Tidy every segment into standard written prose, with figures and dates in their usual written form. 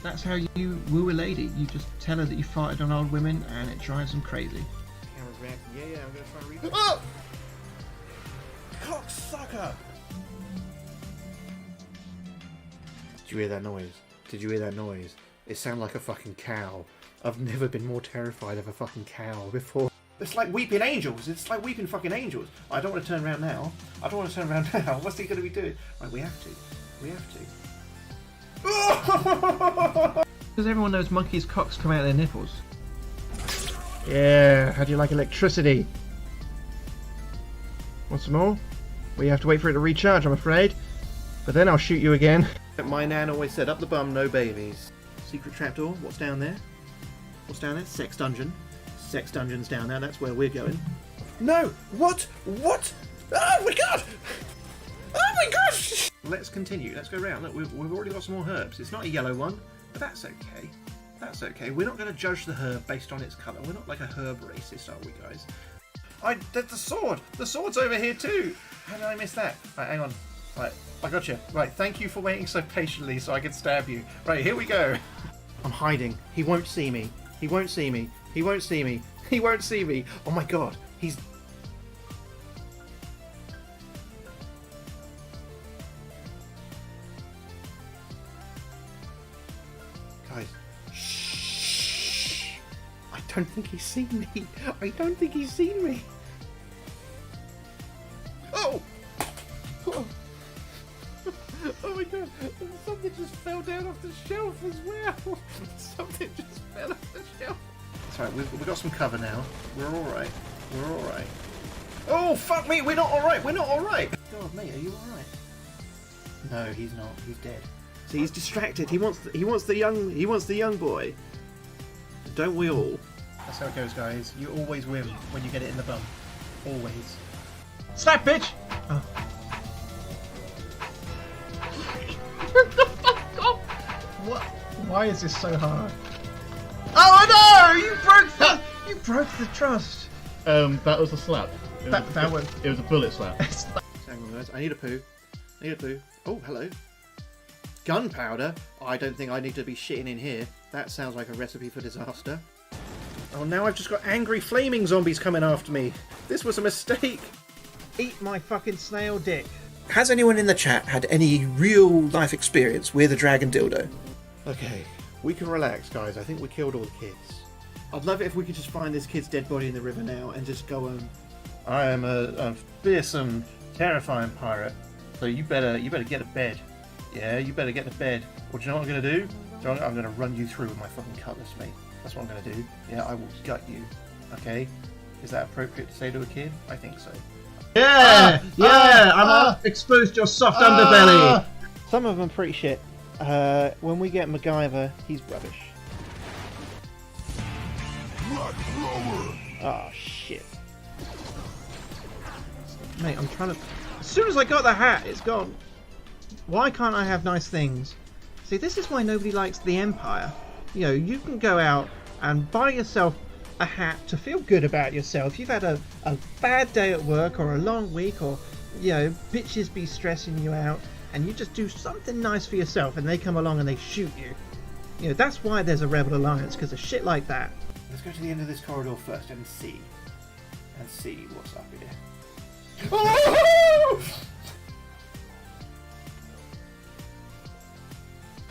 That's how you woo a lady. You just tell her that you farted on old women and it drives them crazy. Camera's reacting. Yeah, I'm gonna try and read. Oh! Cocksucker! Did you hear that noise? Did you hear that noise? It sounded like a fucking cow. I've never been more terrified of a fucking cow before. It's like weeping angels. It's like weeping fucking angels. I don't want to turn around now. I don't want to turn around now. What's he going to be doing? Right, we have to. We have to. Because everyone knows monkeys' cocks come out of their nipples. Yeah, how do you like electricity? Want some more? Well, you have to wait for it to recharge, I'm afraid. But then I'll shoot you again. My nan always said, up the bum, no babies. Secret trapdoor. What's down there? What's down there? Sex dungeon. Sex dungeon's down there. That's where we're going. No! What? What? Oh my god! Oh my gosh! Let's continue. Let's go round. Look, we've already got some more herbs. It's not a yellow one, but that's okay. That's okay. We're not going to judge the herb based on its colour. We're not like a herb racist, are we, guys? The sword! The sword's over here too! How did I miss that? Right, hang on. Right, I got you. Right, thank you for waiting so patiently so I could stab you. Right, here we go. I'm hiding. He won't see me. He won't see me. He won't see me. He won't see me. Oh my god. He's... Guys. Shh. I don't think he's seen me. I don't think he's seen me. Oh! Oh, oh my god. Something just fell down off the shelf as well. Something just fell off the shelf. It's alright, we've got some cover now. We're alright. We're alright. Oh, fuck me! We're not alright! We're not alright! God, mate, are you alright? No, he's not. He's dead. See, he's distracted. He wants the young boy. Don't we all? That's how it goes, guys. You always win when you get it in the bum. Always. Slap, bitch! Oh. What? Why is this so hard? Oh no! You broke the trust. That was a slap. That was. It was a bullet slap. Hang on, guys. I need a poo. I need a poo. Oh, hello. Gunpowder? I don't think I need to be shitting in here. That sounds like a recipe for disaster. Oh, now I've just got angry flaming zombies coming after me. This was a mistake. Eat my fucking snail dick. Has anyone in the chat had any real life experience with a dragon dildo? Okay, we can relax, guys. I think we killed all the kids. I'd love it if we could just find this kid's dead body in the river now and just go on. I am a fearsome, terrifying pirate. So you better get to bed. Yeah, you better get to bed. Or do you know what I'm gonna do? I'm gonna run you through with my fucking cutlass, mate. That's what I'm gonna do. Yeah, I will gut you. Okay? Is that appropriate to say to a kid? I think so. Yeah, exposed your soft underbelly. Some of them are pretty shit. When we get MacGyver, he's rubbish. Oh shit. Mate, I'm trying to... As soon as I got the hat, it's gone. Why can't I have nice things? See, this is why nobody likes the Empire. You know, you can go out and buy yourself a hat to feel good about yourself. You've had a bad day at work or a long week, or, you know, bitches be stressing you out, and you just do something nice for yourself and they come along and they shoot you. You know, that's why there's a Rebel Alliance, because of shit like that. Let's go to the end of this corridor first and see what's up here. Oh!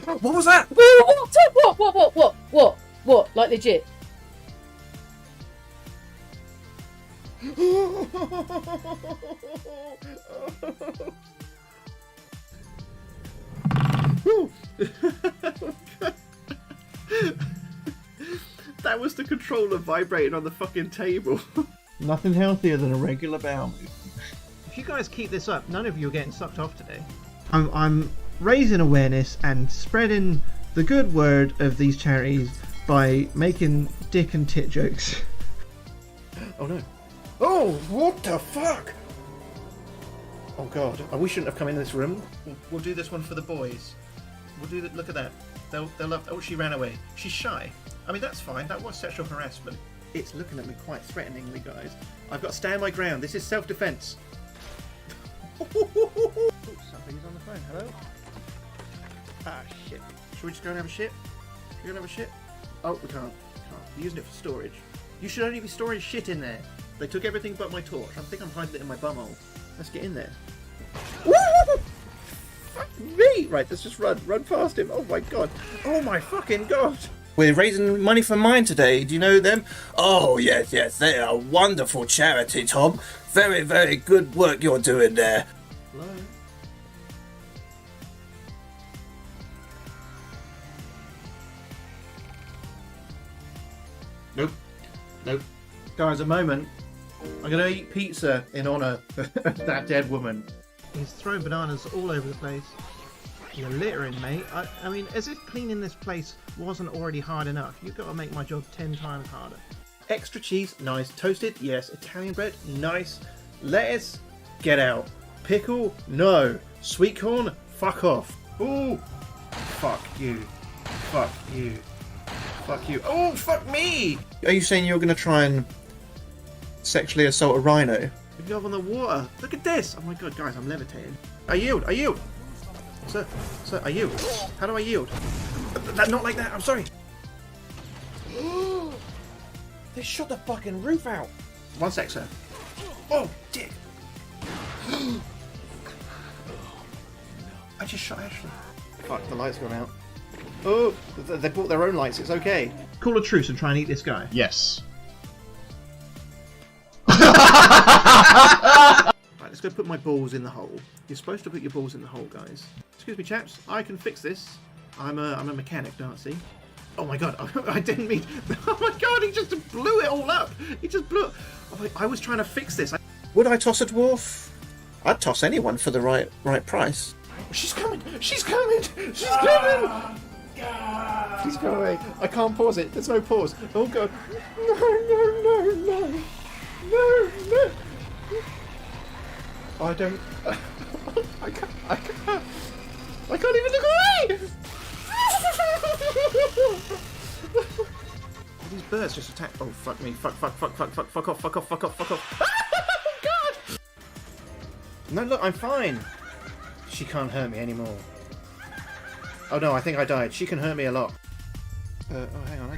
What was that? What? Like legit? That was the controller vibrating on the fucking table. Nothing healthier than a regular bowel movement. If you guys keep this up, none of you are getting sucked off today. I'm raising awareness and spreading the good word of these charities by making dick and tit jokes. Oh no. Oh, what the fuck? Oh god, we shouldn't have come in this room. We'll do this one for the boys. We'll do that. Look at that. They'll love. Oh, she ran away. She's shy. I mean, that's fine. That was sexual harassment. It's looking at me quite threateningly, guys. I've got to stand my ground. This is self-defense. Something's on the phone. Hello? Ah, shit. Should we just go and have a shit? You gonna have a shit? Oh, we can't. We're using it for storage. You should only be storing shit in there. They took everything but my torch. I think I'm hiding it in my bumhole. Let's get in there. Woo! Fuck me! Right, let's just run. Run past him. Oh my god. Oh my fucking god. We're raising money for mine today. Do you know them? Oh, yes, yes. They are a wonderful charity, Tom. Very, very good work you're doing there. Hello? Nope. Nope. Guys, a moment. I'm gonna eat pizza in honour of that dead woman. He's throwing bananas all over the place. You're littering, mate. I mean, as if cleaning this place wasn't already hard enough. You've got to make my job 10 times harder. Extra cheese, nice. Toasted, yes. Italian bread, nice. Lettuce, get out. Pickle, no. Sweet corn, fuck off. Ooh, fuck you. Fuck you. Fuck you. Oh, fuck me! Are you saying you're gonna try and sexually assault a rhino? We go up on the water. Look at this! Oh my god, guys, I'm levitating. I yield, I yield! Sir, I yield. How do I yield? Not like that, I'm sorry. They shot the fucking roof out. 1 sec, sir. Oh, dick. I just shot Ashley. Fuck, the light's gone out. Oh, they brought their own lights, it's okay. Call a truce and try and eat this guy. Yes. Right, let's go put my balls in the hole. You're supposed to put your balls in the hole, guys. Excuse me, chaps. I can fix this. I'm a mechanic, Darcy. Oh my god, I didn't mean... Oh my god, he just blew it all up. He just blew it. Oh, I was trying to fix this. Would I toss a dwarf? I'd toss anyone for the right price. She's coming! She's coming! She's coming! She's coming! I can't pause it. There's no pause. Oh god. No, no, no, no. No, no. I don't... I can't even look away! These birds just attack... Oh, fuck me. Fuck off. Oh, God! No, look, I'm fine. She can't hurt me anymore. Oh, no, I think I died. She can hurt me a lot. Oh, hang on.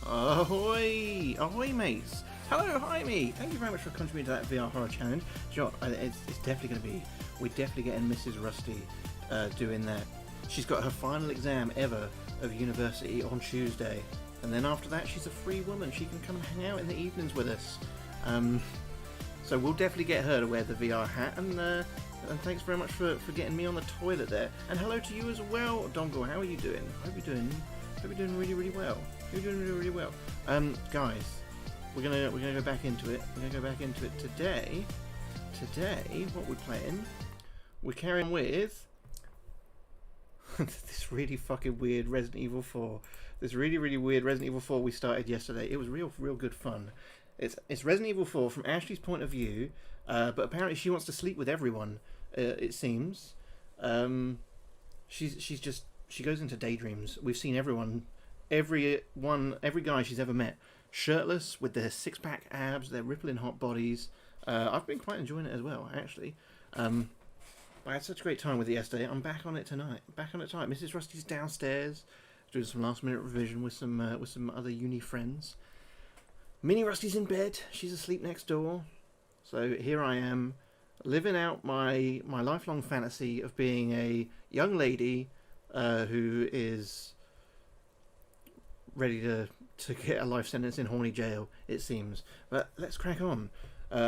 Ahoy! Ahoy, mates! Hello, hi, me! Thank you very much for contributing to that VR horror challenge. Sure, it's definitely going to be... We're definitely getting Mrs. Rusty doing that. She's got her final exam ever of university on Tuesday. And then after that, she's a free woman. She can come and hang out in the evenings with us. So we'll definitely get her to wear the VR hat. And thanks very much for getting me on the toilet there. And hello to you as well, Dongle. How are you doing? Hope you're doing really, really well. You're doing really, really well. Guys, we're gonna go back into it. We're gonna go back into it today. Today, what we're playing, we're carrying with this really fucking weird Resident Evil 4. This really, really weird Resident Evil 4 we started yesterday. It was real good fun. It's Resident Evil 4 from Ashley's point of view, but apparently she wants to sleep with everyone. It seems. She goes into daydreams. We've seen every guy she's ever met shirtless with their six-pack abs, their rippling hot bodies. I've been quite enjoying it as well, actually. I had such a great time with it yesterday. I'm back on it tonight. Back on it tonight. Mrs. Rusty's downstairs doing some last-minute revision with some other uni friends. Mini Rusty's in bed. She's asleep next door. So here I am, living out my lifelong fantasy of being a young lady who is ready to get a life sentence in horny jail, it seems. But let's crack on.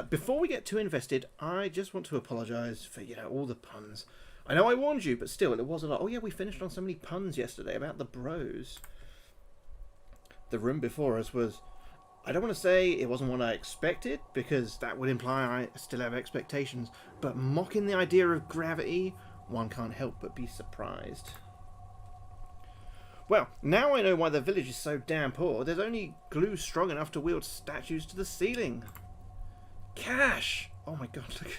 Before we get too invested, I just want to apologise for, all the puns. I know I warned you, but still, it was a lot. Oh yeah, we finished on so many puns yesterday about the bros. The room before us was... I don't want to say it wasn't what I expected, because that would imply I still have expectations, but mocking the idea of gravity, one can't help but be surprised. Well, now I know why the village is so damn poor. There's only glue strong enough to wield statues to the ceiling. Cash! Oh my god, look.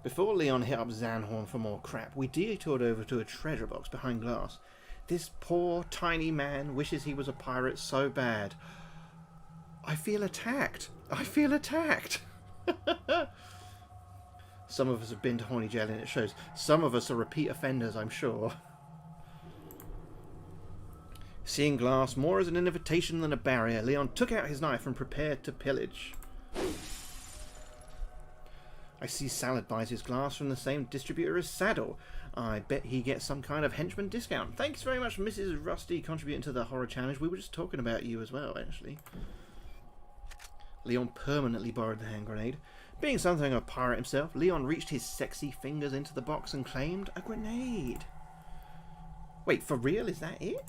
Before Leon hit up Zanhorn for more crap, we detoured over to a treasure box behind glass. This poor, tiny man wishes he was a pirate so bad. I feel attacked. I feel attacked. Some of us have been to Horny Jail and it shows. Some of us are repeat offenders, I'm sure. Seeing glass more as an invitation than a barrier, Leon took out his knife and prepared to pillage. I see Salad buys his glass from the same distributor as Saddle. I bet he gets some kind of henchman discount. Thanks very much, Mrs. Rusty, contributing to the horror challenge. We were just talking about you as well, actually. Leon permanently borrowed the hand grenade. Being something of a pirate himself, Leon reached his sexy fingers into the box and claimed a grenade. Wait, for real? Is that it?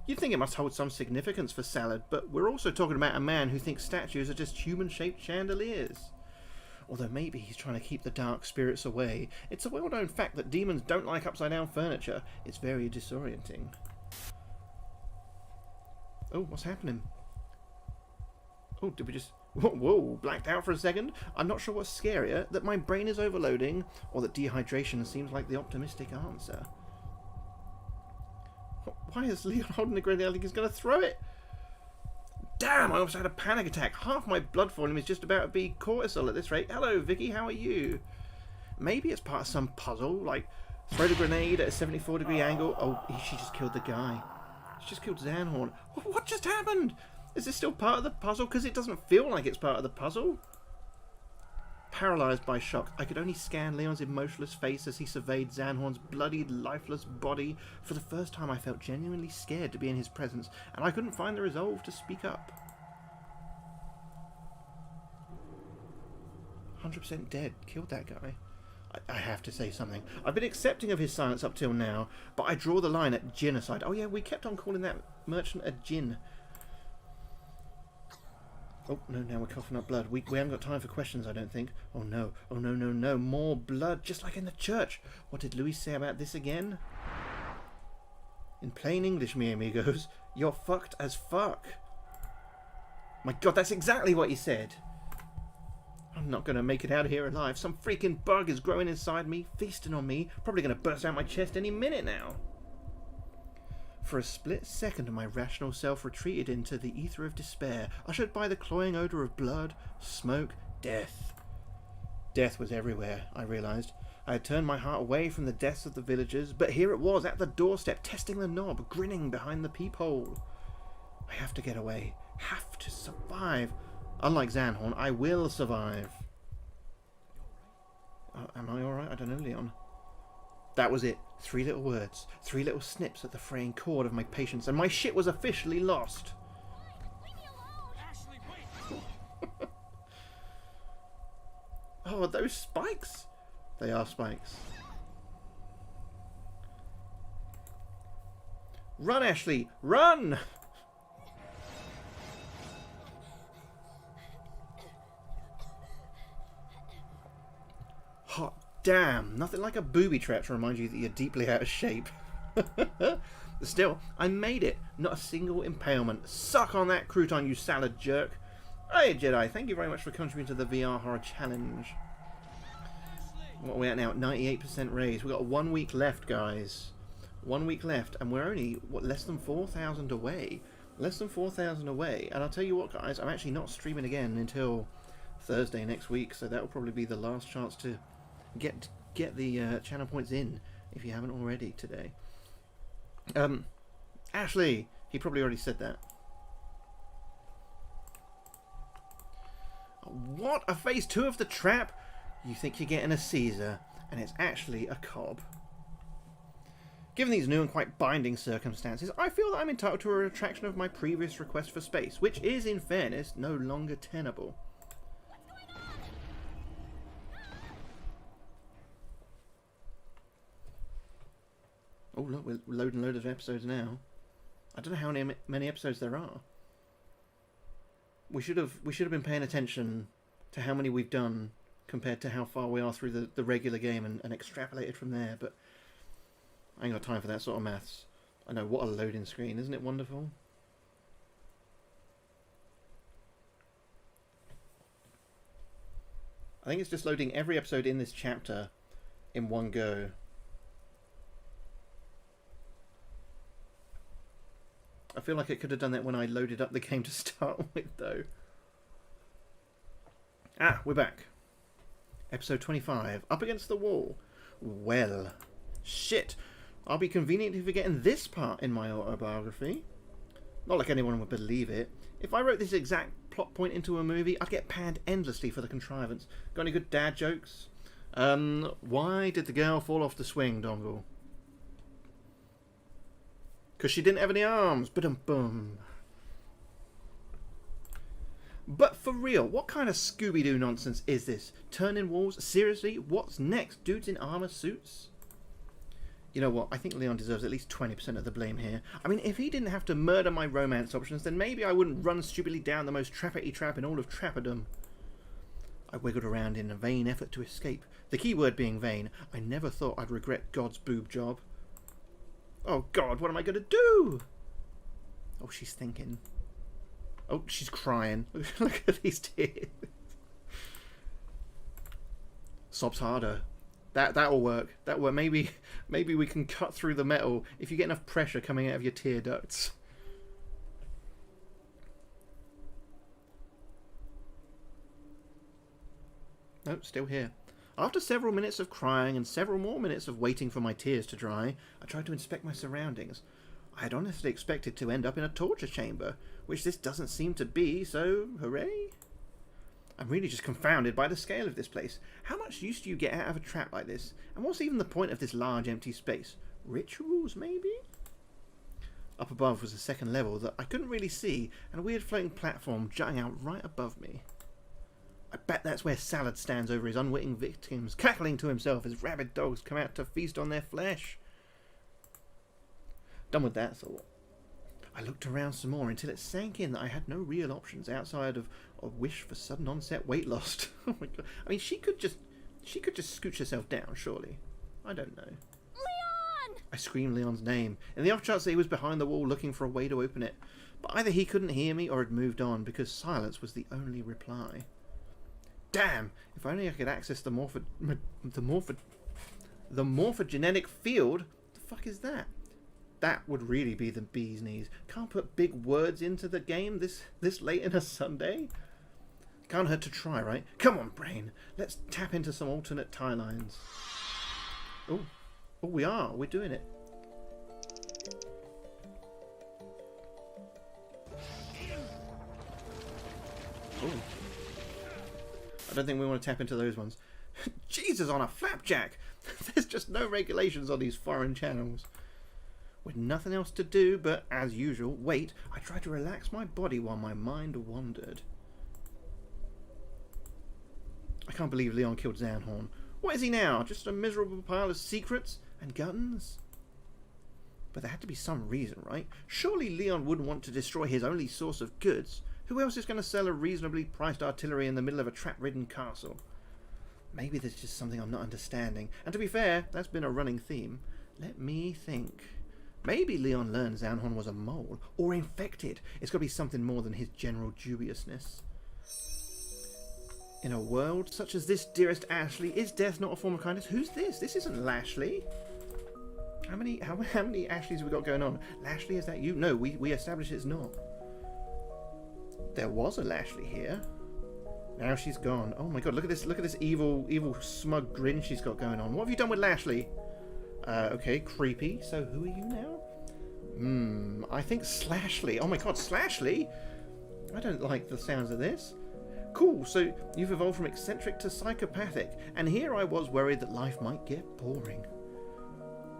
You'd think it must hold some significance for Salad, but we're also talking about a man who thinks statues are just human-shaped chandeliers. Although maybe he's trying to keep the dark spirits away. It's a well-known fact that demons don't like upside-down furniture. It's very disorienting. Oh, what's happening? Oh, did we just... Whoa, blacked out for a second? I'm not sure what's scarier, that my brain is overloading, or that dehydration seems like the optimistic answer. Why is Leon holding the grenade like he's going to throw it? Damn, I almost had a panic attack. Half my blood volume is just about to be cortisol at this rate. Hello, Vicky, how are you? Maybe it's part of some puzzle, like throw the grenade at a 74-degree angle. Oh, she just killed the guy. She just killed Zanhorn. What just happened? Is this still part of the puzzle? Because it doesn't feel like it's part of the puzzle. Paralysed by shock, I could only scan Leon's emotionless face as he surveyed Zanhorn's bloodied, lifeless body. For the first time I felt genuinely scared to be in his presence, and I couldn't find the resolve to speak up. 100% dead. Killed that guy. I have to say something. I've been accepting of his silence up till now, but I draw the line at genocide. Oh yeah, we kept on calling that merchant a djinn. Oh, no, now we're coughing up blood. We haven't got time for questions, I don't think. Oh, no. Oh, no, no, no. More blood, just like in the church. What did Louis say about this again? In plain English, mi amigos, you're fucked as fuck. My God, that's exactly what he said. I'm not going to make it out of here alive. Some freaking bug is growing inside me, feasting on me. Probably going to burst out my chest any minute now. For a split second, my rational self retreated into the ether of despair, ushered by the cloying odour of blood, smoke, death. Death was everywhere, I realised. I had turned my heart away from the deaths of the villagers, but here it was, at the doorstep, testing the knob, grinning behind the peephole. I have to get away. Have to survive. Unlike Zanhorn, I will survive. Am I alright? I don't know, Leon. That was it. 3 little words. 3 little snips at the fraying cord of my patience, and my shit was officially lost. Leave me alone! Ashley, wait! Oh, are those spikes? They are spikes. Run, Ashley! Run! Hot damn! Nothing like a booby trap to remind you that you're deeply out of shape. Still, I made it. Not a single impalement. Suck on that crouton, you salad jerk. Hey, Jedi, thank you very much for contributing to the VR Horror Challenge. What are we at now? 98% raise. We've got 1 week left, guys. 1 week left, and we're only, what, less than 4,000 away. Less than 4,000 away. And I'll tell you what, guys, I'm actually not streaming again until Thursday next week, so that will probably be the last chance to get the channel points in, if you haven't already today. Ashley! He probably already said that. What? A phase 2 of the trap? You think you're getting a Caesar, and it's actually a Cobb. Given these new and quite binding circumstances, I feel that I'm entitled to a retraction of my previous request for space, which is, in fairness, no longer tenable. What's going on? Oh look, we're loading loads of episodes now. I don't know how many episodes there are. We should have been paying attention to how many we've done compared to how far we are through the regular game and extrapolated from there, but I ain't got time for that sort of maths. I know, what a loading screen, isn't it wonderful? I think it's just loading every episode in this chapter in one go. I feel like it could have done that when I loaded up the game to start with, though. Ah, we're back. Episode 25. Up against the wall. Well, shit. I'll be conveniently forgetting this part in my autobiography. Not like anyone would believe it. If I wrote this exact plot point into a movie, I'd get panned endlessly for the contrivance. Got any good dad jokes? Why did the girl fall off the swing, Dongle? Because she didn't have any arms. Ba-dum-bum. But for real, what kind of Scooby-Doo nonsense is this? Turning walls? Seriously? What's next? Dudes in armor suits? You know what? I think Leon deserves at least 20% of the blame here. I mean, if he didn't have to murder my romance options, then maybe I wouldn't run stupidly down the most trappity trap in all of trapperdom. I wiggled around in a vain effort to escape. The key word being vain. I never thought I'd regret God's boob job. Oh God, what am I going to do? Oh, she's thinking. Oh, she's crying. Look at these tears. Sobs harder. That'll work. That'll work. Maybe we can cut through the metal if you get enough pressure coming out of your tear ducts. Nope, still here. After several minutes of crying and several more minutes of waiting for my tears to dry, I tried to inspect my surroundings. I had honestly expected to end up in a torture chamber, which this doesn't seem to be, so hooray. I'm really just confounded by the scale of this place. How much use do you get out of a trap like this? And what's even the point of this large empty space? Rituals, maybe? Up above was a second level that I couldn't really see, and a weird floating platform jutting out right above me. I bet that's where Salad stands over his unwitting victims, cackling to himself as rabid dogs come out to feast on their flesh. Done with that thought. I looked around some more until it sank in that I had no real options outside of a wish for sudden onset weight loss. Oh my God. I mean, she could just scooch herself down, surely. I don't know. Leon! I screamed Leon's name, in the off chance that he was behind the wall looking for a way to open it. But either he couldn't hear me or had moved on, because silence was the only reply. Damn! If only I could access the morphogenetic field. The fuck is that? That would really be the bee's knees. Can't put big words into the game this late in a Sunday. Can't hurt to try, right? Come on, brain. Let's tap into some alternate tie lines. Oh, we are. We're doing it. Oh. I don't think we want to tap into those ones. Jesus on a flapjack! There's just no regulations on these foreign channels. With nothing else to do but, as usual, wait, I tried to relax my body while my mind wandered. I can't believe Leon killed Zanhorn. What is he now? Just a miserable pile of secrets and guns? But there had to be some reason, right? Surely Leon wouldn't want to destroy his only source of goods. Who else is going to sell a reasonably priced artillery in the middle of a trap-ridden castle? Maybe there's just something I'm not understanding. And to be fair, that's been a running theme. Let me think. Maybe Leon learned Zanhorn was a mole, or infected. It's got to be something more than his general dubiousness. In a world such as this, dearest Ashley, is death not a form of kindness? Who's this? This isn't Lashley. How many Ashleys have we got going on? Lashley, is that you? No, we established it's not. There was a Lashley here. Now she's gone. Oh my God, look at this evil smug grin she's got going on. What have you done with Lashley? Okay, creepy. So who are you now? I think Slashley. Oh my God, Slashley? I don't like the sounds of this. Cool, so you've evolved from eccentric to psychopathic, and here I was worried that life might get boring.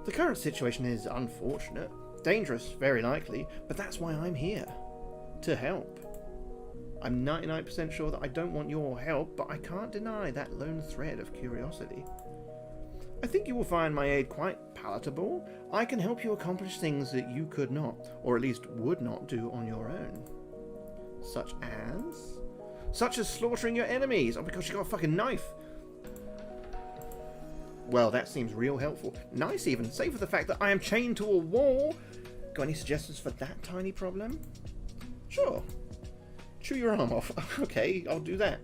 The current situation is unfortunate, dangerous, very likely, but that's why I'm here. To help. I'm 99% sure that I don't want your help, but I can't deny that lone thread of curiosity. I think you will find my aid quite palatable. I can help you accomplish things that you could not, or at least would not do on your own. Such as slaughtering your enemies. Oh my gosh, you got a fucking knife. Well, that seems real helpful. Nice even, save for the fact that I am chained to a wall. Got any suggestions for that tiny problem? Sure. Chew your arm off. Okay, I'll do that.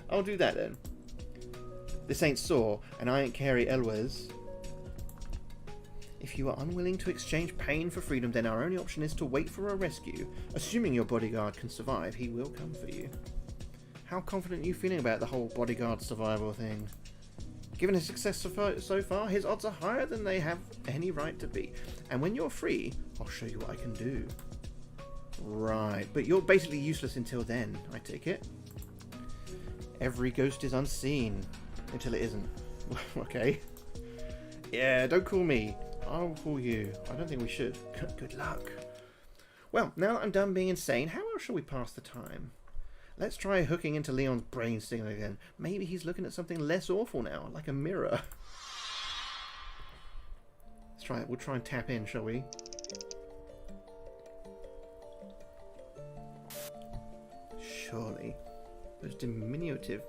I'll do that then. This ain't Saw, and I ain't Carrie Elwes. If you are unwilling to exchange pain for freedom, then our only option is to wait for a rescue. Assuming your bodyguard can survive, he will come for you. How confident are you feeling about the whole bodyguard survival thing? Given his success so far, his odds are higher than they have any right to be. And when you're free, I'll show you what I can do. Right, but you're basically useless until then, I take it. Every ghost is unseen. Until it isn't. Okay. Yeah, don't call me. I'll call you. I don't think we should. Good luck. Well, now that I'm done being insane, how else shall we pass the time? Let's try hooking into Leon's brain signal again. Maybe he's looking at something less awful now, like a mirror. Let's try it. We'll try and tap in, shall we? Surely. Those diminutive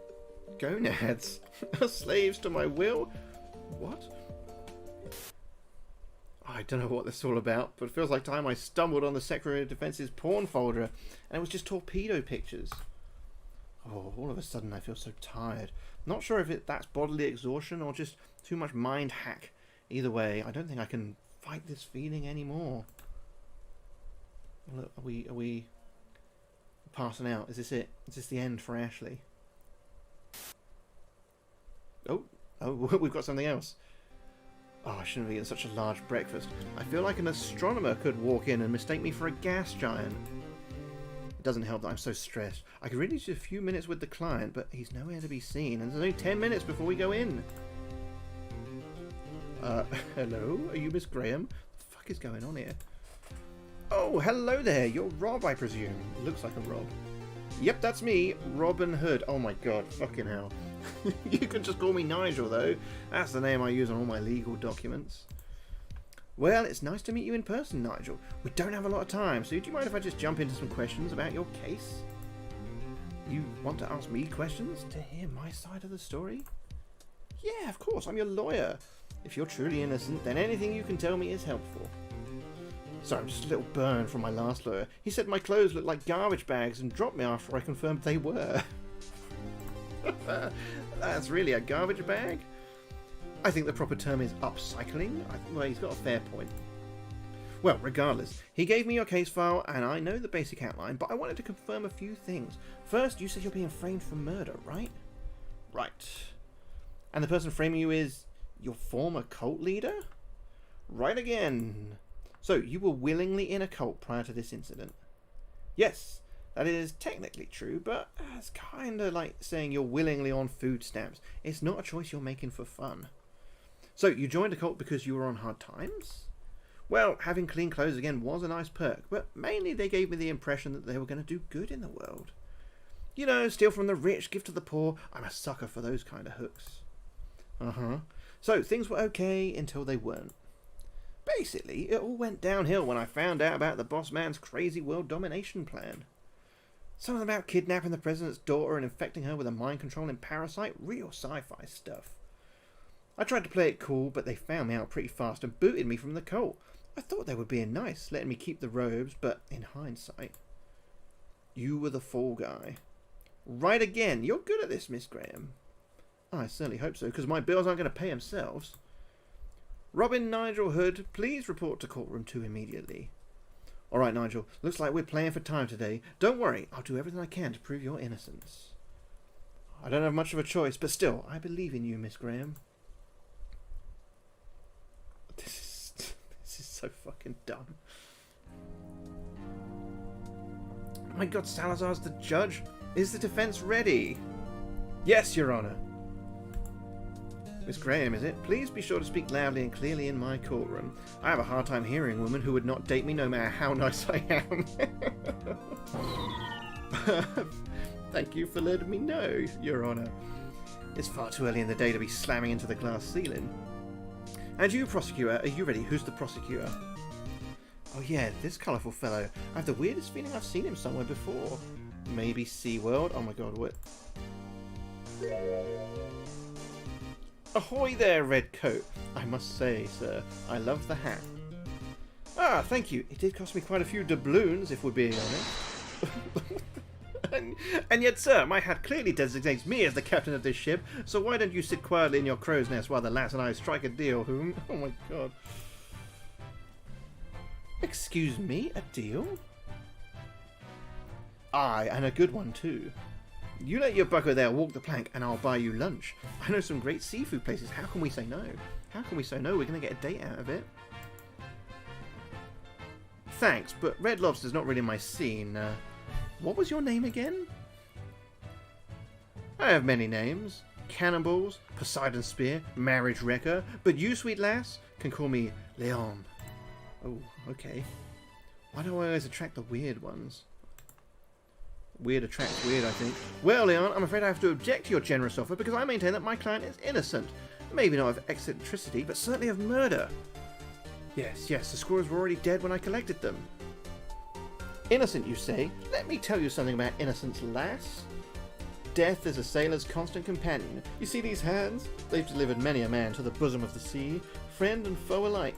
gonads are slaves to my will? What? I don't know what this is all about, but it feels like time I stumbled on the Secretary of Defense's porn folder, and it was just torpedo pictures. Oh, all of a sudden I feel so tired. Not sure if that's bodily exhaustion or just too much mind hack. Either way, I don't think I can fight this feeling anymore. Look, are we passing out? Is this it? Is this the end for Ashley? Oh, we've got something else. Oh, I shouldn't have eaten such a large breakfast. I feel like an astronomer could walk in and mistake me for a gas giant. It doesn't help that I'm so stressed. I could really use a few minutes with the client, but he's nowhere to be seen, and there's only 10 minutes before we go in. Hello? Are you Miss Graham? What the fuck is going on here? Oh, hello there. You're Rob, I presume. Looks like a Rob. Yep, that's me, Robin Hood. Oh my god, fucking hell. You can just call me Nigel, though. That's the name I use on all my legal documents. Well, it's nice to meet you in person, Nigel. We don't have a lot of time, so do you mind if I just jump into some questions about your case? You want to ask me questions to hear my side of the story? Yeah, of course, I'm your lawyer. If you're truly innocent, then anything you can tell me is helpful. Sorry, I'm just a little burned from my last lawyer. He said my clothes looked like garbage bags and dropped me after I confirmed they were. That's really a garbage bag? I think the proper term is upcycling. Well, he's got a fair point. Well, regardless, he gave me your case file and I know the basic outline, but I wanted to confirm a few things. First, you said you're being framed for murder, right? Right. And the person framing you is your former cult leader? Right again. So, you were willingly in a cult prior to this incident? Yes, that is technically true, but it's kind of like saying you're willingly on food stamps. It's not a choice you're making for fun. So, you joined a cult because you were on hard times? Well, having clean clothes again was a nice perk, but mainly they gave me the impression that they were going to do good in the world. You know, steal from the rich, give to the poor. I'm a sucker for those kind of hooks. So, things were okay until they weren't. Basically, it all went downhill when I found out about the boss man's crazy world domination plan. Something about kidnapping the president's daughter and infecting her with a mind-controlling parasite. Real sci-fi stuff. I tried to play it cool, but they found me out pretty fast and booted me from the cult. I thought they were being nice, letting me keep the robes, but in hindsight... You were the fall guy. Right again. You're good at this, Miss Graham. I certainly hope so, because my bills aren't going to pay themselves. Robin Nigel Hood, please report to courtroom 2 immediately. Alright, Nigel. Looks like we're playing for time today. Don't worry. I'll do everything I can to prove your innocence. I don't have much of a choice, but still, I believe in you, Miss Graham. This is so fucking dumb. Oh my god, Salazar's the judge. Is the defense ready? Yes, Your Honor. Miss Graham, is it? Please be sure to speak loudly and clearly in my courtroom. I have a hard time hearing a woman who would not date me no matter how nice I am. Thank you for letting me know, Your Honor. It's far too early in the day to be slamming into the glass ceiling. And you, prosecutor, are you ready? Who's the prosecutor? Oh yeah, this colourful fellow. I have the weirdest feeling I've seen him somewhere before. Maybe SeaWorld? Oh my god, what? Ahoy there, red coat. I must say, sir, I love the hat. Ah, thank you. It did cost me quite a few doubloons, if we're being honest. and yet, sir, my hat clearly designates me as the captain of this ship, so why don't you sit quietly in your crow's nest while the lass and I strike a deal, whom? Oh my god. Excuse me, a deal? Aye, and a good one too. You let your bucko there walk the plank and I'll buy you lunch. I know some great seafood places. How can we say no? How can we say no? We're going to get a date out of it. Thanks, but Red Lobster's not really my scene. What was your name again? I have many names. Cannonballs, Poseidon Spear, Marriage Wrecker, but you, sweet lass, can call me Leon. Oh, okay. Why do I always attract the weird ones? Weird attracts weird, I think. Well, Leon, I'm afraid I have to object to your generous offer because I maintain that my client is innocent. Maybe not of eccentricity, but certainly of murder. Yes, the squirrels were already dead when I collected them. Innocent, you say? Let me tell you something about innocence, lass. Death is a sailor's constant companion. You see these hands? They've delivered many a man to the bosom of the sea, friend and foe alike.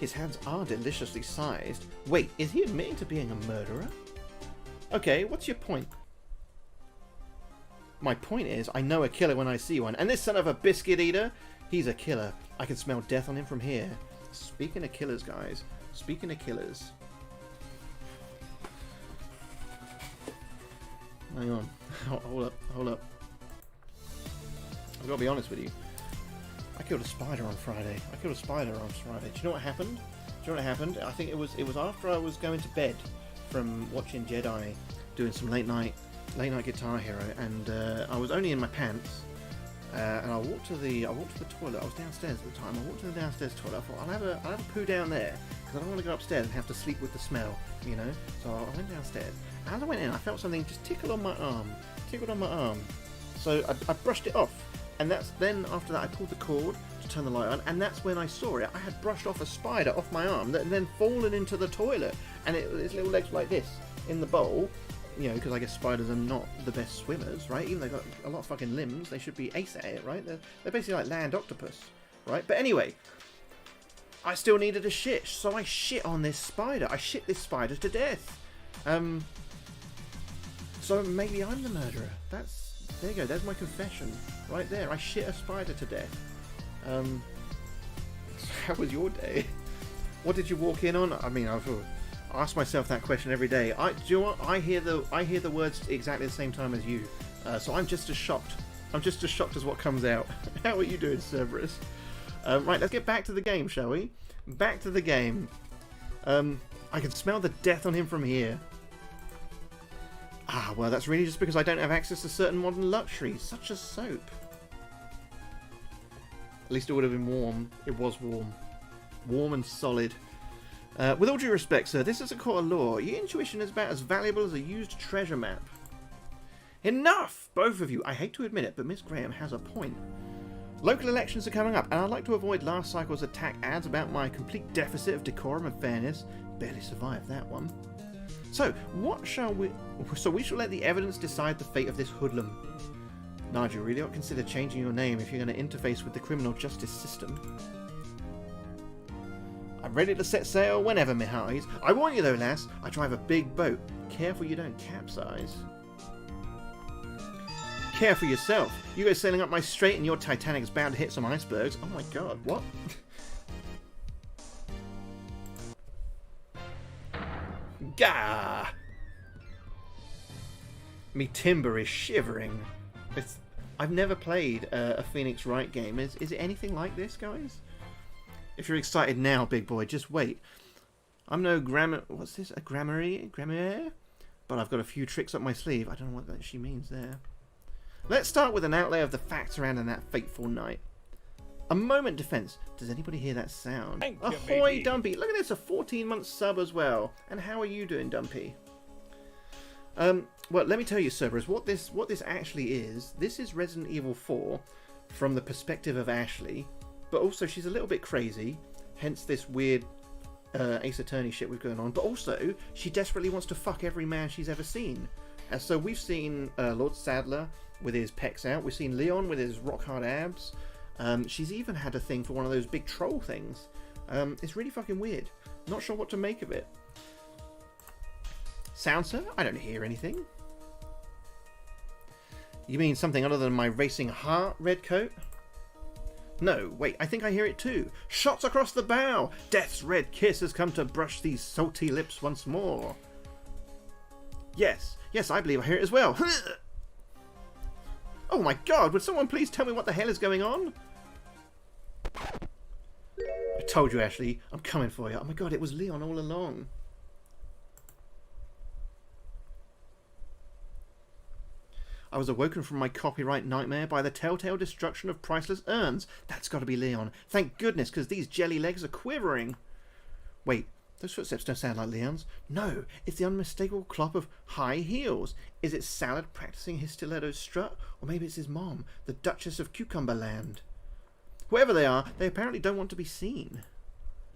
His hands are deliciously sized. Wait, is he admitting to being a murderer? Okay, what's your point? My point is, I know a killer when I see one, and this son of a biscuit eater, he's a killer. I can smell death on him from here. Speaking of killers, guys. Speaking of killers. Hang on. Hold up. I've got to be honest with you. I killed a spider on Friday. Do you know what happened? I think it was after I was going to bed from watching Jedi, doing some late night Guitar Hero, and I was only in my pants, and I walked to the toilet. I was downstairs at the time. I walked to the downstairs toilet. I thought I'll have a poo down there because I don't want to go upstairs and have to sleep with the smell, you know. So I went downstairs. As I went in, I felt something just tickled on my arm. So I brushed it off, and then after that I pulled the cord to turn the light on, and that's when I saw it. I had brushed off a spider off my arm that had then fallen into the toilet, and its little legs were like this in the bowl. You know, because I guess spiders are not the best swimmers, right? Even though they've got a lot of fucking limbs, they should be ace at it, right? They're basically like land octopus, right? But anyway, I still needed a shit, so I shit on this spider. I shit this spider to death. So maybe I'm the murderer. There you go. There's my confession right there. I shit a spider to death. How was your day? What did you walk in on? I mean, I've asked myself that question every day. Do you know what? I hear the words exactly the same time as you. So I'm just as shocked. I'm just as shocked as what comes out. How are you doing, Cerberus? Right, let's get back to the game, shall we? Back to the game. I can smell the death on him from here. Ah, well, that's really just because I don't have access to certain modern luxuries, such as soap. At least it would have been warm. It was warm. Warm and solid. With all due respect, sir, this is a court of law. Your intuition is about as valuable as a used treasure map. Enough! Both of you. I hate to admit it, but Miss Graham has a point. Local elections are coming up, and I'd like to avoid last cycle's attack ads about my complete deficit of decorum and fairness. Barely survived that one. So, we shall let the evidence decide the fate of this hoodlum. Nigel, really ought to consider changing your name if you're going to interface with the criminal justice system. I'm ready to set sail whenever, me hearties. I warn you though, lass, I drive a big boat. Careful you don't capsize. Careful yourself. You go sailing up my strait and your Titanic's bound to hit some icebergs. Oh my god, what? Gah! Me timber is shivering. I've never played a Phoenix Wright game. Is it anything like this, guys? If you're excited now, big boy, just wait. I'm no what's this? A grammarier? But I've got a few tricks up my sleeve. I don't know what that she means there. Let's start with an outlay of the facts surrounding that fateful night. A moment defense. Does anybody hear that sound? Ahoy, Dumpy! Look at this, a 14-month sub as well. And how are you doing, Dumpy? Well, let me tell you, Cerberus, what this actually is. This is Resident Evil 4 from the perspective of Ashley, but also she's a little bit crazy, hence this weird Ace Attorney shit we've going on. But also, she desperately wants to fuck every man she's ever seen. So we've seen Lord Sadler with his pecs out. We've seen Leon with his rock hard abs. She's even had a thing for one of those big troll things. It's really fucking weird. Not sure what to make of it. Sound, sir? I don't hear anything. You mean something other than my racing heart, Redcoat? No, wait, I think I hear it too. Shots across the bow! Death's red kiss has come to brush these salty lips once more. Yes, yes, I believe I hear it as well. Oh my god, would someone please tell me what the hell is going on? I told you, Ashley, I'm coming for you. Oh my god, it was Leon all along. I was awoken from my copyright nightmare by the telltale destruction of priceless urns. That's got to be Leon. Thank goodness, because these jelly legs are quivering. Wait, those footsteps don't sound like Leon's. No, it's the unmistakable clop of high heels. Is it Salad practicing his stiletto strut? Or maybe it's his mom, the Duchess of Cucumberland. Whoever they are, they apparently don't want to be seen.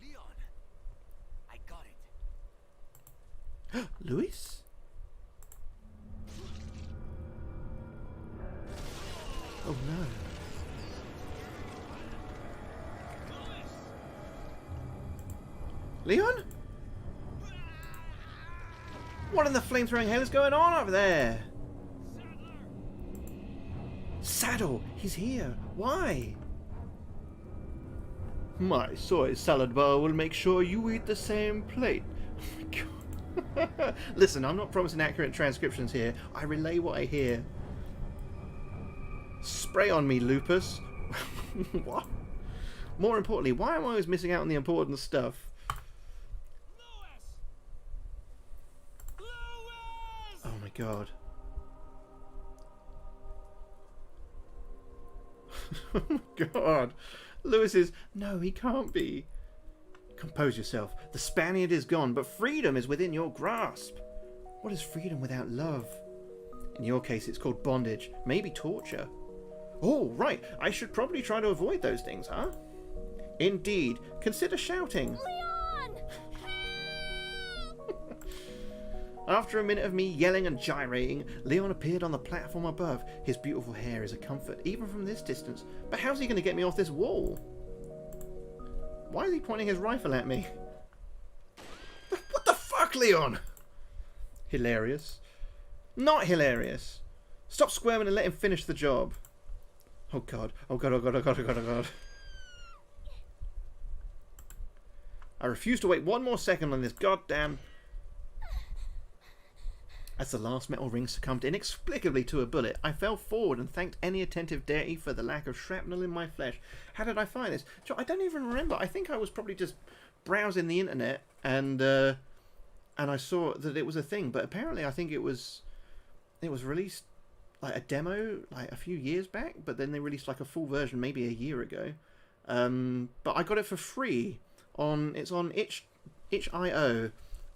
Leon, I got it. Louis? Oh no. Leon? What in the flame-throwing hell is going on over there? Saddle! He's here. Why? My soy salad bar will make sure you eat the same plate. Oh my god. Listen, I'm not promising accurate transcriptions here. I relay what I hear. Spray on me, Lupus. What? More importantly, why am I always missing out on the important stuff? Oh my god. Oh my god. Lewis is... No, he can't be. Compose yourself. The Spaniard is gone, but freedom is within your grasp. What is freedom without love? In your case, it's called bondage. Maybe torture. Oh, right. I should probably try to avoid those things, huh? Indeed. Consider shouting. Leon! After a minute of me yelling and gyrating, Leon appeared on the platform above. His beautiful hair is a comfort, even from this distance. But how's he going to get me off this wall? Why is he pointing his rifle at me? What the fuck, Leon? Hilarious. Not hilarious. Stop squirming and let him finish the job. Oh god, oh god, oh god, oh god, oh god, oh god. I refuse to wait one more second on this goddamn... As the last metal ring succumbed inexplicably to a bullet, I fell forward and thanked any attentive deity for the lack of shrapnel in my flesh. How did I find this? I don't even remember. I think I was probably just browsing the internet and I saw that it was a thing. But apparently I think it was released like a demo like a few years back, but then they released like a full version maybe a year ago. But I got it for free on itch.io.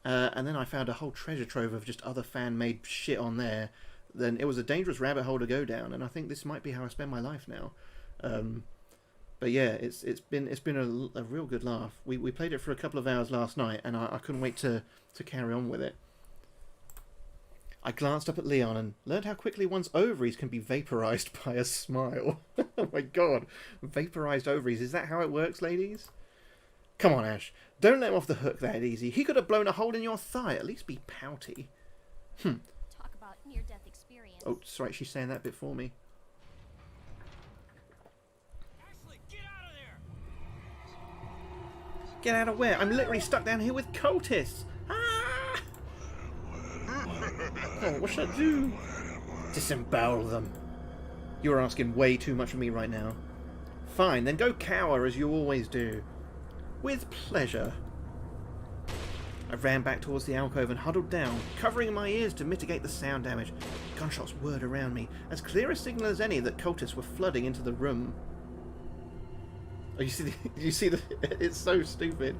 And then I found a whole treasure trove of just other fan-made shit on there. Then it was a dangerous rabbit hole to go down, and I think this might be how I spend my life now. But yeah, it's been a real good laugh. We played it for a couple of hours last night, and I couldn't wait to carry on with it. I glanced up at Leon and learned how quickly one's ovaries can be vaporized by a smile. Oh my god, vaporized ovaries, is that how it works, ladies? Come on, Ash. Don't let him off the hook that easy. He could have blown a hole in your thigh. At least be pouty. Talk about near-death experience. Oh, sorry, she's saying that bit for me. Ashley, get out of there! Get out of where? I'm literally stuck down here with cultists. Ah! Oh, what should I do? Disembowel them. You're asking way too much of me right now. Fine, then go cower as you always do. With pleasure. I ran back towards the alcove and huddled down, covering my ears to mitigate the sound damage. Gunshots whirred around me, as clear a signal as any that cultists were flooding into the room. Oh, you see the it's so stupid.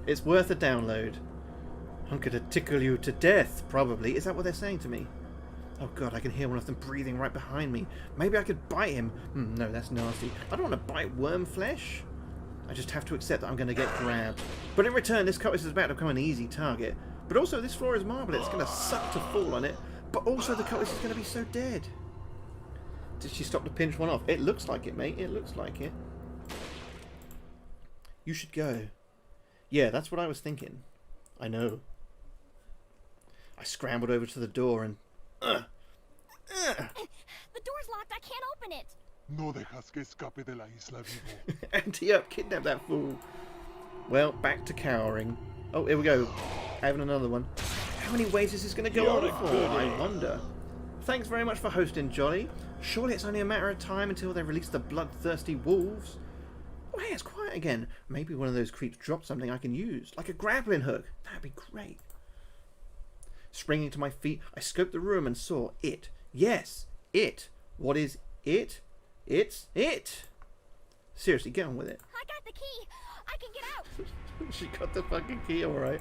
It's worth a download. I'm gonna tickle you to death, probably. Is that what they're saying to me? Oh god, I can hear one of them breathing right behind me. Maybe I could bite him. No, that's nasty. I don't want to bite worm flesh. I just have to accept that I'm going to get grabbed. But in return, this cultist is about to become an easy target. But also, this floor is marble. It's going to suck to fall on it. But also, the cultist is going to be so dead. Did she stop to pinch one off? It looks like it, mate. It looks like it. You should go. Yeah, that's what I was thinking. I know. I scrambled over to the door and... The door's locked. I can't open it. No dejas que escape de la isla vivo. Ante up, kidnap that fool. Well, back to cowering. Oh, here we go. Having another one. How many waves is this going to go on for? I wonder. Thanks very much for hosting, Jolly. Surely it's only a matter of time until they release the bloodthirsty wolves. Oh, hey, it's quiet again. Maybe one of those creeps dropped something I can use, like a grappling hook. That'd be great. Springing to my feet, I scoped the room and saw it. Yes, it. What is it? It's it. Seriously, get on with it. I got the key. I can get out. She got the fucking key, alright.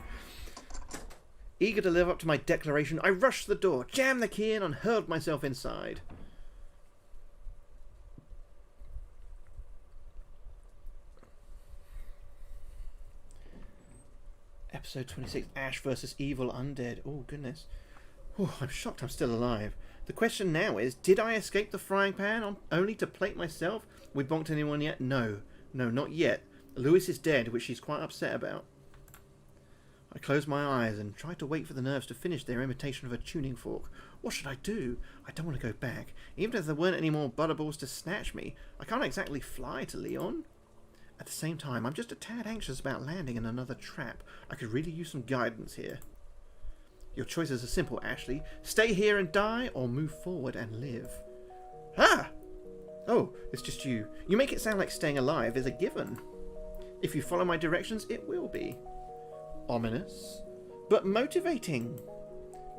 Eager to live up to my declaration, I rushed to the door, jammed the key in, and hurled myself inside. Episode 26, Ash vs. Evil Undead. Oh, goodness. Oh, I'm shocked I'm still alive. The question now is, did I escape the frying pan only to plate myself? We bonked anyone yet? No. No, not yet. Lewis is dead, which she's quite upset about. I closed my eyes and tried to wait for the nerves to finish their imitation of a tuning fork. What should I do? I don't want to go back. Even if there weren't any more butterballs to snatch me, I can't exactly fly to Leon. At the same time, I'm just a tad anxious about landing in another trap. I could really use some guidance here. Your choices are simple, Ashley. Stay here and die, or move forward and live. Ah! Oh, it's just you. You make it sound like staying alive is a given. If you follow my directions, it will be. Ominous, but motivating.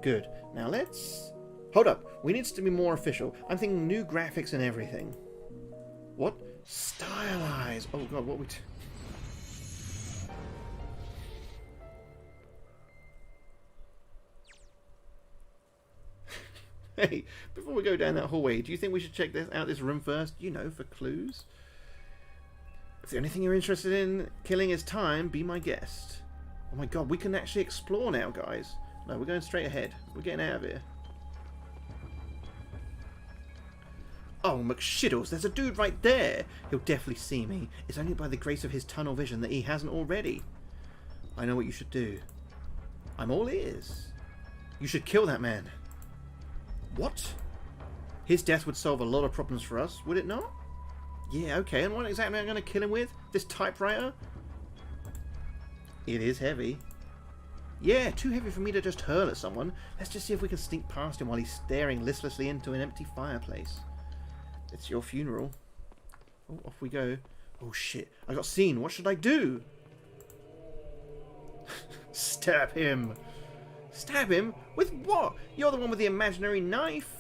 Good. Now let's... Hold up. We need to be more official. I'm thinking new graphics and everything. What? Stylize. Oh god, what we... Hey, before we go down that hallway, do you think we should check out this room first? You know, for clues. If the only thing you're interested in killing is time, be my guest. Oh my god, we can actually explore now, guys. No, we're going straight ahead. We're getting out of here. Oh, McShiddles, there's a dude right there. He'll definitely see me. It's only by the grace of his tunnel vision that he hasn't already. I know what you should do. I'm all ears. You should kill that man. What? His death would solve a lot of problems for us, would it not? Yeah, okay, and what exactly am I going to kill him with? This typewriter? It is heavy. Yeah, too heavy for me to just hurl at someone. Let's just see if we can sneak past him while he's staring listlessly into an empty fireplace. It's your funeral. Oh, off we go. Oh shit, I got seen. What should I do? Stab him. Stab him? With what? You're the one with the imaginary knife.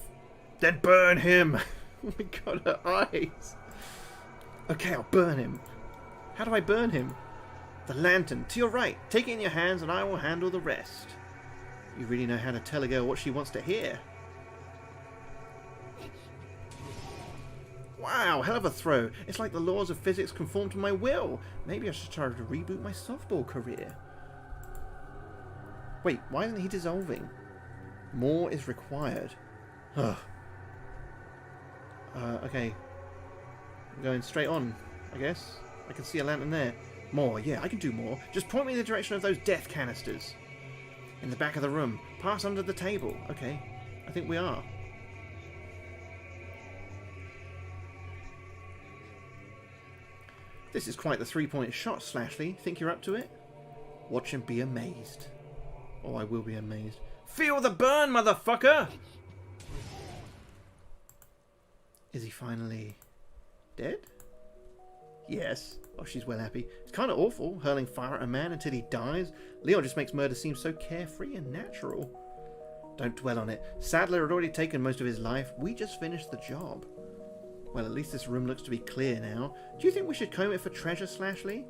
Then burn him. Oh my god, her eyes. Okay, I'll burn him. How do I burn him? The lantern, to your right. Take it in your hands and I will handle the rest. You really know how to tell a girl what she wants to hear. Wow, hell of a throw. It's like the laws of physics conform to my will. Maybe I should try to reboot my softball career. Wait, why isn't he dissolving? More is required. Ugh. Okay. I'm going straight on, I guess. I can see a lantern there. More, yeah, I can do more. Just point me in the direction of those death canisters. In the back of the room. Pass under the table. Okay, I think we are. This is quite the three-point shot, Slashley. Think you're up to it? Watch and be amazed. Oh, I will be amazed. Feel the burn, motherfucker! Is he finally dead? Yes. Oh, she's well happy. It's kind of awful, hurling fire at a man until he dies. Leon just makes murder seem so carefree and natural. Don't dwell on it. Sadler had already taken most of his life. We just finished the job. Well, at least this room looks to be clear now. Do you think we should comb it for treasure, Slashley?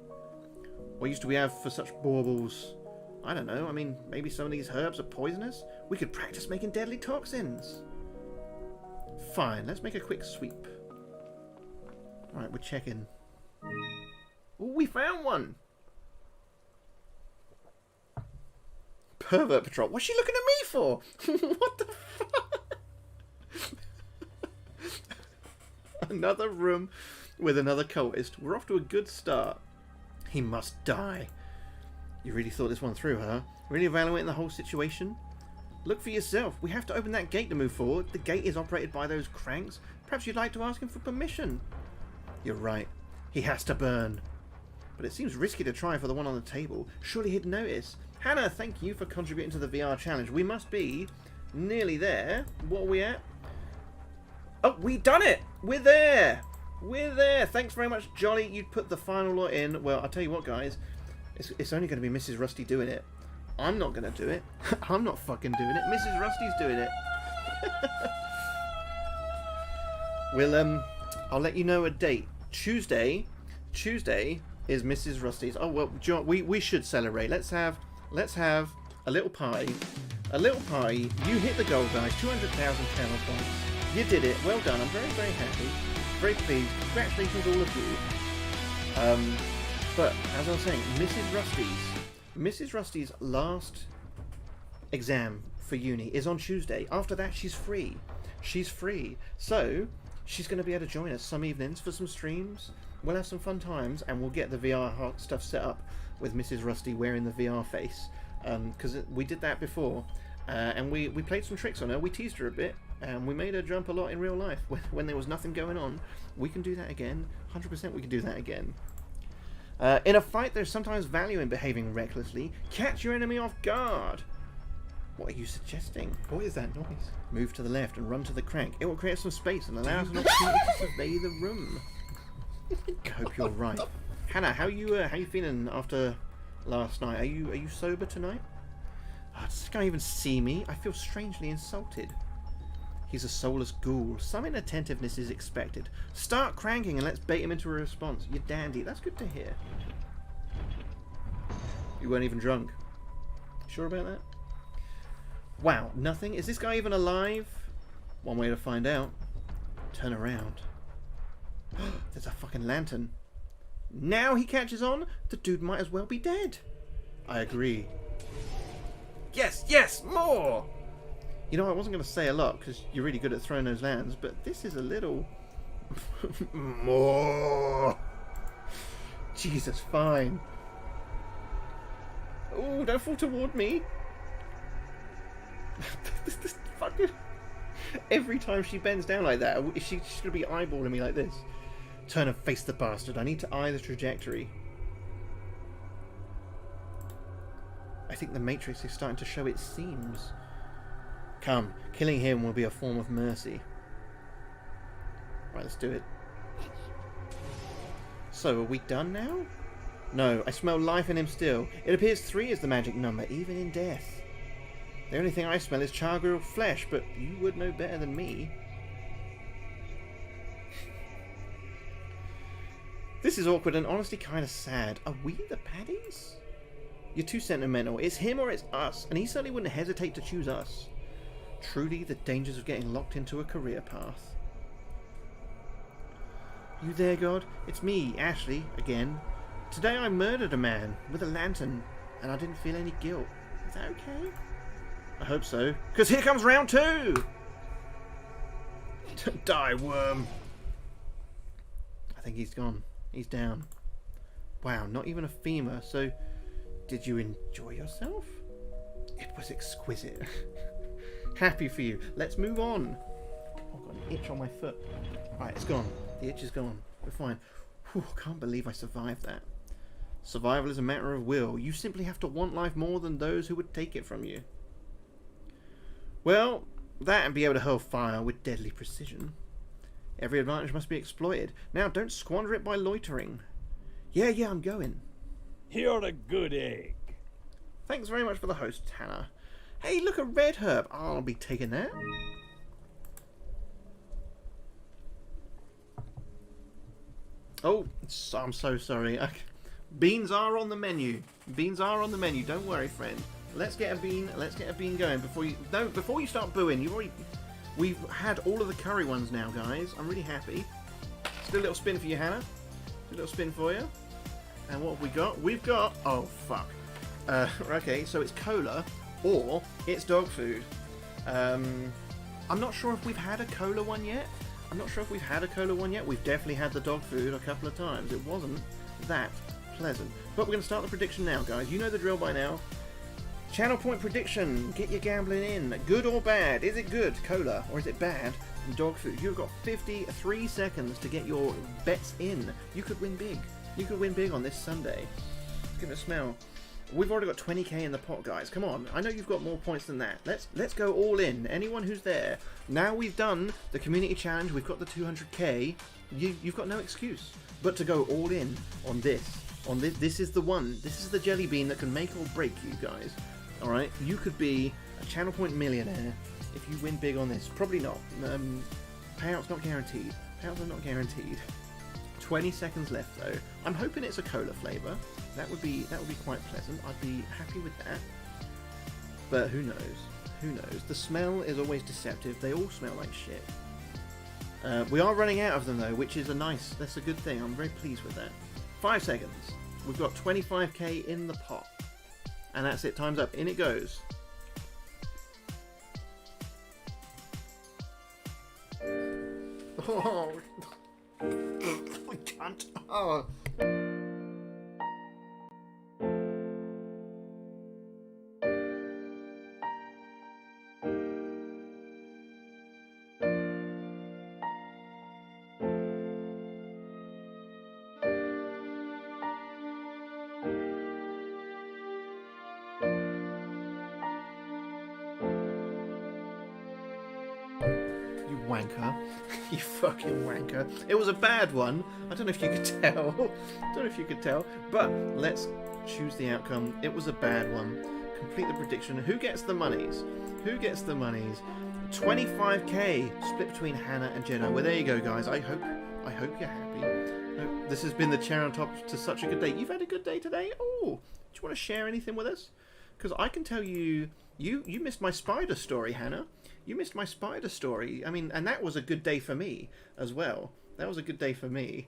What use do we have for such baubles? I don't know. I mean, maybe some of these herbs are poisonous? We could practice making deadly toxins. Fine, let's make a quick sweep. Alright, we're checking. Ooh, we found one! Pervert Patrol. What's she looking at me for? What the fuck? Another room with another cultist. We're off to a good start. He must die. You really thought this one through, huh? Really evaluating the whole situation? Look for yourself. We have to open that gate to move forward. The gate is operated by those cranks. Perhaps you'd like to ask him for permission. You're right. He has to burn. But it seems risky to try for the one on the table. Surely he'd notice. Hannah, thank you for contributing to the VR challenge. We must be nearly there. What are we at? Oh, we done it! We're there! We're there! Thanks very much, Jolly. You put the final lot in. Well, I'll tell you what, guys. It's only going to be Mrs. Rusty doing it. I'm not going to do it. I'm not fucking doing it. Mrs. Rusty's doing it. I'll let you know a date. Tuesday is Mrs. Rusty's. Oh well, John, we should celebrate. Let's have a little pie. A little pie. You hit the goal, guys. 200,000 channel points. You did it. Well done. I'm very, very happy. Very pleased. Congratulations, all of you. But as I was saying, Mrs. Rusty's last exam for uni is on Tuesday. After that, she's free. She's free. So she's going to be able to join us some evenings for some streams. We'll have some fun times, and we'll get the VR stuff set up with Mrs. Rusty wearing the VR face. Because we did that before, and we played some tricks on her. We teased her a bit, and we made her jump a lot in real life when there was nothing going on. We can do that again. 100% we can do that again. In a fight, there's sometimes value in behaving recklessly. Catch your enemy off guard. What are you suggesting? What is that noise? Move to the left and run to the crank. It will create some space and allow us an opportunity to survey the room. I hope you're right. Hannah, how you feeling after last night? Are you sober tonight? Oh, does this guy even see me? I feel strangely insulted. He's a soulless ghoul. Some inattentiveness is expected. Start cranking and let's bait him into a response. You dandy. That's good to hear. You weren't even drunk. Sure about that? Wow, nothing? Is this guy even alive? One way to find out. Turn around. There's a fucking lantern. Now he catches on? The dude might as well be dead. I agree. Yes, yes, more! You know, I wasn't going to say a lot because you're really good at throwing those lands, but this is a little... more! Jesus, fine. Oh, don't fall toward me. This fucking... Every time she bends down like that, she's going to be eyeballing me like this. Turn and face the bastard. I need to eye the trajectory. I think the Matrix is starting to show its seams. Come, killing him will be a form of mercy. Right, let's do it. So, are we done now? No, I smell life in him still. It appears 3 is the magic number, even in death. The only thing I smell is char-grilled flesh, but you would know better than me. This is awkward and honestly kind of sad. Are we the baddies? You're too sentimental. It's him or it's us, and he certainly wouldn't hesitate to choose us. Truly, the dangers of getting locked into a career path. You there, God? It's me, Ashley, again. Today I murdered a man with a lantern, and I didn't feel any guilt. Is that okay? I hope so. Because here comes round 2! Die, worm! I think he's gone. He's down. Wow, not even a femur, so... Did you enjoy yourself? It was exquisite. Happy for you. Let's move on. I've got an itch on my foot. Right, it's gone. The itch is gone. We're fine. Whew, can't believe I survived that. Survival is a matter of will. You simply have to want life more than those who would take it from you. Well, that and be able to hurl fire with deadly precision. Every advantage must be exploited. Now, don't squander it by loitering. Yeah, I'm going. You're a good egg. Thanks very much for the host, Hannah. Hey, look, a red herb. I'll be taking that. Oh, I'm so sorry. Beans are on the menu. Beans are on the menu. Don't worry, friend. Let's get a bean. Let's get a bean going before you start booing. We've had all of the curry ones now, guys. I'm really happy. Just a little spin for you, Hannah. A little spin for you. And what have we got? We've got... Oh, fuck. Okay, so it's cola or it's dog food. I'm not sure if we've had a cola one yet. We've definitely had the dog food a couple of times. It wasn't that pleasant. But we're going to start the prediction now, guys. You know the drill by now. Channel point prediction. Get your gambling in. Good or bad? Is it good, cola, or is it bad, dog food? You've got 53 seconds to get your bets in. You could win big. You could win big on this Sunday. Give it a smell. We've already got 20k in the pot, guys. Come on. I know you've got more points than that. Let's go all in. Anyone who's there. Now we've done the community challenge. We've got the 200k. You've got no excuse but to go all in on this. This is the one. This is the jelly bean that can make or break you guys. All right. You could be a Channel Point millionaire if you win big on this. Probably not. Payouts not guaranteed. Payouts are not guaranteed. 20 seconds left though. I'm hoping it's a cola flavour. That would be quite pleasant. I'd be happy with that. But who knows? Who knows? The smell is always deceptive. They all smell like shit. We are running out of them though, which is that's a good thing. I'm very pleased with that. 5 seconds. We've got 25k in the pot. And that's it. Time's up. In it goes. Oh, I can't. Oh. Wanker. You fucking wanker. It was a bad one. I don't know if you could tell. But let's choose the outcome. It was a bad one. Complete the prediction. Who gets the monies? 25k split between Hannah and Jenna. Well, there you go, guys. I hope you're happy. This has been the chair on top to such a good day. You've had a good day today? Oh, do you want to share anything with us? Because I can tell you missed my spider story, Hannah. You missed my spider story. I mean, and that was a good day for me as well. That was a good day for me.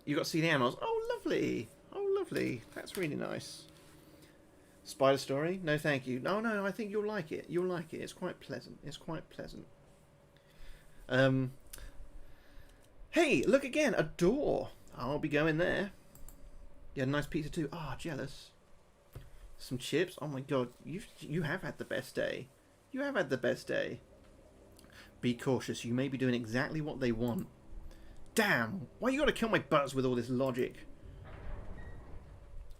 You got to see the animals. Oh, lovely. Oh, lovely. That's really nice. Spider story? No, thank you. No, I think you'll like it. You'll like it. It's quite pleasant. Hey, look again. A door. I'll be going there. You had a nice pizza too. Ah, jealous. Some chips. Oh my god. You have had the best day. You have had the best day. Be cautious. You may be doing exactly what they want. Damn. Why you gotta kill my buzz with all this logic?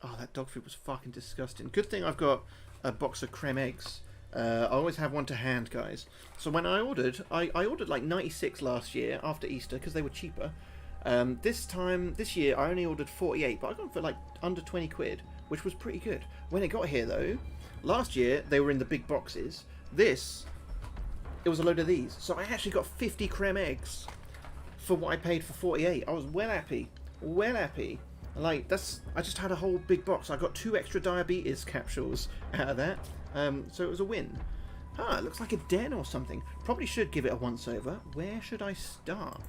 Oh, that dog food was fucking disgusting. Good thing I've got a box of creme eggs. I always have one to hand, guys. So when I ordered like 96 last year after Easter because they were cheaper. This year I only ordered 48, but I got them for like under 20 quid, which was pretty good. When it got here though, last year they were in the big boxes. It was a load of these. So I actually got 50 creme eggs for what I paid for 48. I was well happy. Like, I just had a whole big box. I got 2 extra diabetes capsules out of that. So it was a win. Ah, it looks like a den or something. Probably should give it a once over. Where should I start?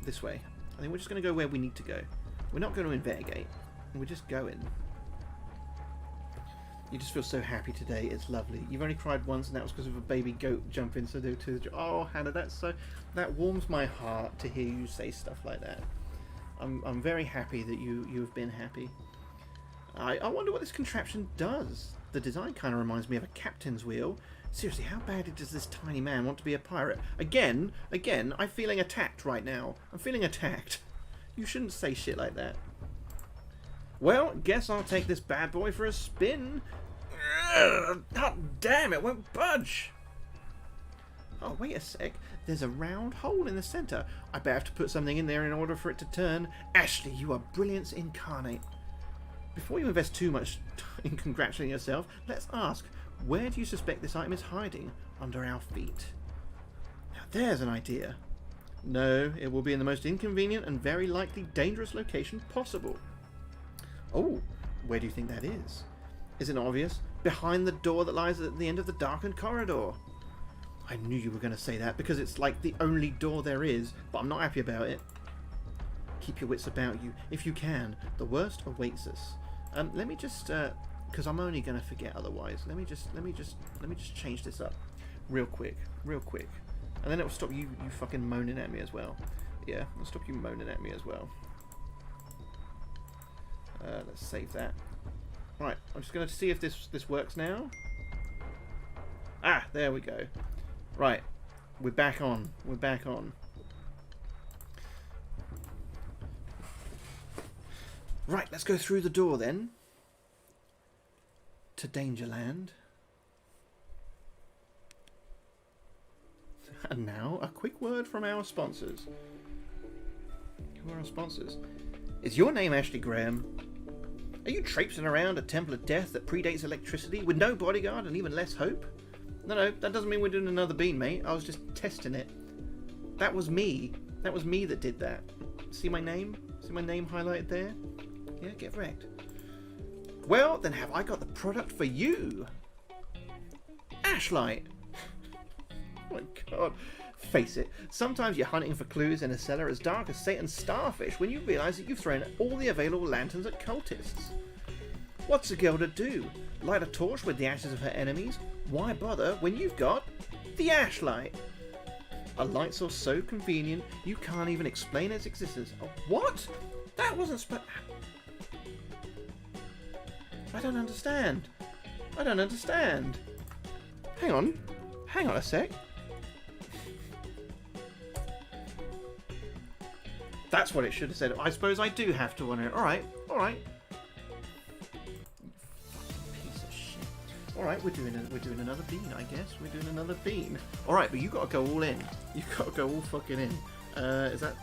This way. I think we're just going to go where we need to go. We're not going to investigate. We're just going. You just feel so happy today. It's lovely. You've only cried once, and that was because of a baby goat jumping. Oh, Hannah, that warms my heart to hear you say stuff like that. I'm very happy that you have been happy. I wonder what this contraption does. The design kind of reminds me of a captain's wheel. Seriously, how badly does this tiny man want to be a pirate? Again, I'm feeling attacked right now. I'm feeling attacked. You shouldn't say shit like that. Well, guess I'll take this bad boy for a spin. God damn, it won't budge. Oh, wait a sec. There's a round hole in the centre. I better have to put something in there in order for it to turn. Ashley, you are brilliance incarnate. Before you invest too much in congratulating yourself, let's ask, where do you suspect this item is hiding under our feet? Now there's an idea. No, it will be in the most inconvenient and very likely dangerous location possible. Oh, where do you think that is? Is it obvious? Behind the door that lies at the end of the darkened corridor. I knew you were going to say that because it's like the only door there is, but I'm not happy about it. Keep your wits about you if you can. The worst awaits us. Let me just, because I'm only going to forget otherwise. Let me just change this up, real quick, and then it will stop you fucking moaning at me as well. Yeah, it'll stop you moaning at me as well. Let's save that. Right, I'm just going to see if this works now. Ah, there we go. Right, we're back on. Right, let's go through the door then. to Dangerland. And now, a quick word from our sponsors. Who are our sponsors? Is your name Ashley Graham? Are you traipsing around a temple of death that predates electricity with no bodyguard and even less hope? No, that doesn't mean we're doing another bean, mate. I was just testing it. That was me. That was me that did that. See my name? See my name highlighted there? Yeah, get wrecked. Well, then have I got the product for you? Ashlight. Oh my god. Face it, sometimes you're hunting for clues in a cellar as dark as Satan's starfish when you realise that you've thrown all the available lanterns at cultists. What's a girl to do? Light a torch with the ashes of her enemies? Why bother when you've got the Ashlight? A light source so convenient you can't even explain its existence. Oh, what? That wasn't I don't understand. I don't understand. Hang on a sec. That's what it should have said. I suppose I do have to want it. Alright. Piece of shit. Alright, we're doing another bean, I guess. We're doing another bean. Alright, but you gotta go all in. You gotta go all fucking in. Is that...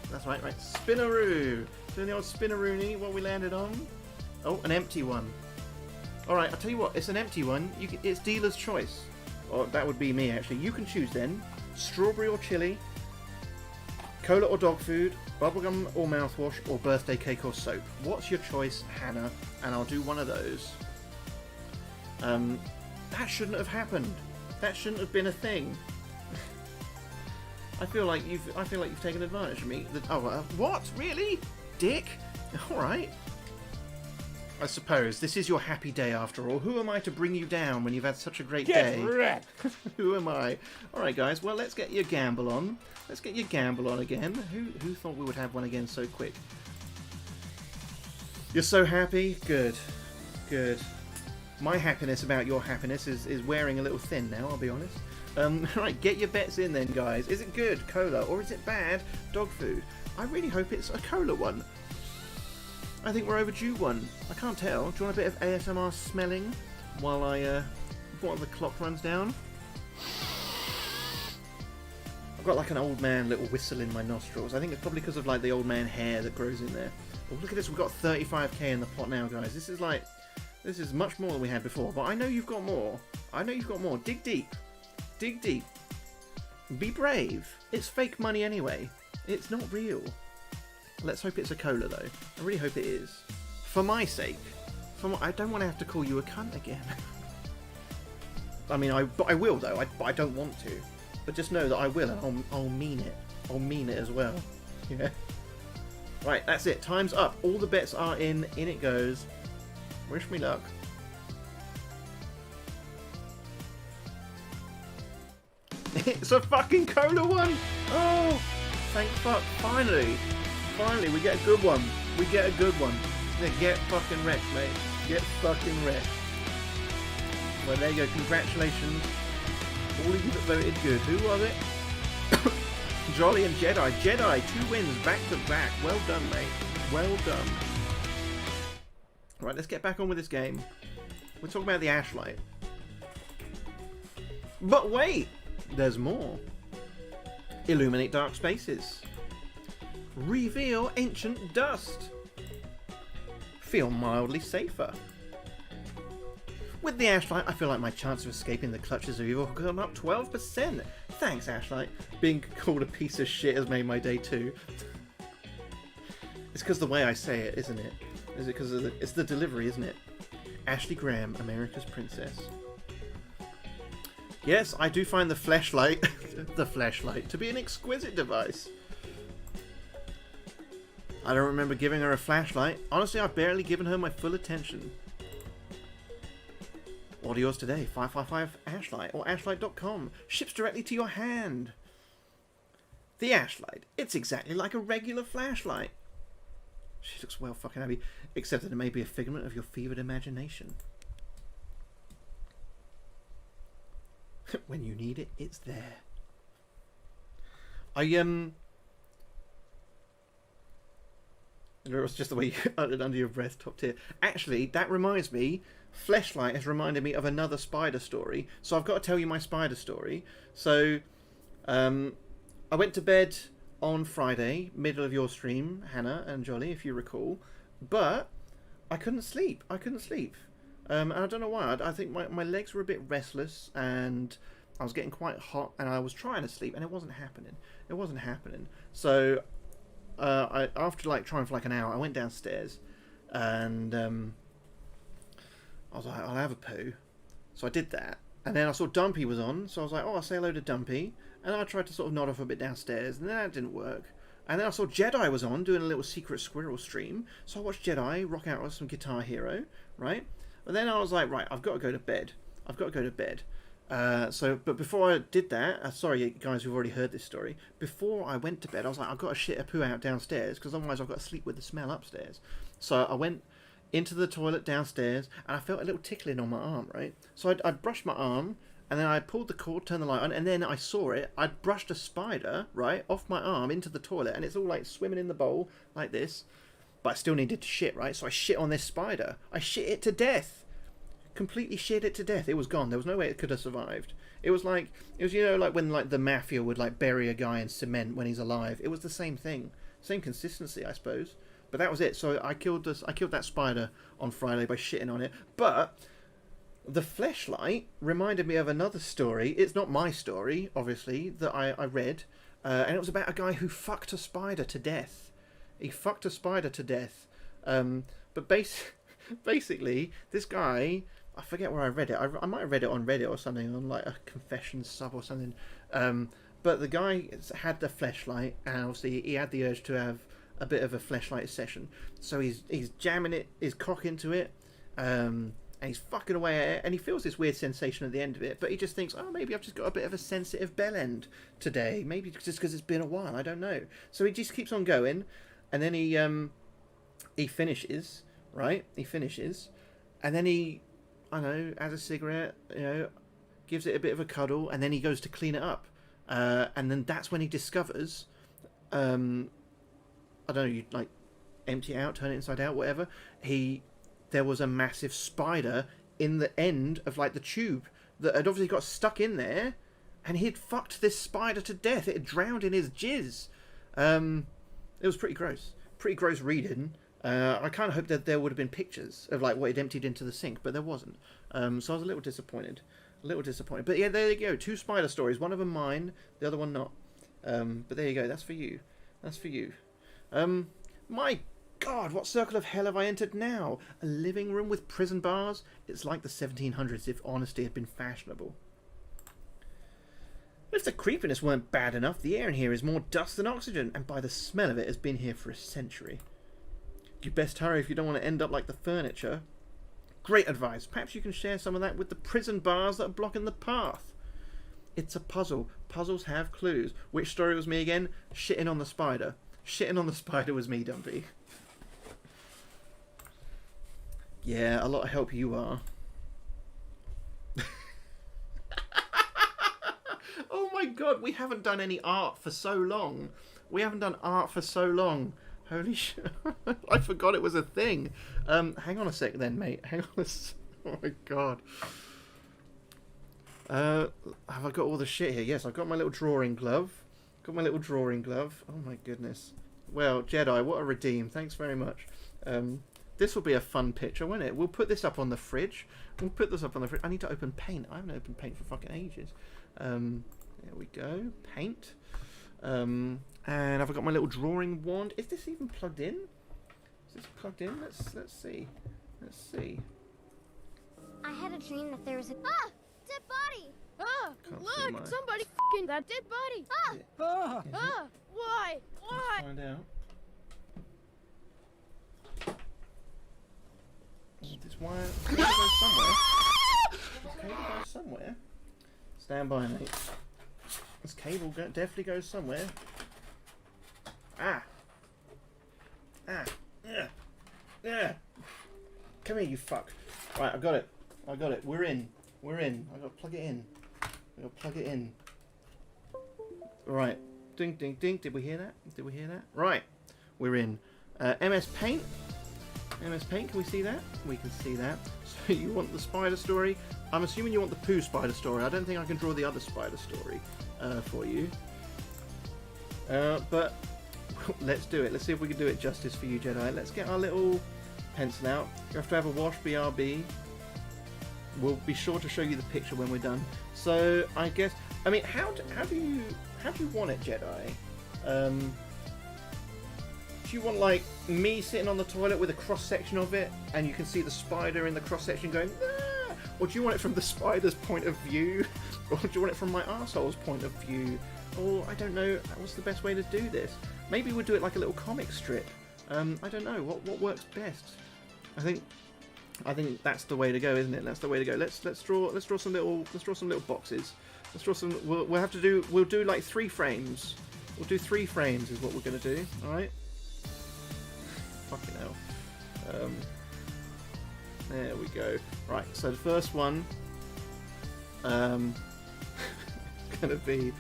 That's right. Spinaroo! Doing the old Spinaroonie, what we landed on. Oh, an empty one. Alright, I'll tell you what, it's an empty one. It's dealer's choice. Or that would be me, actually. You can choose then. Strawberry or chili. Cola or dog food, bubblegum or mouthwash, or birthday cake or soap. What's your choice, Hannah? And I'll do one of those. That shouldn't have happened. That shouldn't have been a thing. I feel like you've taken advantage of me. What? Really? Dick? Alright. I suppose this is your happy day after all. Who am I to bring you down when you've had such a great day? Get wrecked! Who am I? Alright guys, well let's get your gamble on. Let's get your gamble on again. Who thought we would have one again so quick? You're so happy? Good. My happiness about your happiness is wearing a little thin now, I'll be honest. Right, get your bets in then guys. Is it good, cola, or is it bad, dog food? I really hope it's a cola one. I think we're overdue one. I can't tell. Do you want a bit of ASMR smelling while the clock runs down? I've got like an old man little whistle in my nostrils. I think it's probably because of like the old man hair that grows in there. Oh, look at this. We've got 35k in the pot now, guys. This is much more than we had before. But I know you've got more. Dig deep. Be brave. It's fake money anyway. It's not real. Let's hope it's a cola, though. I really hope it is. For my sake. I don't want to have to call you a cunt again. I mean, I will, though. I don't want to. But just know that I will, and I'll mean it. I'll mean it as well. Yeah. Right, that's it. Time's up. All the bets are in. In it goes. Wish me luck. It's a fucking cola one! Oh! Thank fuck. Finally, we get a good one. Then get fucking wrecked, mate. Get fucking wrecked. Well, there you go. Congratulations. All of you that voted good. Who was it? Jolly and Jedi. Jedi, 2 wins back to back. Well done, mate. Well done. Right, let's get back on with this game. We're talking about the Ashlight. But wait! There's more. Illuminate dark spaces. Reveal ancient dust. Feel mildly safer. With the Ashlight, I feel like my chance of escaping the clutches of evil have gone up 12%. Thanks, Ashlight. Being called a piece of shit has made my day too. It's because the way I say it, isn't it? Is it because it's the delivery, isn't it? Ashley Graham, America's Princess. Yes, I do find the fleshlight, to be an exquisite device. I don't remember giving her a flashlight. Honestly, I've barely given her my full attention. Order yours today, 555 Ashlight or ashlight.com. Ships directly to your hand. The Ashlight. It's exactly like a regular flashlight. She looks well fucking happy, except that it may be a figment of your fevered imagination. When you need it, it's there. It was just the way you uttered under your breath, top tier. Actually, that reminds me, Fleshlight has reminded me of another spider story, so I've got to tell you my spider story. So, I went to bed on Friday, middle of your stream, Hannah and Jolly, if you recall, but I couldn't sleep. And I don't know why. I think my legs were a bit restless, and I was getting quite hot, and I was trying to sleep, and it wasn't happening. So, after like trying for like an hour, I went downstairs, and I was like, I'll have a poo. So I did that. And then I saw Dumpy was on, so I was like, oh, I'll say hello to Dumpy. And I tried to sort of nod off a bit downstairs, and then that didn't work. And then I saw Jedi was on, doing a little Secret Squirrel stream. So I watched Jedi rock out with some Guitar Hero, right? And then I was like, right, I've got to go to bed. But before I did that, sorry guys who've already heard this story, before I went to bed, I was like, I've got to shit a poo out downstairs, because otherwise I've got to sleep with the smell upstairs. So I went into the toilet downstairs, and I felt a little tickling on my arm, right? So I brushed my arm, and then I pulled the cord, turned the light on, and then I saw it. I'd brushed a spider, right, off my arm into the toilet, and it's all like swimming in the bowl, like this. But I still needed to shit, right? So I shit on this spider. I shit it to death. Completely shit it to death. It was gone. There was no way it could have survived. It was, you know, like when like the mafia would like bury a guy in cement when he's alive. It was the same thing. Same consistency, I suppose. But that was it. So I killed that spider on Friday by shitting on it. But the Fleshlight reminded me of another story. It's not my story, obviously, that I read. And it was about a guy who fucked a spider to death. He fucked a spider to death. But basically, this guy, I forget where I read it. I might have read it on Reddit or something, on like a confession sub or something. But the guy had the Fleshlight, and obviously he had the urge to have a bit of a Fleshlight session. So he's jamming his cock into it, and he's fucking away at it, and he feels this weird sensation at the end of it, but he just thinks, oh, maybe I've just got a bit of a sensitive bell end today. Maybe just because it's been a while, I don't know. So he just keeps on going, and then he finishes, right? He finishes, and then he, I don't know, has a cigarette, you know, gives it a bit of a cuddle, and then he goes to clean it up. And then that's when he discovers, I don't know, you like empty it out, turn it inside out, whatever. There was a massive spider in the end of like the tube that had obviously got stuck in there, and he'd fucked this spider to death. It had drowned in his jizz. It was pretty gross reading. I kind of hoped that there would have been pictures of like what he'd emptied into the sink, but there wasn't. So I was a little disappointed. But yeah, there you go. 2 spider stories. One of them mine, the other one not. But there you go. That's for you. My God, what circle of hell have I entered now? A living room with prison bars? It's like the 1700s if honesty had been fashionable. If the creepiness weren't bad enough, the air in here is more dust than oxygen, and by the smell of it has been here for a century. You best hurry if you don't want to end up like the furniture. Great advice. Perhaps you can share some of that with the prison bars that are blocking the path. It's a puzzle. Puzzles have clues. Which story was me again? Shitting on the spider. Shitting on the spider was me, Dumpy. Yeah, a lot of help you are. Oh my God, we haven't done any art for so long. Holy shit. I forgot it was a thing. Hang on a sec then, mate. Hang on a sec. Oh my God. Have I got all the shit here? Yes, I've got my little drawing glove. Oh my goodness. Well, Jedi, what a redeem. Thanks very much. This will be a fun picture, won't it? We'll put this up on the fridge. I need to open Paint. I haven't opened Paint for fucking ages. There we go. Paint. And I've got my little drawing wand. Is this even plugged in? Let's see. I had a dream that there was a dead body. Look, Somebody f***ing that dead body. Why? Let's find out. This wire goes somewhere. Stand by, mate. This cable definitely goes somewhere. Yeah. Come here, you fuck. Right, I got it. We're in. I gotta plug it in. Right. Ding, ding, ding. Did we hear that? Right. We're in. MS Paint. MS Paint, can we see that? We can see that. So you want the spider story? I'm assuming you want the poo spider story. I don't think I can draw the other spider story for you. But let's do it. Let's see if we can do it justice for you, Jedi. Let's get our little pencil out. You have to have a wash, BRB. We'll be sure to show you the picture when we're done. So I guess, I mean, how do you want it, Jedi? Do you want like me sitting on the toilet with a cross section of it, and you can see the spider in the cross section going, ah! Or do you want it from the spider's point of view, or do you want it from my arsehole's point of view? Or I don't know, what's the best way to do this? Maybe we'll do it like a little comic strip. I don't know what works best. I think that's the way to go, isn't it? That's the way to go. Let's draw some little boxes. Let's draw some. We'll do like 3 frames. We'll do 3 frames is what we're gonna do. All right. Fucking hell. There we go. Right. So the first one, gonna be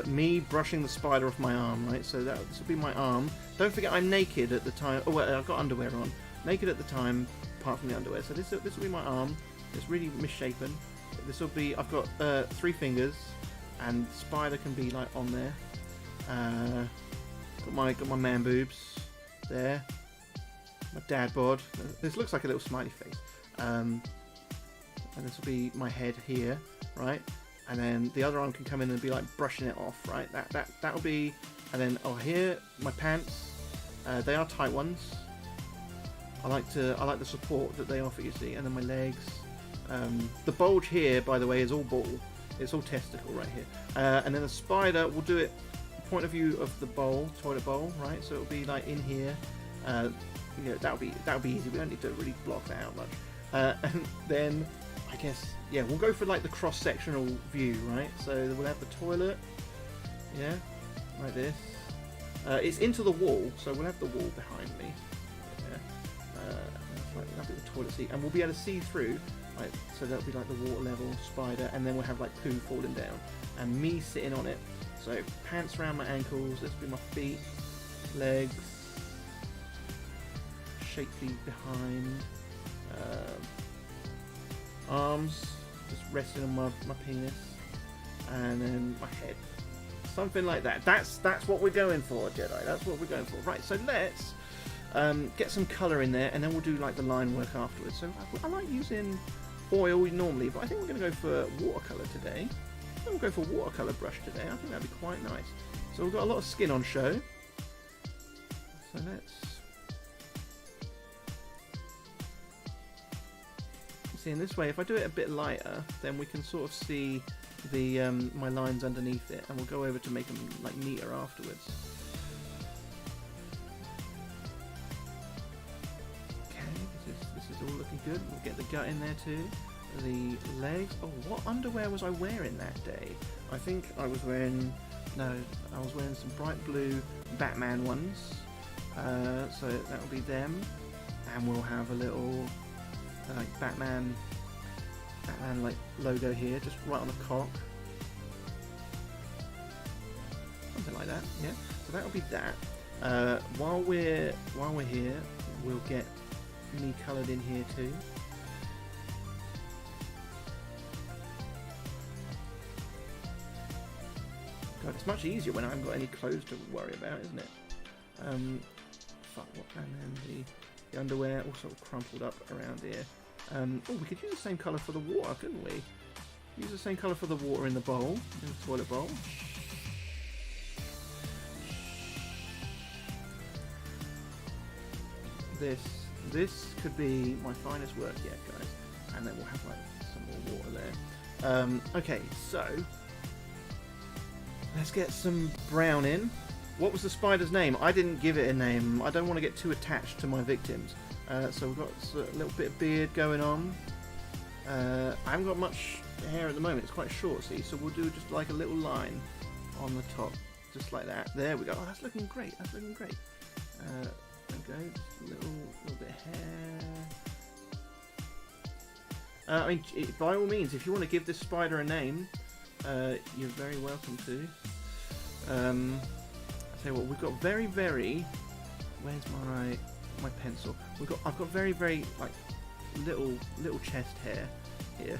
me brushing the spider off my arm. Right. So this will be my arm. Don't forget I'm naked at the time. Oh wait, I've got underwear on. Naked at the time, apart from the underwear. So this will be my arm. It's really misshapen. This will be. I've got 3 fingers, and spider can be like on there. Got my man boobs there. My dad bod. This looks like a little smiley face. And this will be my head here, right? And then the other arm can come in and be like brushing it off, right? That'll be. And then here my pants. They are tight ones. I like the support that they offer, you see. And then my legs. The bulge here, by the way, is all ball. It's all testicle right here. And then the spider, we'll do it point of view of the bowl, toilet bowl, right? So it'll be like in here. You know, that'll be easy. We don't need to really block that out much. And then I guess we'll go for like the cross-sectional view, right? So we'll have the toilet, like this. It's into the wall, so we'll have the wall behind me. Like the toilet seat, and we'll be able to see through. Right, so that'll be like the water level spider, and then we'll have like poo falling down, and me sitting on it. So pants around my ankles. This will be my feet, legs, shapely behind, arms just resting on my penis, and then my head. Something like that. That's what we're going for, Jedi. That's what we're going for. Right. So let's get some colour in there, and then we'll do like the line work afterwards. So I like using oil normally, but I think we're going to go for watercolour today. I think we'll go for watercolour brush today. I think that'd be quite nice. So we've got a lot of skin on show. So let's see. In this way, if I do it a bit lighter, then we can sort of see the my lines underneath it, and we'll go over to make them like neater afterwards. This is all looking good. We'll get the gut in there too. The legs. Oh, what underwear was I wearing that day? I think I was wearing. No, I was wearing some bright blue Batman ones. So that'll be them, and we'll have a little like Batman like logo here, just right on the cock. Something like that. Yeah. So that'll be that. While we're here, we'll get me coloured in here too. God, it's much easier when I haven't got any clothes to worry about, isn't it? Fuck, what? And then the underwear all sort of crumpled up around here. Oh, we could use the same colour for the water, couldn't we? Use the same colour for the water in the bowl, in the toilet bowl. This could be my finest work yet, guys. And then we'll have like some more water there. Okay, so let's get some brown in. What was the spider's name? I didn't give it a name. I don't want to get too attached to my victims. So we've got a little bit of beard going on. I haven't got much hair at the moment. It's quite short, see? So we'll do just like a little line on the top. Just like that. There we go. Oh, that's looking great. That's looking great. There we go. Just a little bit of hair. I mean, by all means, if you want to give this spider a name, you're very welcome to. I'll tell you what, we've got very... Where's my... my pencil. I've got very, very like little chest hair here.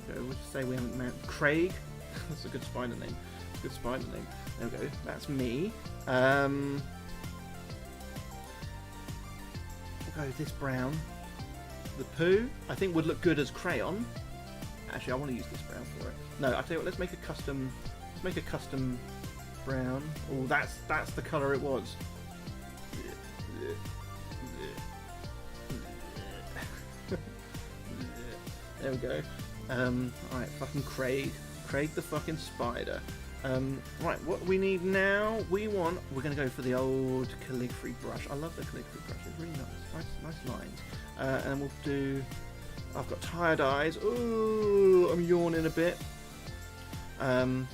Okay, we'll just say we haven't met Craig. That's a good spider name. Good spider name. There we go. That's me. We'll go with this brown. The poo, I think, would look good as crayon. Actually, I want to use this brown for it. No, I'll tell you what. Let's make a custom. Let's make a custom brown. Oh, that's the colour it was. There we go. Alright, fucking Craig the fucking spider. Right, what we need now, we're going to go for the old calligraphy brush. I love the calligraphy brush, it's really nice lines. And we'll do, I've got tired eyes. Ooh, I'm yawning a bit. Got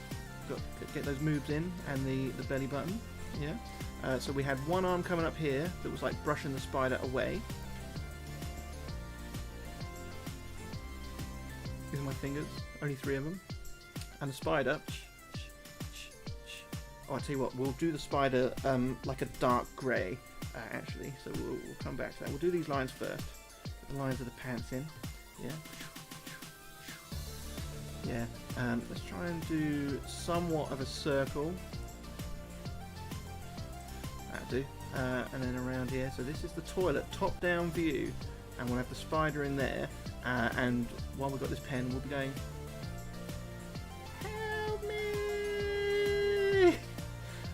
to get those moves in, and the belly button, yeah. So we had one arm coming up here that was like brushing the spider away. These are my fingers, only 3 of them. And the spider, oh, I'll tell you what, we'll do the spider like a dark grey, actually, so we'll come back to that. We'll do these lines first. Put the lines of the pants in, yeah. Yeah, let's try and do somewhat of a circle. That'll do. And then around here, so this is the toilet, top-down view, and we'll have the spider in there, and while we've got this pen, we'll be going, help me!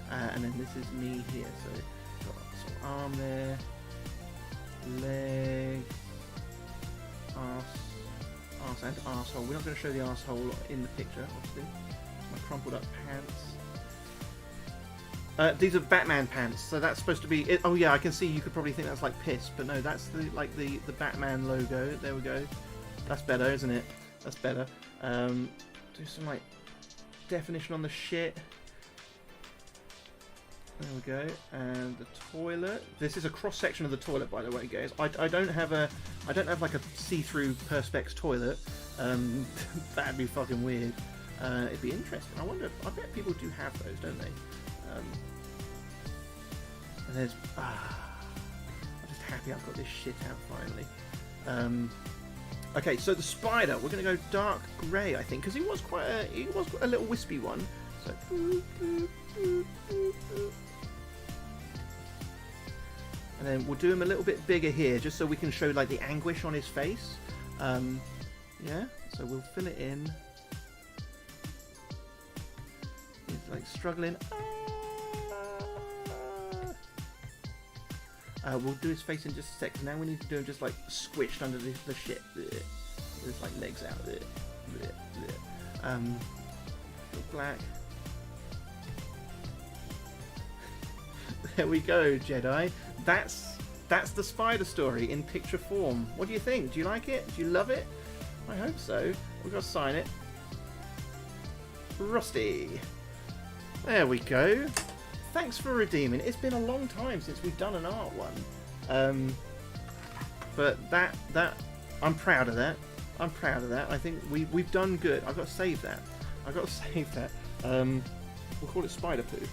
And then this is me here, so got some arm there, leg, arse and arsehole. We're not going to show the arsehole in the picture, obviously. My crumpled up pants. These are Batman pants, so that's supposed to be it. Oh yeah, I can see you could probably think that's like piss, but no, that's the Batman logo. There we go. That's better, isn't it? That's better. Do some like definition on the shit. There we go. And the toilet. This is a cross section of the toilet, by the way, guys. I don't have like a see-through perspex toilet. That'd be fucking weird. It'd be interesting. I bet people do have those, don't they? And there's I'm just happy I've got this shit out finally. Okay, so the spider, we're gonna go dark grey, I think, because he was quite a little wispy one. So and then we'll do him a little bit bigger here, just so we can show like the anguish on his face. Yeah, so we'll fill it in. He's like struggling. We'll do his face in just a sec. Now we need to do him just like squished under the shit. There's like legs out. Black. There we go, Jedi. That's the spider story in picture form. What do you think? Do you like it? Do you love it? I hope so. We've got to sign it. Rusty. There we go. Thanks for redeeming. It's been a long time since we've done an art one. But that I'm proud of that. I'm proud of that. I think we've done good. I've got to save that. We'll call it Spider Poo.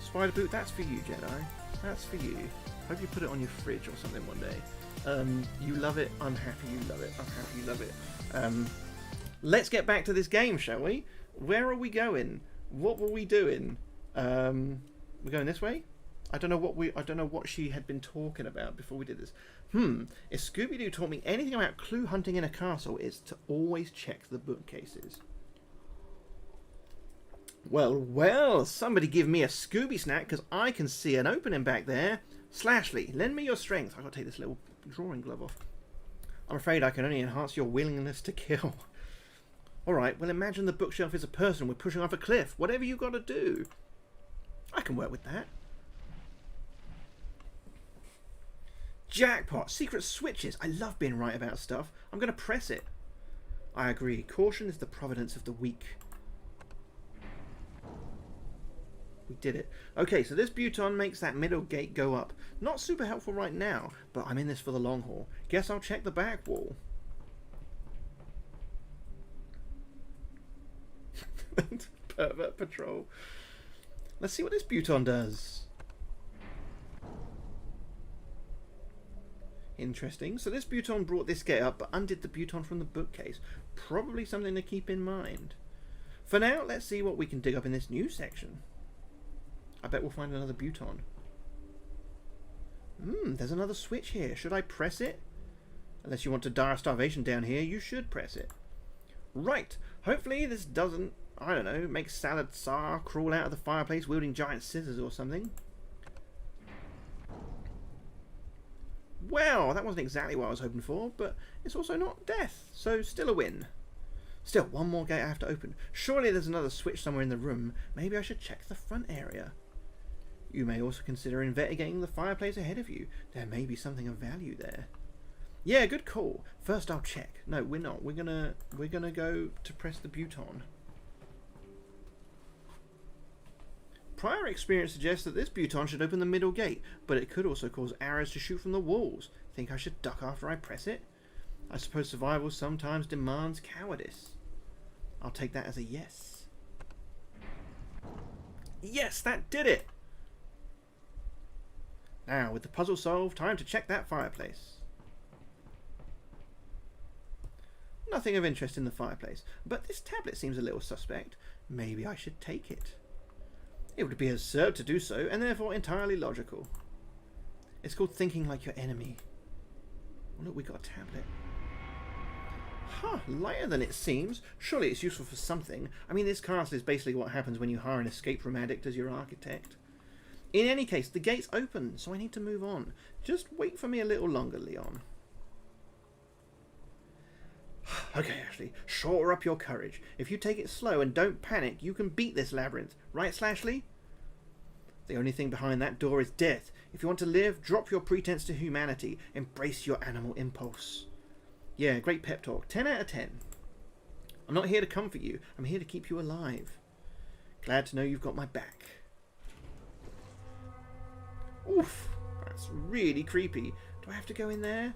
Spider Poo, that's for you, Jedi. That's for you. Hope you put it on your fridge or something one day. You love it. I'm happy you love it. I'm happy you love it. Let's get back to this game, shall we? Where are we going? What were we doing? We're going this way? I don't know what she had been talking about before we did this. If Scooby-Doo taught me anything about clue hunting in a castle, it's to always check the bookcases. Well, somebody give me a Scooby snack, because I can see an opening back there. Slashly, lend me your strength. I've got to take this little drawing glove off. I'm afraid I can only enhance your willingness to kill. Alright, well imagine the bookshelf is a person we're pushing off a cliff. Whatever you got to do. I can work with that. Jackpot! Secret switches! I love being right about stuff. I'm going to press it. I agree. Caution is the providence of the weak. We did it. Okay, so this Buton makes that middle gate go up. Not super helpful right now, but I'm in this for the long haul. Guess I'll check the back wall. Pervert Patrol. Let's see what this Buton does. Interesting. So this Buton brought this gate up, but undid the Buton from the bookcase. Probably something to keep in mind. For now, let's see what we can dig up in this new section. I bet we'll find another Buton. There's another switch here. Should I press it? Unless you want to die of starvation down here, you should press it. Right. Hopefully this doesn't, I don't know, make Salad Tsar crawl out of the fireplace wielding giant scissors or something. Well, that wasn't exactly what I was hoping for, but it's also not death, so still a win. Still, one more gate I have to open. Surely there's another switch somewhere in the room. Maybe I should check the front area. You may also consider investigating the fireplace ahead of you. There may be something of value there. Yeah, good call. First I'll check. No, we're not. We're gonna go to press the Buton. Prior experience suggests that this Buton should open the middle gate, but it could also cause arrows to shoot from the walls. Think I should duck after I press it? I suppose survival sometimes demands cowardice. I'll take that as a yes. Yes, that did it! Now, with the puzzle solved, time to check that fireplace. Nothing of interest in the fireplace, but this tablet seems a little suspect. Maybe I should take it. It would be absurd to do so, and therefore entirely logical. It's called thinking like your enemy. Oh, look, we got a tablet. Huh, lighter than it seems. Surely it's useful for something. I mean, this castle is basically what happens when you hire an escape room addict as your architect. In any case, the gate's open, so I need to move on. Just wait for me a little longer, Leon. Okay, Ashley, shore up your courage. If you take it slow and don't panic, you can beat this labyrinth. Right, Slashley? The only thing behind that door is death. If you want to live, drop your pretense to humanity. Embrace your animal impulse. Yeah, great pep talk. 10 out of 10. I'm not here to comfort you. I'm here to keep you alive. Glad to know you've got my back. Oof, that's really creepy. Do I have to go in there?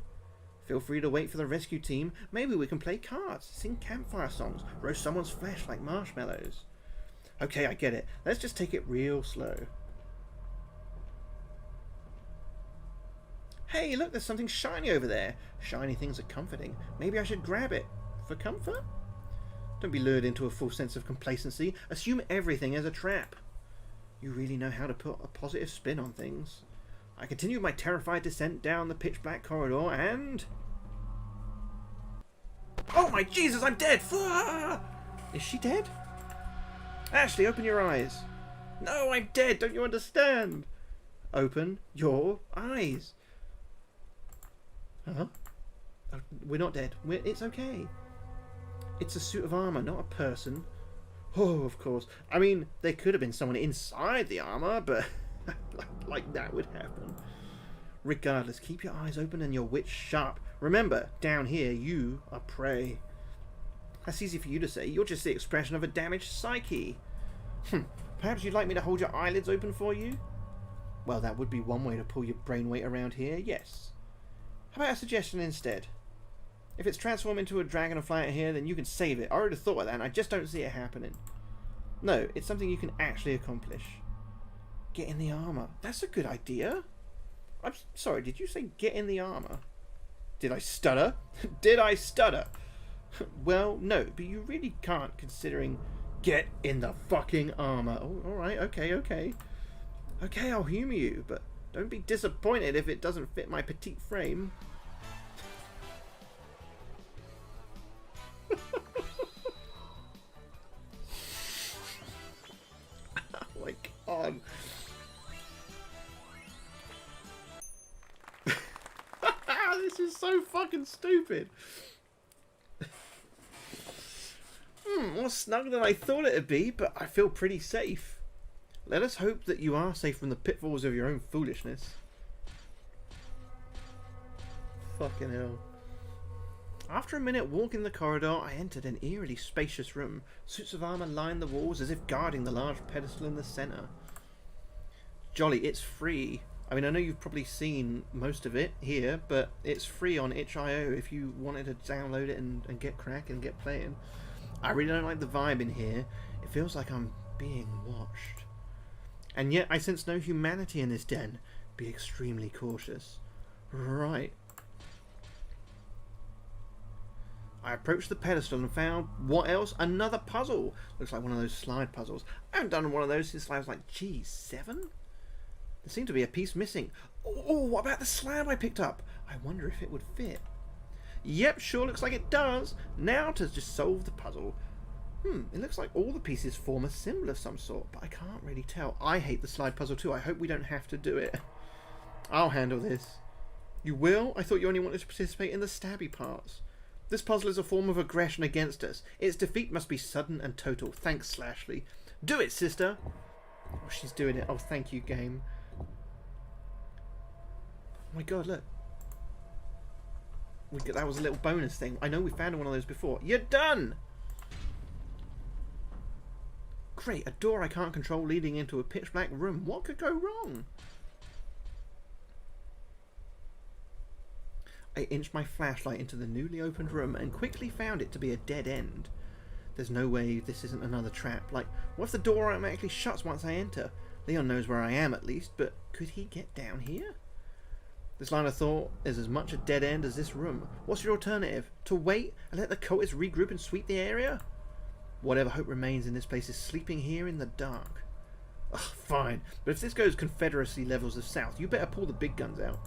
Feel free to wait for the rescue team. Maybe we can play cards, sing campfire songs, roast someone's flesh like marshmallows. Okay, I get it. Let's just take it real slow. Hey, look, there's something shiny over there. Shiny things are comforting. Maybe I should grab it. For comfort? Don't be lured into a false sense of complacency. Assume everything as a trap. You really know how to put a positive spin on things. I continue my terrified descent down the pitch black corridor and... Oh my Jesus, I'm dead! Is she dead? Ashley, open your eyes. No, I'm dead, don't you understand? Open your eyes. Huh? We're not dead. It's okay. It's a suit of armour, not a person. Oh, of course. I mean, there could have been someone inside the armour, but like that would happen. Regardless, keep your eyes open and your wits sharp. Remember, down here, you are prey. That's easy for you to say. You're just the expression of a damaged psyche. Perhaps you'd like me to hold your eyelids open for you? Well, that would be one way to pull your brain weight around here, yes. How about a suggestion instead? If it's transformed into a dragon and fly out here, then you can save it. I already thought of that, and I just don't see it happening. No, it's something you can actually accomplish. Get in the armour. That's a good idea. I'm sorry, did you say get in the armour? Did I stutter? Did I stutter? Well, no, but you really can't, considering get in the fucking armour. Oh, alright, okay. Okay, I'll humour you, but don't be disappointed if it doesn't fit my petite frame. Oh my god. This is so fucking stupid. More snug than I thought it'd be, but I feel pretty safe. Let us hope that you are safe from the pitfalls of your own foolishness. Fucking hell. After a minute walking the corridor, I entered an eerily spacious room. Suits of armour lined the walls as if guarding the large pedestal in the centre. Jolly, it's free. I mean, I know you've probably seen most of it here, but it's free on itch.io if you wanted to download it and get cracking and get playing. I really don't like the vibe in here. It feels like I'm being watched. And yet I sense no humanity in this den. Be extremely cautious. Right. I approached the pedestal and found, what else? Another puzzle. Looks like one of those slide puzzles. I haven't done one of those since I was like, geez, 7? There seemed to be a piece missing. Oh, what about the slab I picked up? I wonder if it would fit. Yep, sure looks like it does. Now to just solve the puzzle. It looks like all the pieces form a symbol of some sort, but I can't really tell. I hate the slide puzzle too. I hope we don't have to do it. I'll handle this. You will? I thought you only wanted to participate in the stabby parts. This puzzle is a form of aggression against us. Its defeat must be sudden and total. Thanks, Slashley. Do it, sister! Oh, she's doing it. Oh, thank you, game. Oh my god, look. That was a little bonus thing. I know we found one of those before. You're done! Great, a door I can't control leading into a pitch black room. What could go wrong? I inched my flashlight into the newly opened room and quickly found it to be a dead end. There's no way this isn't another trap. Like, what if the door automatically shuts once I enter? Leon knows where I am at least, but could he get down here? This line of thought is as much a dead end as this room. What's your alternative? To wait and let the cultists regroup and sweep the area? Whatever hope remains in this place is sleeping here in the dark. Ugh, fine. But if this goes Confederacy levels of South, you better pull the big guns out.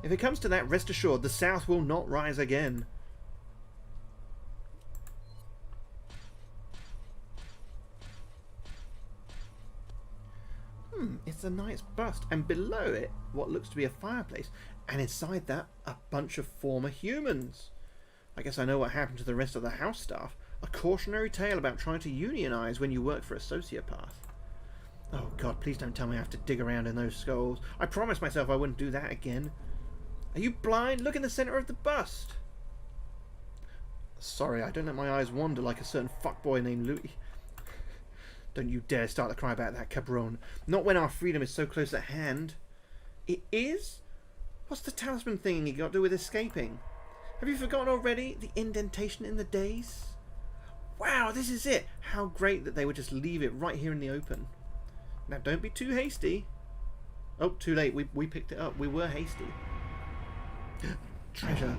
If it comes to that, rest assured, the South will not rise again. It's a knight's bust, and below it, what looks to be a fireplace, and inside that, a bunch of former humans. I guess I know what happened to the rest of the house staff. A cautionary tale about trying to unionize when you work for a sociopath. Oh god, please don't tell me I have to dig around in those skulls. I promised myself I wouldn't do that again. Are you blind? Look in the center of the bust. Sorry, I don't let my eyes wander like a certain fuckboy named Louis. Don't you dare start to cry about that, cabron. Not when our freedom is so close at hand. It is? What's the talisman thing you got to do with escaping? Have you forgotten already? The indentation in the days? Wow, this is it! How great that they would just leave it right here in the open. Now don't be too hasty. Oh, too late. We picked it up. We were hasty. Treasure.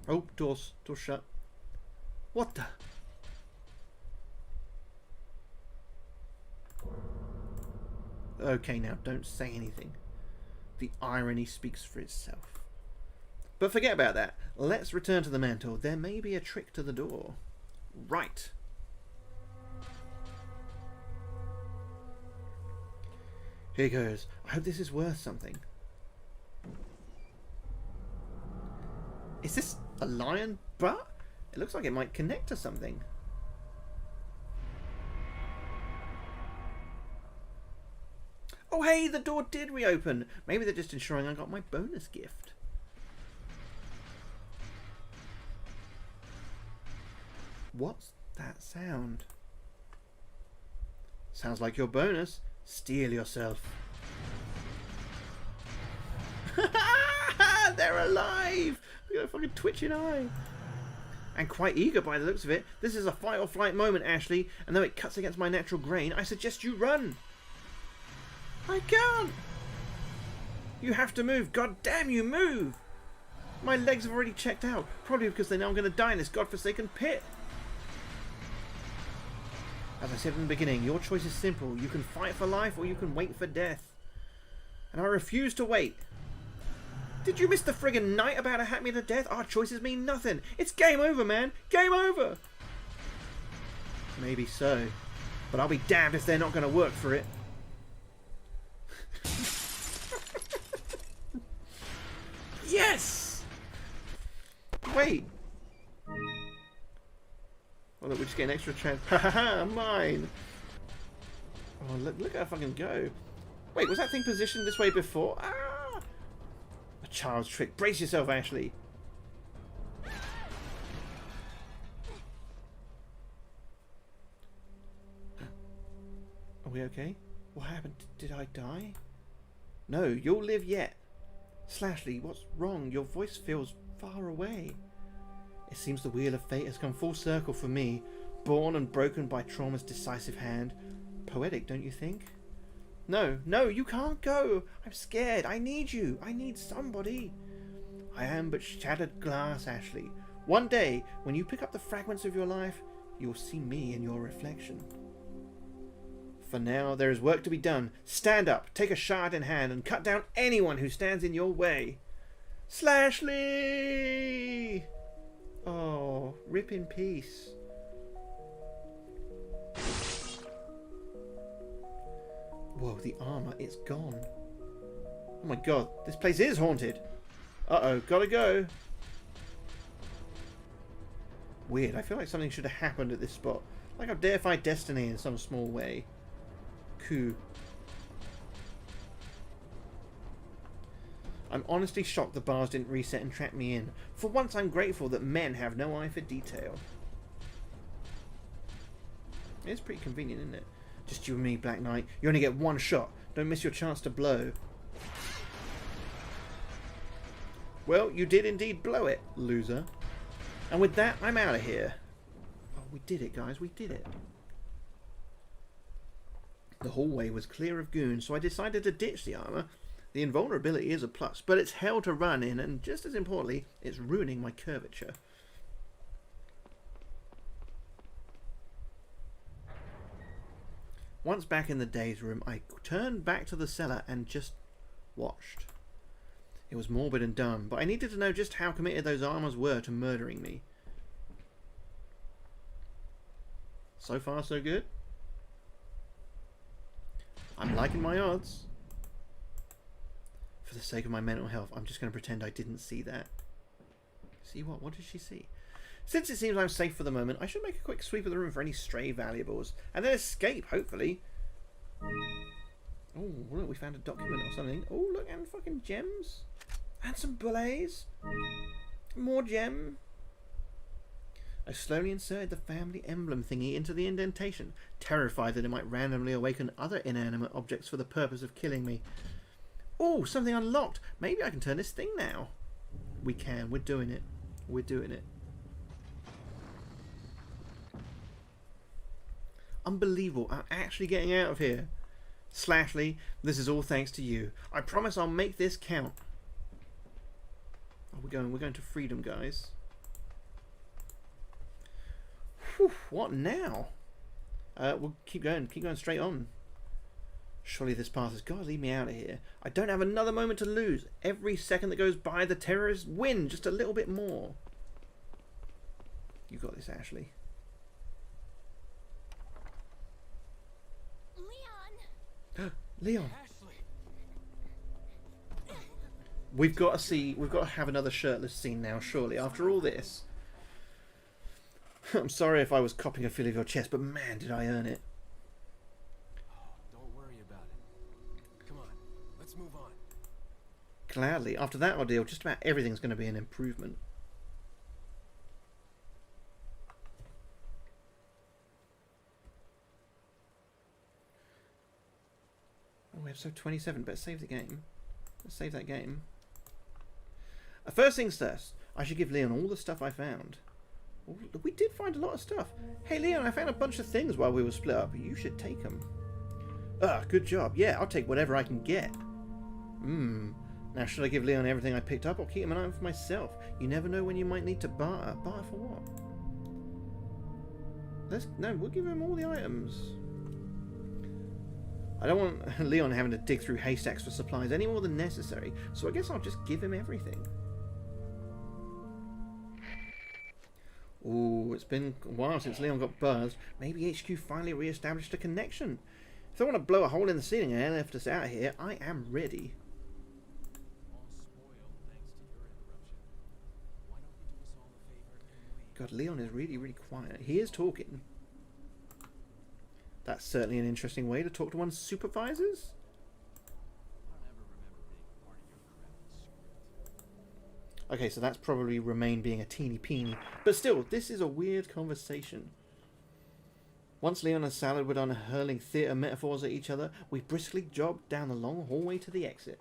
Oh, door's shut. What the? Okay, now don't say anything. The irony speaks for itself. But forget about that. Let's return to the mantle. There may be a trick to the door. Right. Here goes. I hope this is worth something. Is this a lion butt? It looks like it might connect to something. Oh hey, the door did reopen. Maybe they're just ensuring I got my bonus gift. What's that sound? Sounds like your bonus. Steel yourself. They're alive! Look at that fucking twitching eye. And quite eager by the looks of it. This is a fight or flight moment, Ashley, and though it cuts against my natural grain, I suggest you run. I can't! You have to move. God damn you, move! My legs have already checked out, probably because they know I'm going to die in this godforsaken pit. As I said in the beginning, your choice is simple. You can fight for life or you can wait for death. And I refuse to wait. Did you miss the friggin' night about to hack me to death? Our choices mean nothing. It's game over, man. Game over. Maybe so. But I'll be damned if they're not going to work for it. Yes! Wait. Oh, look, we just get an extra chance. Ha ha ha, mine! Oh, look how I fucking go. Wait, was that thing positioned this way before? Ah! A child's trick. Brace yourself, Ashley. Are we okay? What happened? Did I die? No, you'll live yet. Slashley, what's wrong? Your voice feels far away. It seems the wheel of fate has come full circle for me, born and broken by trauma's decisive hand. Poetic, don't you think? No, no, you can't go. I'm scared. I need you. I need somebody. I am but shattered glass, Ashley. One day, when you pick up the fragments of your life, you'll see me in your reflection. For now, there is work to be done. Stand up, take a shard in hand, and cut down anyone who stands in your way. Slashly! Oh, rip in peace. Whoa, the armor, it's gone. Oh my god, this place is haunted. Uh-oh, gotta go. Weird, I feel like something should have happened at this spot. Like I've deified destiny in some small way. Cool. I'm honestly shocked the bars didn't reset and trap me in. For once I'm grateful that men have no eye for detail. It's pretty convenient, isn't it? Just you and me, Black Knight. You only get one shot. Don't miss your chance to blow. Well, you did indeed blow it, loser. And with that, I'm out of here. Oh, we did it, guys. We did it. The hallway was clear of goons, so I decided to ditch the armor. The invulnerability is a plus, but it's hell to run in, and just as importantly, it's ruining my curvature. Once back in the daze room, I turned back to the cellar and just watched. It was morbid and dumb, but I needed to know just how committed those armors were to murdering me. So far, so good. I'm liking my odds. For the sake of my mental health, I'm just going to pretend I didn't see that. See what? What did she see? Since it seems I'm safe for the moment, I should make a quick sweep of the room for any stray valuables. And then escape, hopefully. Oh, look, we found a document or something. Oh, look, and fucking gems. And some bullets. More gem. I slowly inserted the family emblem thingy into the indentation, terrified that it might randomly awaken other inanimate objects for the purpose of killing me. Oh, something unlocked. Maybe I can turn this thing now. We can. We're doing it. We're doing it. Unbelievable. I'm actually getting out of here. Slashly, this is all thanks to you. I promise I'll make this count. Oh, we're going to freedom, guys. Whew, what now? We'll keep going straight on. Surely this path has got to lead me out of here. I don't have another moment to lose. Every second that goes by, the terrorists win just a little bit more. You got this, Ashley. Leon! Leon! We've got to have another shirtless scene now, surely, after all this. I'm sorry if I was copying a feel of your chest, but man, did I earn it. Don't worry about it. Come on, let's move on. Gladly. After that ordeal, just about everything's going to be an improvement. Oh, episode 27. Better save the game. Let's save that game. First things first, I should give Leon all the stuff I found. Oh, we did find a lot of stuff. Hey Leon, I found a bunch of things while we were split up. You should take them. Ah, good job. Yeah, I'll take whatever I can get. Now should I give Leon everything I picked up or keep him an eye for myself? You never know when you might need to barter. Barter for what? No, we'll give him all the items. I don't want Leon having to dig through haystacks for supplies any more than necessary, so I guess I'll just give him everything. Ooh, it's been a while since Leon got buzzed. Maybe HQ finally re-established a connection. If they want to blow a hole in the ceiling and lift us out of here, I am ready. All spoiled thanks to your interruption. Why don't you do us all a favor and leave? God, Leon is really, really quiet. He is talking. That's certainly an interesting way to talk to one's supervisors. I don't ever remember being a part of your crappy script. Okay, so that's probably Remain being a teeny-peeny. But still, this is a weird conversation. Once Leon and Salad were done hurling theatre metaphors at each other, we briskly jogged down the long hallway to the exit.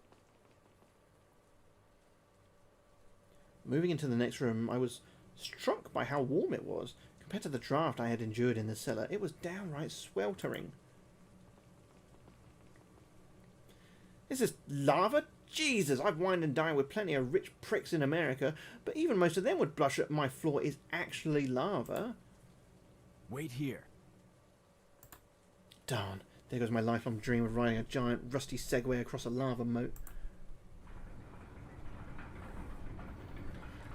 Moving into the next room, I was struck by how warm it was. Compared to the draft I had endured in the cellar, it was downright sweltering. This is lava? Jesus, I've wined and dined with plenty of rich pricks in America, but even most of them would blush at my floor is actually lava. Wait here. Darn, there goes my lifelong dream of riding a giant rusty Segway across a lava moat.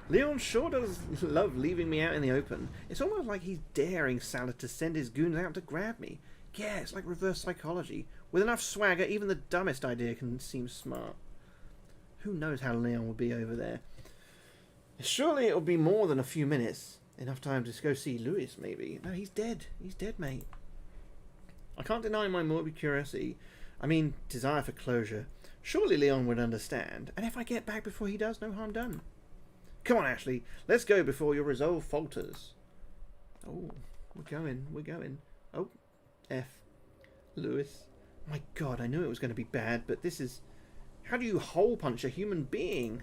Leon sure does love leaving me out in the open. It's almost like he's daring Salad to send his goons out to grab me. Yeah, it's like reverse psychology. With enough swagger, even the dumbest idea can seem smart. Who knows how Leon will be over there? Surely it'll be more than a few minutes. Enough time to go see Lewis, maybe. No, he's dead. He's dead, mate. I can't deny my morbid curiosity. I mean, desire for closure. Surely Leon would understand. And if I get back before he does, no harm done. Come on, Ashley. Let's go before your resolve falters. Oh, we're going. Oh, F. Lewis. My God, I knew it was going to be bad, but this is... How do you hole punch a human being?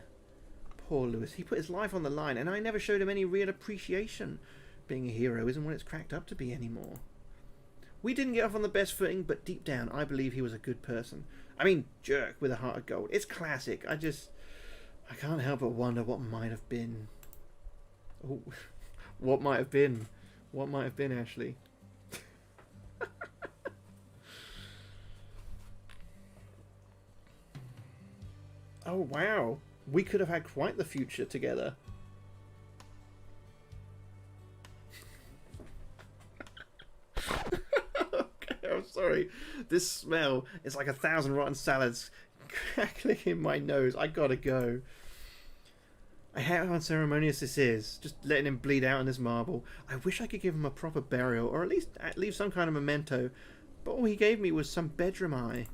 Poor Lewis. He put his life on the line, and I never showed him any real appreciation. Being a hero isn't what it's cracked up to be anymore. We didn't get off on the best footing, but deep down, I believe he was a good person. I mean, jerk with a heart of gold. It's classic. I can't help but wonder what might have been. Oh, what might have been? What might have been, Ashley? Oh, wow. We could have had quite the future together. Okay, I'm sorry. This smell is like 1,000 rotten salads crackling in my nose. I gotta go. I hate how unceremonious this is. Just letting him bleed out on this marble. I wish I could give him a proper burial, or at least leave some kind of memento. But all he gave me was some bedroom eye.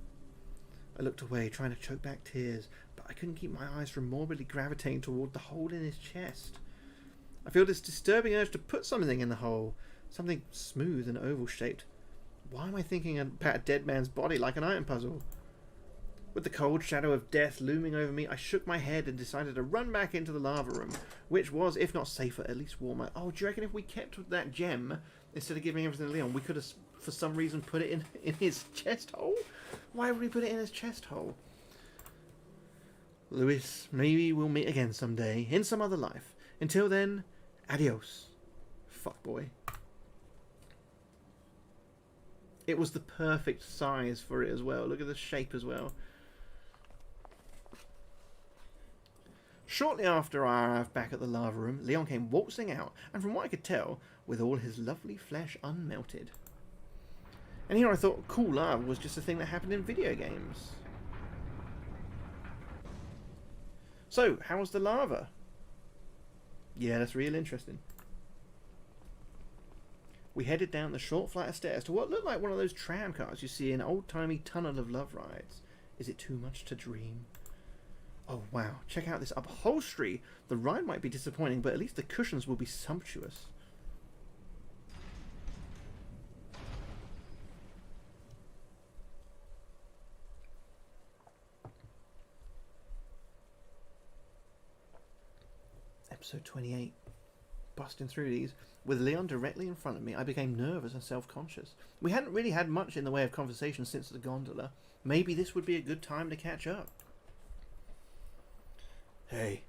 I looked away, trying to choke back tears, but I couldn't keep my eyes from morbidly gravitating toward the hole in his chest. I feel this disturbing urge to put something in the hole. Something smooth and oval-shaped. Why am I thinking about a dead man's body like an item puzzle? With the cold shadow of death looming over me, I shook my head and decided to run back into the lava room, which was, if not safer, at least warmer. Oh, do you reckon if we kept that gem, instead of giving everything to Leon, we could have, for some reason, put it in his chest hole? Why would we put it in his chest hole? Lewis, maybe we'll meet again someday, in some other life. Until then, adios, fuckboy. It was the perfect size for it as well. Look at the shape as well. Shortly after I arrived back at the lava room, Leon came waltzing out, and from what I could tell, with all his lovely flesh unmelted. And here I thought cool lava was just a thing that happened in video games. So, how was the lava? Yeah, that's real interesting. We headed down the short flight of stairs to what looked like one of those tram cars you see in old-timey Tunnel of Love rides. Is it too much to dream? Oh wow, check out this upholstery! The ride might be disappointing, but at least the cushions will be sumptuous. Episode 28. Busting through these. With Leon directly in front of me, I became nervous and self-conscious. We hadn't really had much in the way of conversation since the gondola. Maybe this would be a good time to catch up. Hey.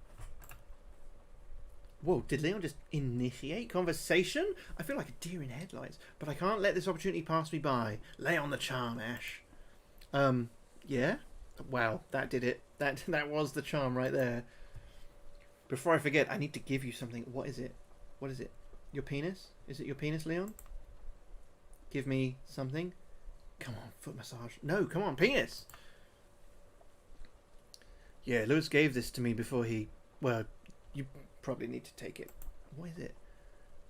Whoa, did Leon just initiate conversation? I feel like a deer in headlights, but I can't let this opportunity pass me by. Lay on the charm, Ash. Yeah? Wow, that did it. That was the charm right there. Before I forget, I need to give you something. What is it? What is it? Your penis? Is it your penis, Leon? Give me something. Come on, foot massage. No, come on, penis! Yeah, Lewis gave this to me before he... Well, you probably need to take it. What is it?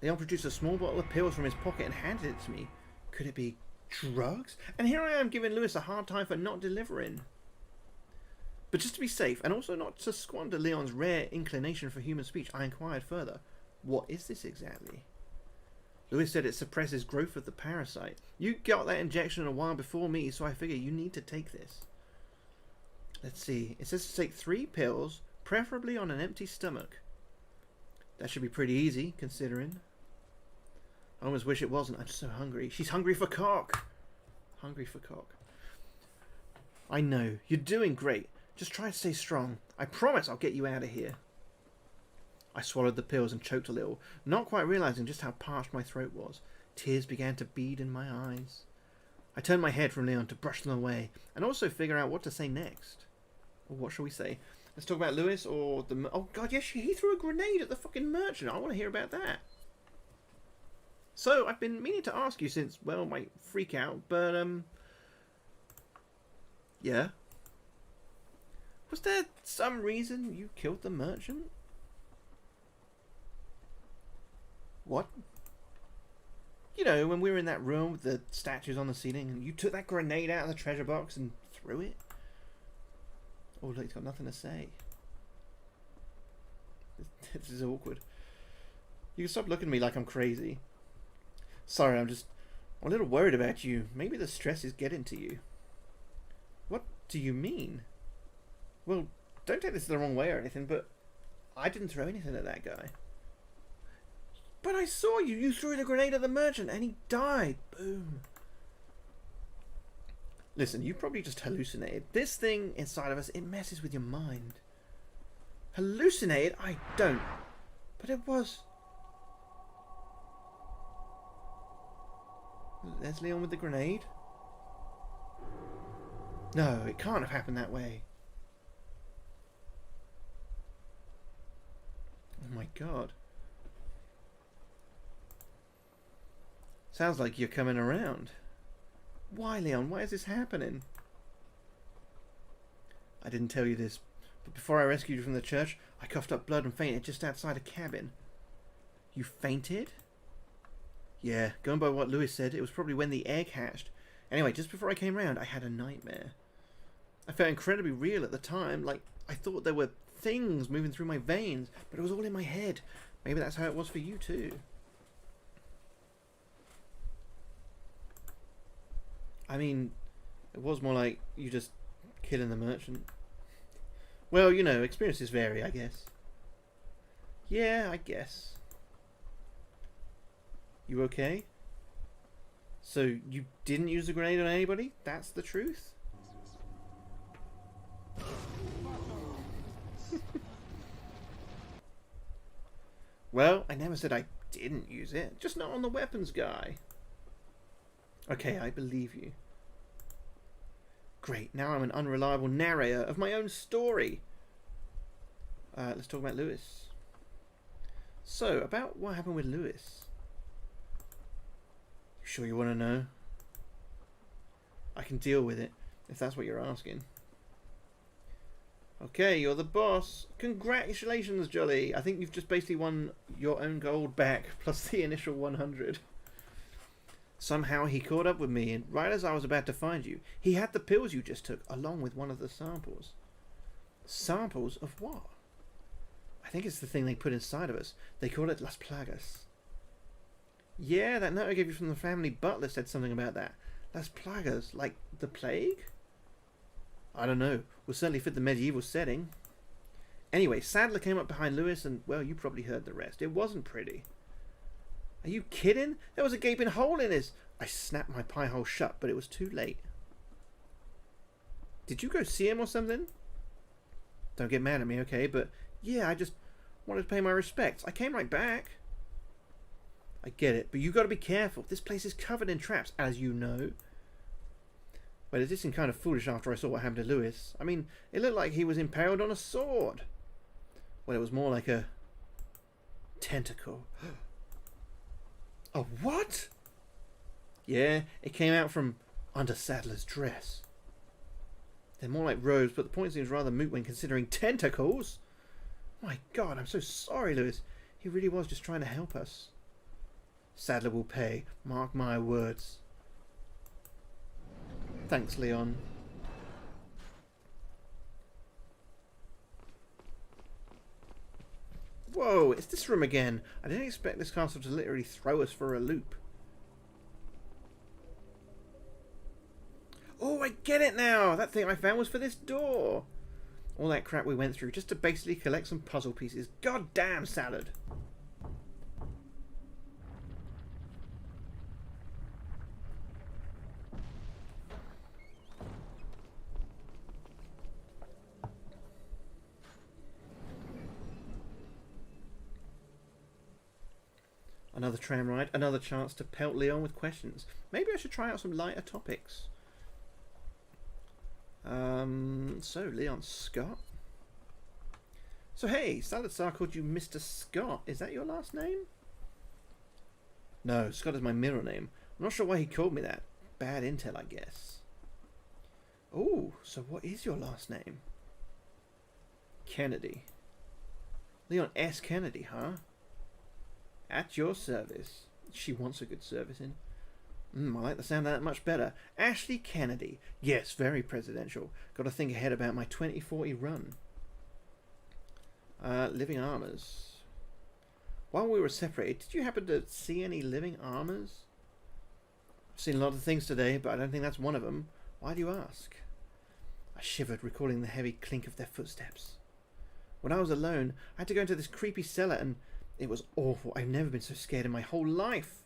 Leon produced a small bottle of pills from his pocket and handed it to me. Could it be drugs? And here I am giving Lewis a hard time for not delivering. But just to be safe, and also not to squander Leon's rare inclination for human speech, I inquired further. What is this exactly? Lewis said it suppresses growth of the parasite. You got that injection a while before me, so I figure you need to take this. Let's see. It says to take 3 pills, preferably on an empty stomach. That should be pretty easy, considering. I almost wish it wasn't. I'm so hungry. She's hungry for cock. Hungry for cock. I know. You're doing great. Just try to stay strong. I promise I'll get you out of here. I swallowed the pills and choked a little, not quite realizing just how parched my throat was. Tears began to bead in my eyes. I turned my head from Leon to brush them away, and also figure out what to say next. Or what shall we say? Let's talk about Lewis or the... Oh god, yes, he threw a grenade at the fucking merchant. I want to hear about that. So, I've been meaning to ask you since, well, my freak out, but, yeah. Was there some reason you killed the merchant? What? You know, when we were in that room with the statues on the ceiling and you took that grenade out of the treasure box and threw it? Oh, look, he's got nothing to say. This is awkward. You can stop looking at me like I'm crazy. Sorry, I'm a little worried about you. Maybe the stress is getting to you. What do you mean? Well, don't take this the wrong way or anything, but I didn't throw anything at that guy. But I saw you. You threw the grenade at the merchant and he died. Boom. Listen, you probably just hallucinated. This thing inside of us, it messes with your mind. Hallucinated? I don't. But it was... There's Leon with the grenade. No, it can't have happened that way. Oh my god. Sounds like you're coming around. Why, Leon? Why is this happening? I didn't tell you this, but before I rescued you from the church, I coughed up blood and fainted just outside a cabin. You fainted? Yeah, going by what Lewis said, it was probably when the egg hatched. Anyway, just before I came round, I had a nightmare. I felt incredibly real at the time, like I thought there were things moving through my veins, but it was all in my head. Maybe that's how it was for you too. I mean, it was more like you just killing the merchant. Well, you know, experiences vary, I guess. Yeah, I guess. You okay? So, you didn't use the grenade on anybody? That's the truth? Well, I never said I didn't use it. Just not on the weapons guy. Okay, I believe you. Great, now I'm an unreliable narrator of my own story. Let's talk about Lewis. So, about what happened with Lewis. You sure you want to know? I can deal with it, if that's what you're asking. Okay, you're the boss. Congratulations, Jolly. I think you've just basically won your own gold back, plus the initial 100. Somehow he caught up with me, and right as I was about to find you, he had the pills you just took, along with one of the samples. Samples of what? I think it's the thing they put inside of us. They call it Las Plagas. Yeah, that note I gave you from the family butler said something about that. Las Plagas, like the plague? I don't know. Will certainly fit the medieval setting. Anyway, Sadler came up behind Lewis and, well, you probably heard the rest. It wasn't pretty. Are you kidding? There was a gaping hole in his... I snapped my pie hole shut, but it was too late. Did you go see him or something? Don't get mad at me, okay? But, yeah, I just wanted to pay my respects. I came right back. I get it, but you got to be careful. This place is covered in traps, as you know. But it did seem kind of foolish after I saw what happened to Lewis. I mean, it looked like he was impaled on a sword. Well, it was more like a... tentacle. A what? Yeah, it came out from under Sadler's dress. They're more like robes, but the point seems rather moot when considering tentacles. My God, I'm so sorry, Lewis. He really was just trying to help us. Sadler will pay. Mark my words. Thanks, Leon. Whoa, it's this room again. I didn't expect this castle to literally throw us for a loop. Oh, I get it now! That thing I found was for this door! All that crap we went through just to basically collect some puzzle pieces. God damn, Salad! Another tram ride, another chance to pelt Leon with questions. Maybe I should try out some lighter topics. So, Leon Scott. So, hey, Salazar called you Mr. Scott. Is that your last name? No, Scott is my middle name. I'm not sure why he called me that. Bad intel, I guess. Oh, so what is your last name? Kennedy. Leon S. Kennedy, huh? At your service. She wants a good servicing. I like the sound of that much better. Ashley Kennedy. Yes, very presidential. Got to think ahead about my 2040 run. Living armors. While we were separated, did you happen to see any living armors? I've seen a lot of things today, but I don't think that's one of them. Why do you ask? I shivered, recalling the heavy clink of their footsteps. When I was alone, I had to go into this creepy cellar, and it was awful. I've never been so scared in my whole life.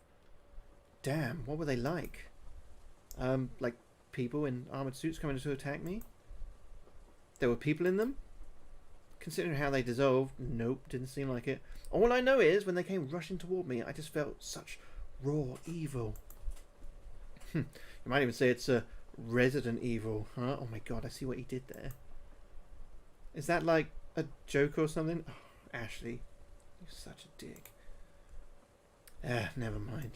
Damn, what were they like? Like people in armored suits coming to attack me? There were people in them? Considering how they dissolved, nope, didn't seem like it. All I know is, when they came rushing toward me, I just felt such raw evil. You might even say it's a Resident Evil, huh? Oh my god, I see what he did there. Is that like a joke or something? Oh, Ashley, you're such a dick. Never mind.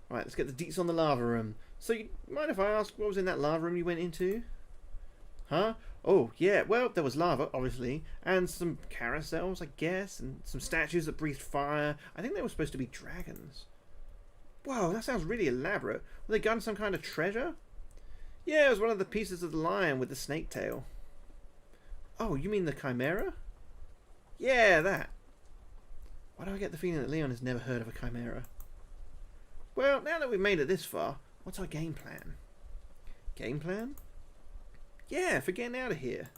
Right, let's get the deets on the lava room. So, you mind if I ask what was in that lava room you went into? Huh? Oh, yeah, well, there was lava, obviously, and some carousels, I guess, and some statues that breathed fire. I think they were supposed to be dragons. Whoa, that sounds really elaborate. Were they guarding some kind of treasure? Yeah, it was one of the pieces of the lion with the snake tail. Oh, you mean the chimera? Yeah, that. Why do I get the feeling that Leon has never heard of a chimera? Well, now that we've made it this far, what's our game plan? Game plan? Yeah, for getting out of here.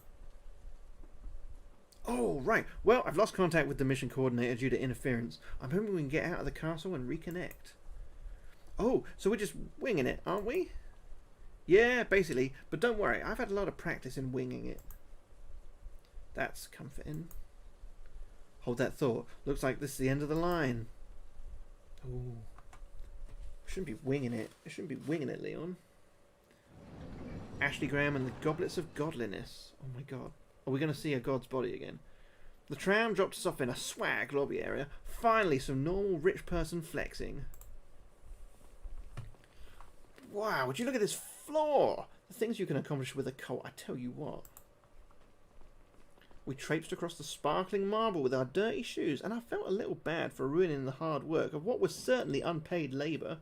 Oh, right. Well, I've lost contact with the mission coordinator due to interference. I'm hoping we can get out of the castle and reconnect. Oh, so we're just winging it, aren't we? Yeah, basically. But don't worry, I've had a lot of practice in winging it. That's comforting. Hold that thought. Looks like this is the end of the line. Ooh. Shouldn't be winging it. I shouldn't be winging it, Leon. Ashley Graham and the Goblets of Godliness. Oh my god. Are we going to see a god's body again? The tram dropped us off in a swag lobby area. Finally, some normal rich person flexing. Wow, would you look at this floor? The things you can accomplish with a cult, I tell you what. We traipsed across the sparkling marble with our dirty shoes, and I felt a little bad for ruining the hard work of what was certainly unpaid labour.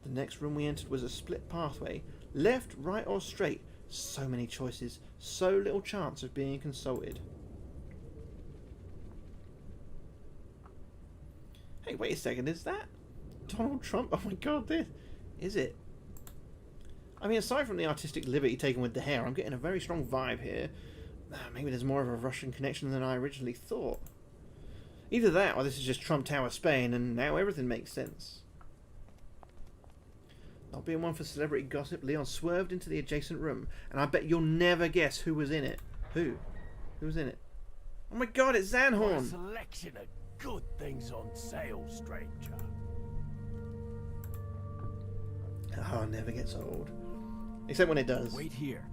The next room we entered was a split pathway. Left, right or straight. So many choices. So little chance of being consulted. Hey, wait a second. Is that Donald Trump? Oh my god, this... Is it? I mean, aside from the artistic liberty taken with the hair, I'm getting a very strong vibe here. Maybe there's more of a Russian connection than I originally thought. Either that, or this is just Trump Tower Spain, and now everything makes sense. Not being one for celebrity gossip, Leon swerved into the adjacent room, and I bet you'll never guess who was in it. Who? Who was in it? Oh my god, it's Zanhorn! A selection of good things on sale, stranger. Oh, it never gets old. Except when it does. Wait here.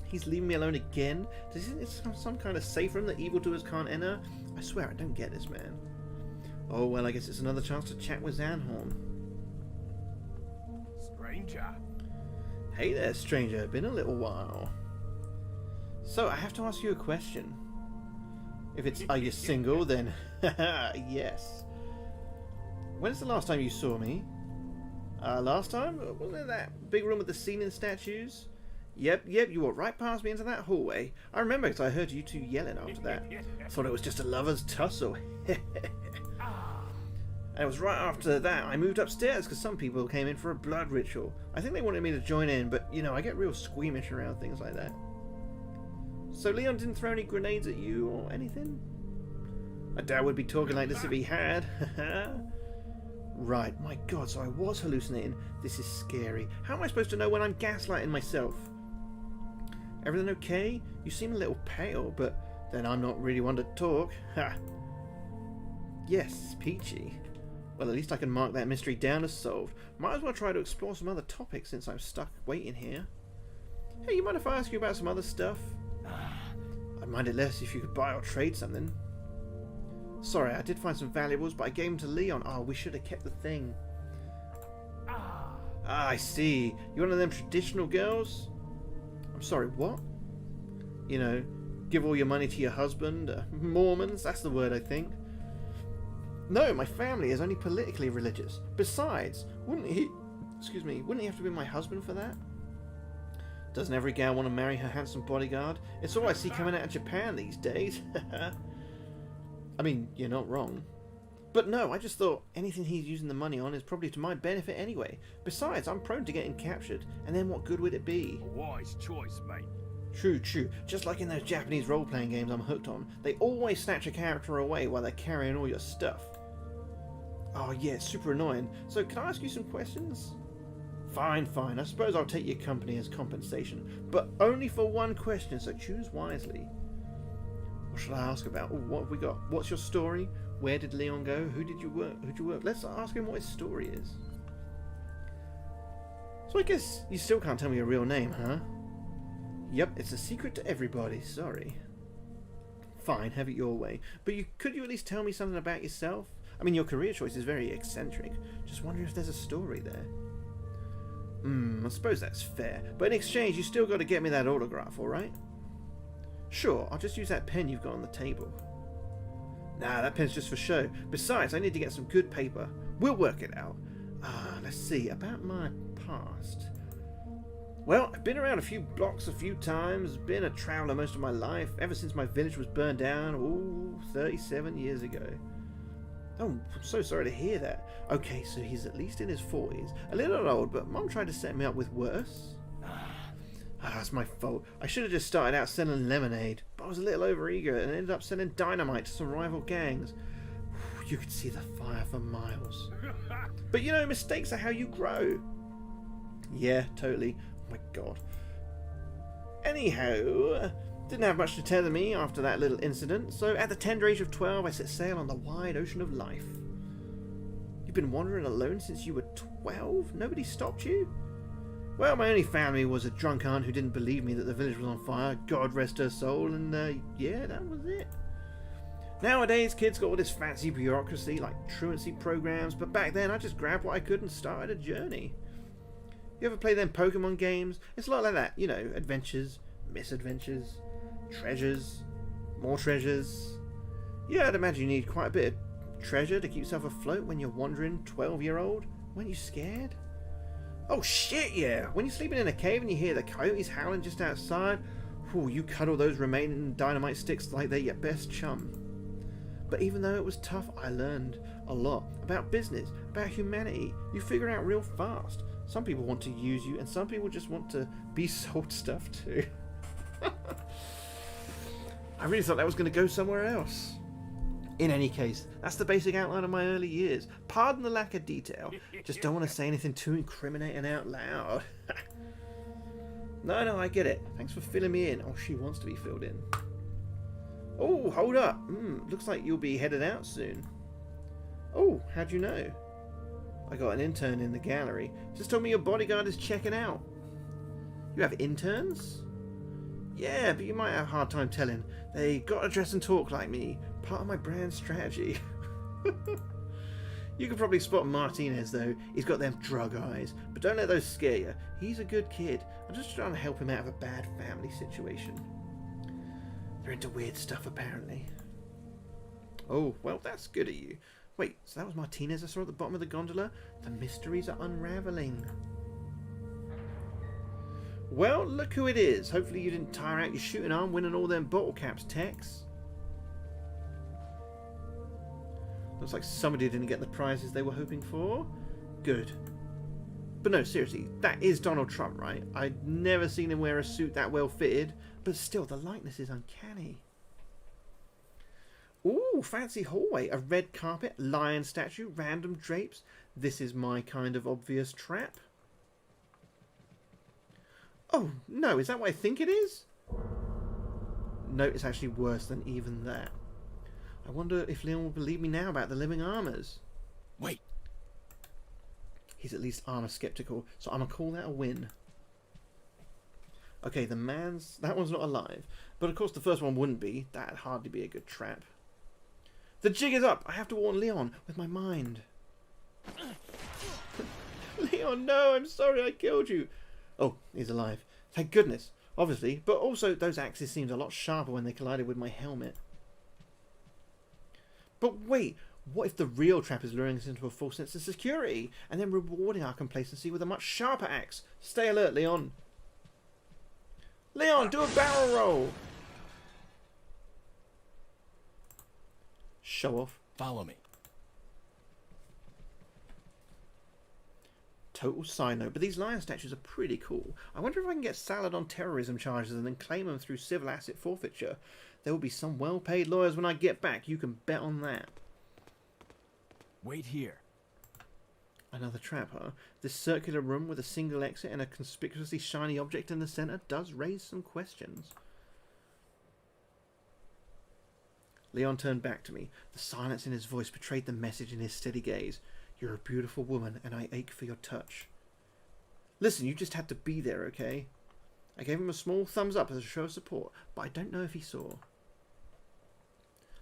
He's leaving me alone again? Does he some kind of safe room that evildoers can't enter? I swear I don't get this, man. Oh, well, I guess it's another chance to chat with Zanhorn. Stranger. Hey there, stranger. Been a little while. So, I have to ask you a question. If it's, are you single, then yes. When's the last time you saw me? Last time? Wasn't it that big room with the ceiling statues? Yep, you walked right past me into that hallway. I remember because I heard you two yelling after that. Thought it was just a lover's tussle. And it was right after that I moved upstairs because some people came in for a blood ritual. I think they wanted me to join in, but you know, I get real squeamish around things like that. So Leon didn't throw any grenades at you or anything? My dad would be talking like this if he had. Right, my god, so I was hallucinating. This is scary. How am I supposed to know when I'm gaslighting myself? Everything okay? You seem a little pale, but then I'm not really one to talk. Ha! Yes, Peachy. Well, at least I can mark that mystery down as solved. Might as well try to explore some other topics since I'm stuck waiting here. Hey, you mind if I ask you about some other stuff? I'd mind it less if you could buy or trade something. Sorry, I did find some valuables, but I gave them to Leon. Oh, we should have kept the thing. Ah, I see. You're one of them traditional girls? I'm sorry, what? You know, give all your money to your husband? Mormons? That's the word, I think. No, my family is only politically religious. Besides, wouldn't he have to be my husband for that? Doesn't every gal want to marry her handsome bodyguard? It's all I see coming out of Japan these days. I mean, you're not wrong. But no, I just thought anything he's using the money on is probably to my benefit anyway. Besides, I'm prone to getting captured, and then what good would it be? A wise choice, mate. True, true. Just like in those Japanese role-playing games I'm hooked on, they always snatch a character away while they're carrying all your stuff. Oh yeah, it's super annoying. So can I ask you some questions? Fine, fine. I suppose I'll take your company as compensation, but only for one question, so choose wisely. What should I ask about? Ooh, what have we got? What's your story? Where did Leon go? Who'd you work? Let's ask him what his story is. So I guess you still can't tell me your real name, huh? Yep, it's a secret to everybody, sorry. Fine, have it your way. But could you at least tell me something about yourself? I mean, your career choice is very eccentric. Just wondering if there's a story there. I suppose that's fair. But in exchange, you still got to get me that autograph, alright? Sure, I'll just use that pen you've got on the table. Nah, that pen's just for show. Besides, I need to get some good paper. We'll work it out. Let's see, about my past. Well, I've been around a few blocks a few times, been a traveller most of my life, ever since my village was burned down, 37 years ago. Oh, I'm so sorry to hear that. Okay, so he's at least in his 40s. A little old, but Mum tried to set me up with worse. It's my fault. I should have just started out selling lemonade, but I was a little overeager and ended up selling dynamite to some rival gangs. You could see the fire for miles. But you know, mistakes are how you grow. Yeah, totally. Oh my god. Anyhow, didn't have much to tether me after that little incident, so at the tender age of 12 I set sail on the wide ocean of life. You've been wandering alone since you were 12? Nobody stopped you? Well, my only family was a drunk aunt who didn't believe me that the village was on fire, God rest her soul, and yeah, that was it. Nowadays, kids got all this fancy bureaucracy like truancy programs, but back then I just grabbed what I could and started a journey. You ever play them Pokemon games? It's a lot like that, you know, adventures, misadventures, treasures, more treasures. Yeah, I'd imagine you need quite a bit of treasure to keep yourself afloat when you're wandering 12-year-old. Weren't you scared? Oh shit, yeah! When you're sleeping in a cave and you hear the coyotes howling just outside, you cuddle those remaining dynamite sticks like they're your best chum. But even though it was tough, I learned a lot about business, about humanity. You figure it out real fast. Some people want to use you, and some people just want to be sold stuff too. I really thought that was going to go somewhere else. In any case, that's the basic outline of my early years. Pardon the lack of detail. Just don't want to say anything too incriminating out loud. No, I get it. Thanks for filling me in. Oh, she wants to be filled in. Oh, hold up. Looks like you'll be headed out soon. Oh, how'd you know? I got an intern in the gallery. Just told me your bodyguard is checking out. You have interns? Yeah, but you might have a hard time telling. They gotta dress and talk like me. Part of my brand strategy. You could probably spot Martinez though. He's got them drug eyes. But don't let those scare you. He's a good kid. I'm just trying to help him out of a bad family situation. They're into weird stuff apparently. Oh, well that's good of you. Wait, so that was Martinez I saw at the bottom of the gondola? The mysteries are unraveling. Well, look who it is. Hopefully you didn't tire out your shooting arm winning all them bottle caps, Tex. Looks like somebody didn't get the prizes they were hoping for. Good. But no, seriously, that is Donald Trump, right? I'd never seen him wear a suit that well fitted, but still, the likeness is uncanny. Ooh, fancy hallway. A red carpet, lion statue, random drapes. This is my kind of obvious trap. Oh, no, is that what I think it is? No, it's actually worse than even that. I wonder if Leon will believe me now about the living armors. Wait. He's at least armor skeptical, so I'm gonna call that a win. Okay, that one's not alive. But of course the first one wouldn't be. That'd hardly be a good trap. The jig is up! I have to warn Leon with my mind. Leon, no! I'm sorry I killed you! Oh, he's alive. Thank goodness. Obviously. But also, those axes seemed a lot sharper when they collided with my helmet. But wait! What if the real trap is luring us into a false sense of security and then rewarding our complacency with a much sharper axe? Stay alert, Leon. Leon, do a barrel roll! Show off. Follow me. Total side note, but these lion statues are pretty cool. I wonder if I can get Salad on terrorism charges and then claim them through civil asset forfeiture. There will be some well-paid lawyers when I get back, you can bet on that. Wait here. Another trap, huh? This circular room with a single exit and a conspicuously shiny object in the centre does raise some questions. Leon turned back to me. The silence in his voice betrayed the message in his steady gaze. You're a beautiful woman, and I ache for your touch. Listen, you just had to be there, okay? I gave him a small thumbs up as a show of support, but I don't know if he saw.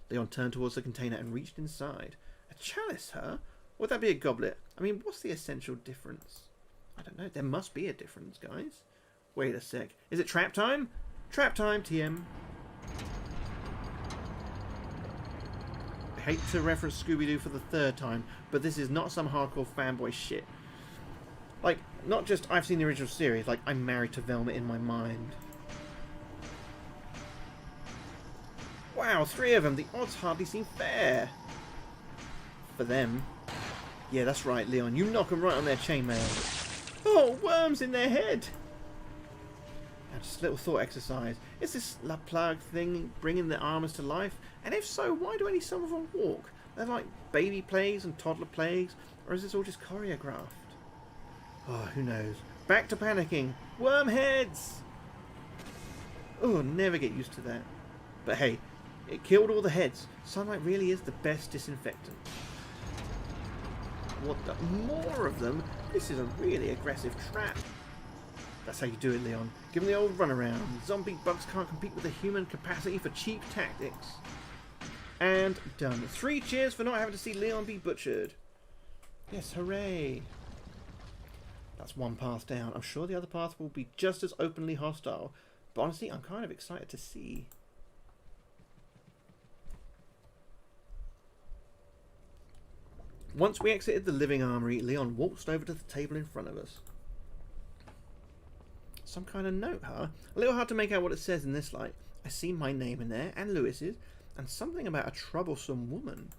Leon turned towards the container and reached inside. A chalice, huh? Would that be a goblet? I mean, what's the essential difference? I don't know. There must be a difference, guys. Wait a sec. Is it trap time? Trap time, TM. I hate to reference Scooby-Doo for the third time, but this is not some hardcore fanboy shit. Like, not just I've seen the original series, like I'm married to Velma in my mind. Wow, 3 of them. The odds hardly seem fair. For them. Yeah, that's right, Leon. You knock them right on their chainmail. Oh, worms in their head! Now, just a little thought exercise. Is this La Plague thing bringing the armors to life? And if so, why do only some of them walk? They're like baby plagues and toddler plagues, or is this all just choreographed? Oh, who knows? Back to panicking. Worm heads! Oh, never get used to that. But hey, it killed all the heads. Sunlight really is the best disinfectant. What the? More of them? This is a really aggressive trap. That's how you do it, Leon. Give them the old runaround. Zombie bugs can't compete with the human capacity for cheap tactics. And done. 3 cheers for not having to see Leon be butchered. Yes, hooray. That's one path down. I'm sure the other path will be just as openly hostile. But honestly, I'm kind of excited to see. Once we exited the living armory, Leon waltzed over to the table in front of us. Some kind of note, huh? A little hard to make out what it says in this light. I see my name in there, and Lewis's, and something about a troublesome woman.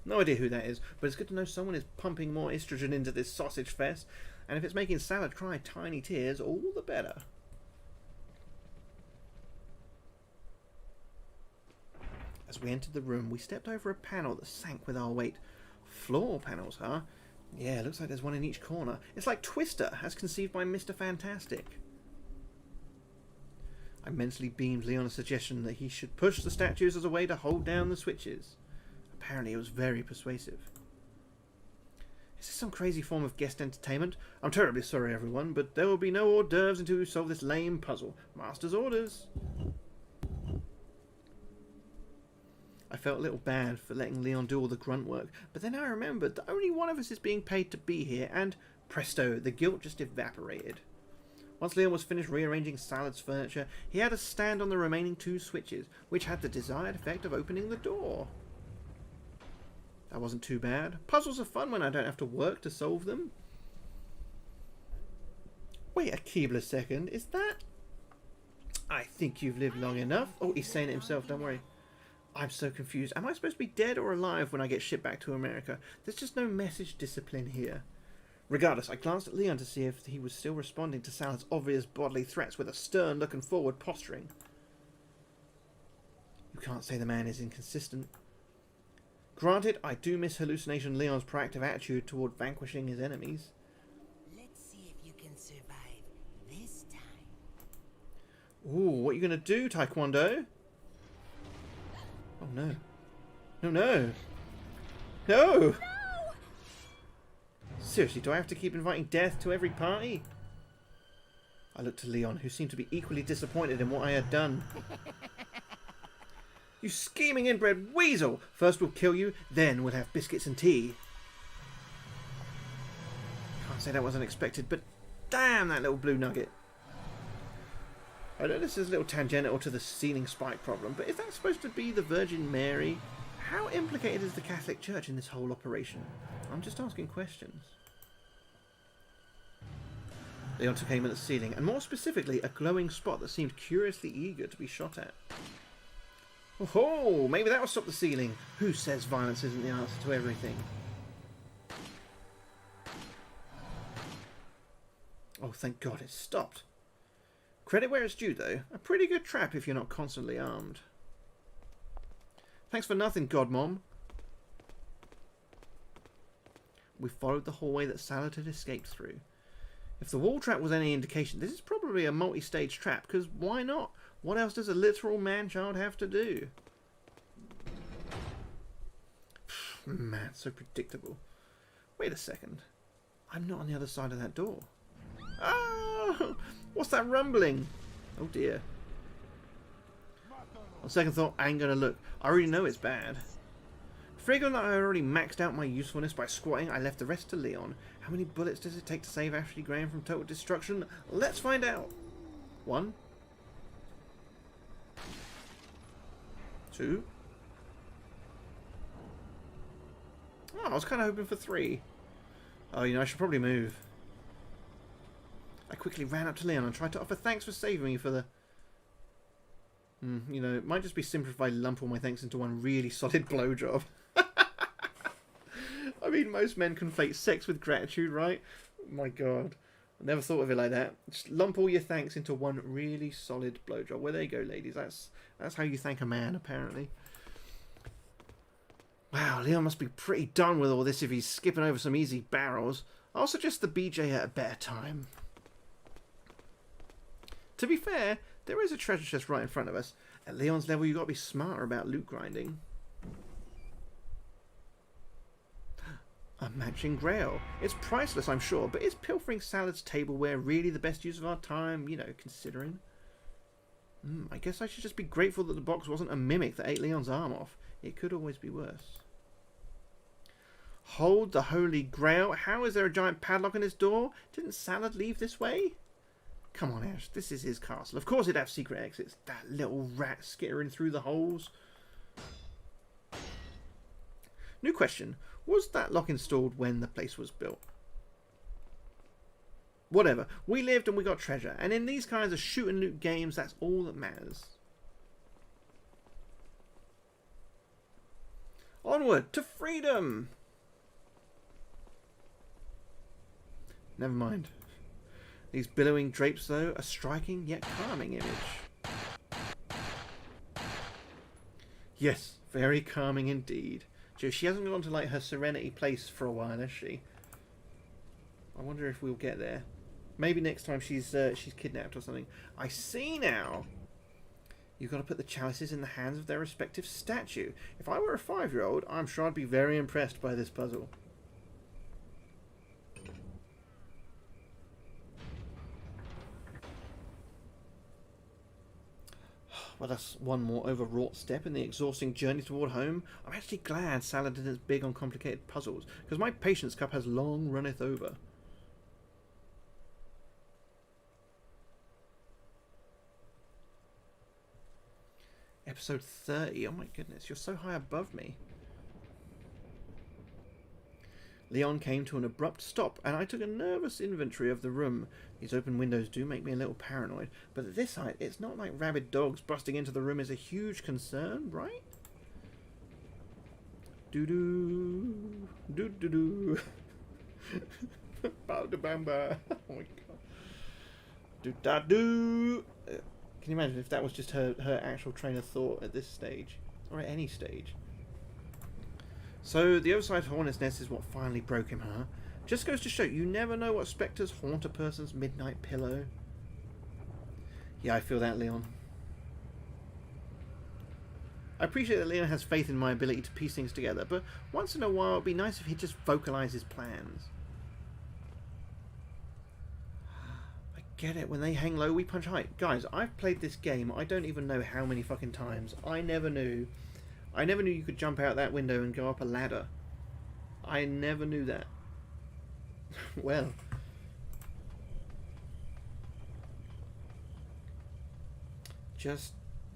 No idea who that is, but it's good to know someone is pumping more estrogen into this sausage fest, and if it's making Salad cry tiny tears, all the better. As we entered the room, we stepped over a panel that sank with our weight. Floor panels, huh? Yeah, looks like there's one in each corner. It's like Twister, as conceived by Mr. Fantastic. I mentally beamed Leon a suggestion that he should push the statues as a way to hold down the switches. Apparently it was very persuasive. Is this some crazy form of guest entertainment? I'm terribly sorry, everyone, but there will be no hors d'oeuvres until we solve this lame puzzle. Master's orders. I felt a little bad for letting Leon do all the grunt work, but then I remembered that only one of us is being paid to be here, and presto, the guilt just evaporated. Once Leon was finished rearranging Salad's furniture, he had us stand on the remaining 2 switches, which had the desired effect of opening the door. That wasn't too bad. Puzzles are fun when I don't have to work to solve them. Wait a Keebler second, is that... I think you've lived long enough. Oh, he's saying it himself, don't worry. I'm so confused. Am I supposed to be dead or alive when I get shipped back to America? There's just no message discipline here. Regardless, I glanced at Leon to see if he was still responding to Salad's obvious bodily threats with a stern look and forward posturing. You can't say the man is inconsistent. Granted, I do miss Hallucination Leon's proactive attitude toward vanquishing his enemies. Let's see if you can survive this time. Ooh, what are you going to do, Taekwondo? Oh no. No, no. No! Seriously, do I have to keep inviting death to every party? I looked to Leon, who seemed to be equally disappointed in what I had done. You scheming inbred weasel! First we'll kill you, then we'll have biscuits and tea. Can't say that was unexpected, but damn that little blue nugget. I know this is a little tangential to the ceiling spike problem, but if that's supposed to be the Virgin Mary, how implicated is the Catholic Church in this whole operation? I'm just asking questions. Leon took aim at the ceiling, and more specifically, a glowing spot that seemed curiously eager to be shot at. Oh, maybe that will stop the ceiling. Who says violence isn't the answer to everything? Oh, thank God it stopped. Credit where it's due, though. A pretty good trap if you're not constantly armed. Thanks for nothing, Godmom. We followed the hallway that Salad had escaped through. If the wall trap was any indication, this is probably a multi-stage trap, because why not? What else does a literal man-child have to do? Man, so predictable. Wait a second. I'm not on the other side of that door. Oh! What's that rumbling? Oh dear. On second thought, I ain't gonna look. I already know it's bad. Figuring that I already maxed out my usefulness by squatting, I left the rest to Leon. How many bullets does it take to save Ashley Graham from total destruction? Let's find out. 1. 2. Oh, I was kind of hoping for 3. Oh, you know, I should probably move. I quickly ran up to Leon and tried to offer thanks for saving me for the... you know, it might just be simpler if I lump all my thanks into one really solid blowjob. I mean, most men conflate sex with gratitude, right? Oh my God. I never thought of it like that. Just lump all your thanks into one really solid blowjob. Well, there you go, ladies. That's how you thank a man, apparently. Wow, Leon must be pretty done with all this if he's skipping over some easy barrels. I'll suggest the BJ at a better time. To be fair, there is a treasure chest right in front of us. At Leon's level, you've got to be smarter about loot grinding. A matching grail. It's priceless, I'm sure, but is pilfering Salad's tableware really the best use of our time, you know, considering? I guess I should just be grateful that the box wasn't a mimic that ate Leon's arm off. It could always be worse. Hold the holy grail. How is there a giant padlock on his door? Didn't Salad leave this way? Come on, Ash. This is his castle. Of course it'd have secret exits. That little rat skittering through the holes. New question. Was that lock installed when the place was built? Whatever. We lived and we got treasure. And in these kinds of shoot and loot games, that's all that matters. Onward to freedom! Never mind. These billowing drapes, though, a striking yet calming image. Yes, very calming indeed. Joe, she hasn't gone to like her Serenity place for a while, has she? I wonder if we'll get there. Maybe next time she's kidnapped or something. I see now. You've got to put the chalices in the hands of their respective statue. If I were a 5-year-old, I'm sure I'd be very impressed by this puzzle. Well, that's one more overwrought step in the exhausting journey toward home. I'm actually glad Salad isn't big on complicated puzzles, because my patience cup has long runneth over. Episode 30. Oh my goodness, you're so high above me. Leon came to an abrupt stop, and I took a nervous inventory of the room. These open windows do make me a little paranoid, but at this height, it's not like rabid dogs busting into the room is a huge concern, right? Doo-doo, doo-doo-doo. Ba-da-bamba. Oh my god. Doo-da-doo. Can you imagine if that was just her actual train of thought at this stage? Or at any stage? So, the other side of Hornet's Nest is what finally broke him, huh? Just goes to show, you never know what spectres haunt a person's midnight pillow. Yeah, I feel that, Leon. I appreciate that Leon has faith in my ability to piece things together, but once in a while it'd be nice if he'd just vocalize his plans. I get it, when they hang low we punch high. Guys, I've played this game I don't even know how many fucking times. I never knew you could jump out that window and go up a ladder. I never knew that. Well. Just...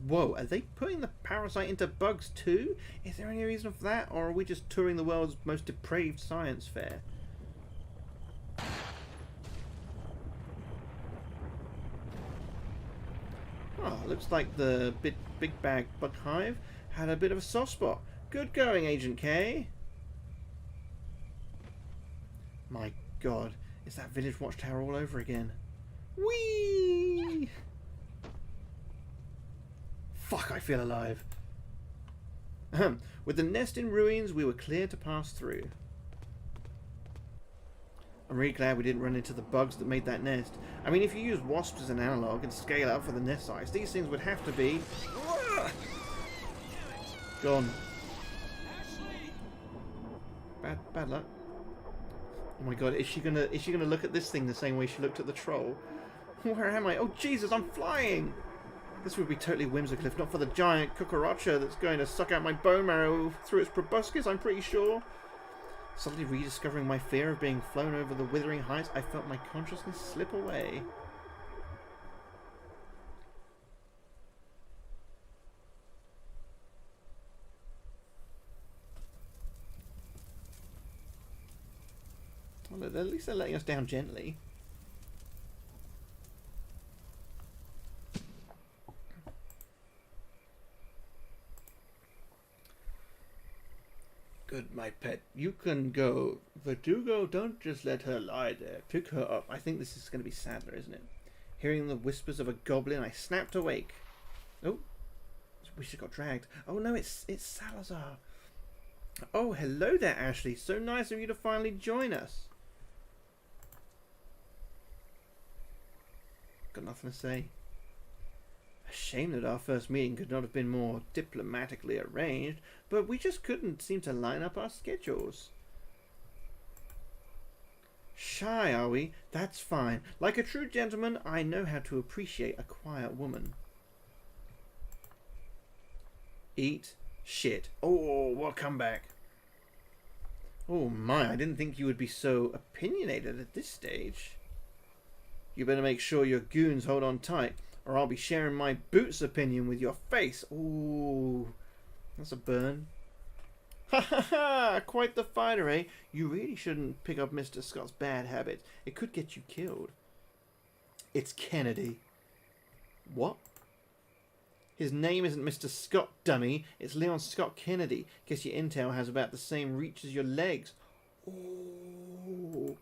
Whoa, are they putting the parasite into bugs too? Is there any reason for that? Or are we just touring the world's most depraved science fair? Oh, looks like the Big Bag Bug Hive had a bit of a soft spot. Good going, Agent K. My god, it's that village watchtower all over again. Whee! Fuck, I feel alive. With the nest in ruins, we were clear to pass through. I'm really glad we didn't run into the bugs that made that nest. I mean, if you use wasps as an analog and scale up for the nest size, these things would have to be... gone. Bad luck. Oh my god, is she gonna look at this thing the same way she looked at the troll? Where am I? Oh Jesus, I'm flying! This would be totally whimsical if not for the giant cucaracha that's going to suck out my bone marrow through its proboscis, I'm pretty sure. Suddenly rediscovering my fear of being flown over the withering heights, I felt my consciousness slip away. Well, at least they're letting us down gently. Good, my pet. You can go. Verdugo, don't just let her lie there. Pick her up. I think this is going to be Sadler, isn't it? Hearing the whispers of a goblin, I snapped awake. Oh, we should got dragged. Oh no, it's Salazar. Oh, hello there, Ashley. So nice of you to finally join us. Got nothing to say. A shame that our first meeting could not have been more diplomatically arranged, but we just couldn't seem to line up our schedules. Shy, are we? That's fine. Like a true gentleman, I know how to appreciate a quiet woman. Eat shit. Oh, what a comeback. Oh my, I didn't think you would be so opinionated at this stage. You better make sure your goons hold on tight, or I'll be sharing my boots opinion with your face. Ooh, that's a burn. Ha ha ha! Quite the fighter, eh? You really shouldn't pick up Mr. Scott's bad habits. It could get you killed. It's Kennedy. What? His name isn't Mr. Scott, dummy. It's Leon Scott Kennedy. Guess your intel has about the same reach as your legs. Ooh.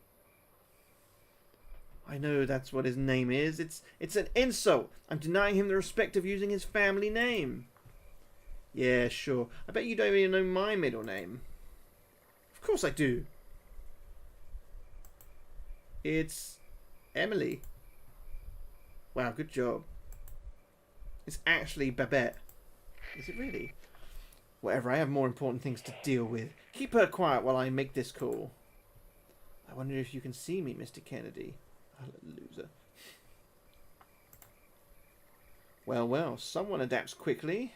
I know that's what his name is. It's an insult. I'm denying him the respect of using his family name. Yeah, sure. I bet you don't even know my middle name. Of course I do. It's Emily. Wow, good job. It's actually Babette. Is it really? Whatever, I have more important things to deal with. Keep her quiet while I make this call. I wonder if you can see me, Mr. Kennedy. Loser. Well, well, someone adapts quickly.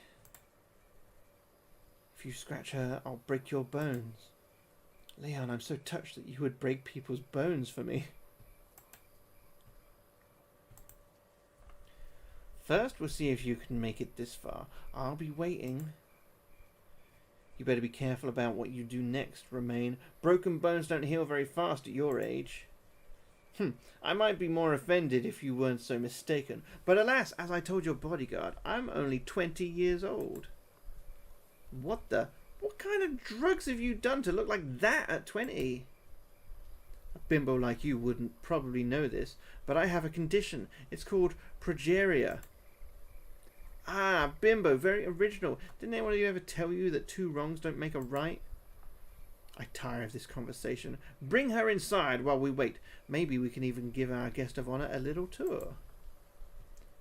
If you scratch her, I'll break your bones. Leon, I'm so touched that you would break people's bones for me. First, we'll see if you can make it this far. I'll be waiting. You better be careful about what you do next, Romaine. Broken bones don't heal very fast at your age. I might be more offended if you weren't so mistaken. But alas, as I told your bodyguard, I'm only 20 years old. What kind of drugs have you done to look like that at 20? A bimbo like you wouldn't probably know this, but I have a condition. It's called progeria. Ah, bimbo, very original. Didn't anyone of you ever tell you that two wrongs don't make a right? I tire of this conversation. Bring her inside while we wait. Maybe we can even give our guest of honor a little tour.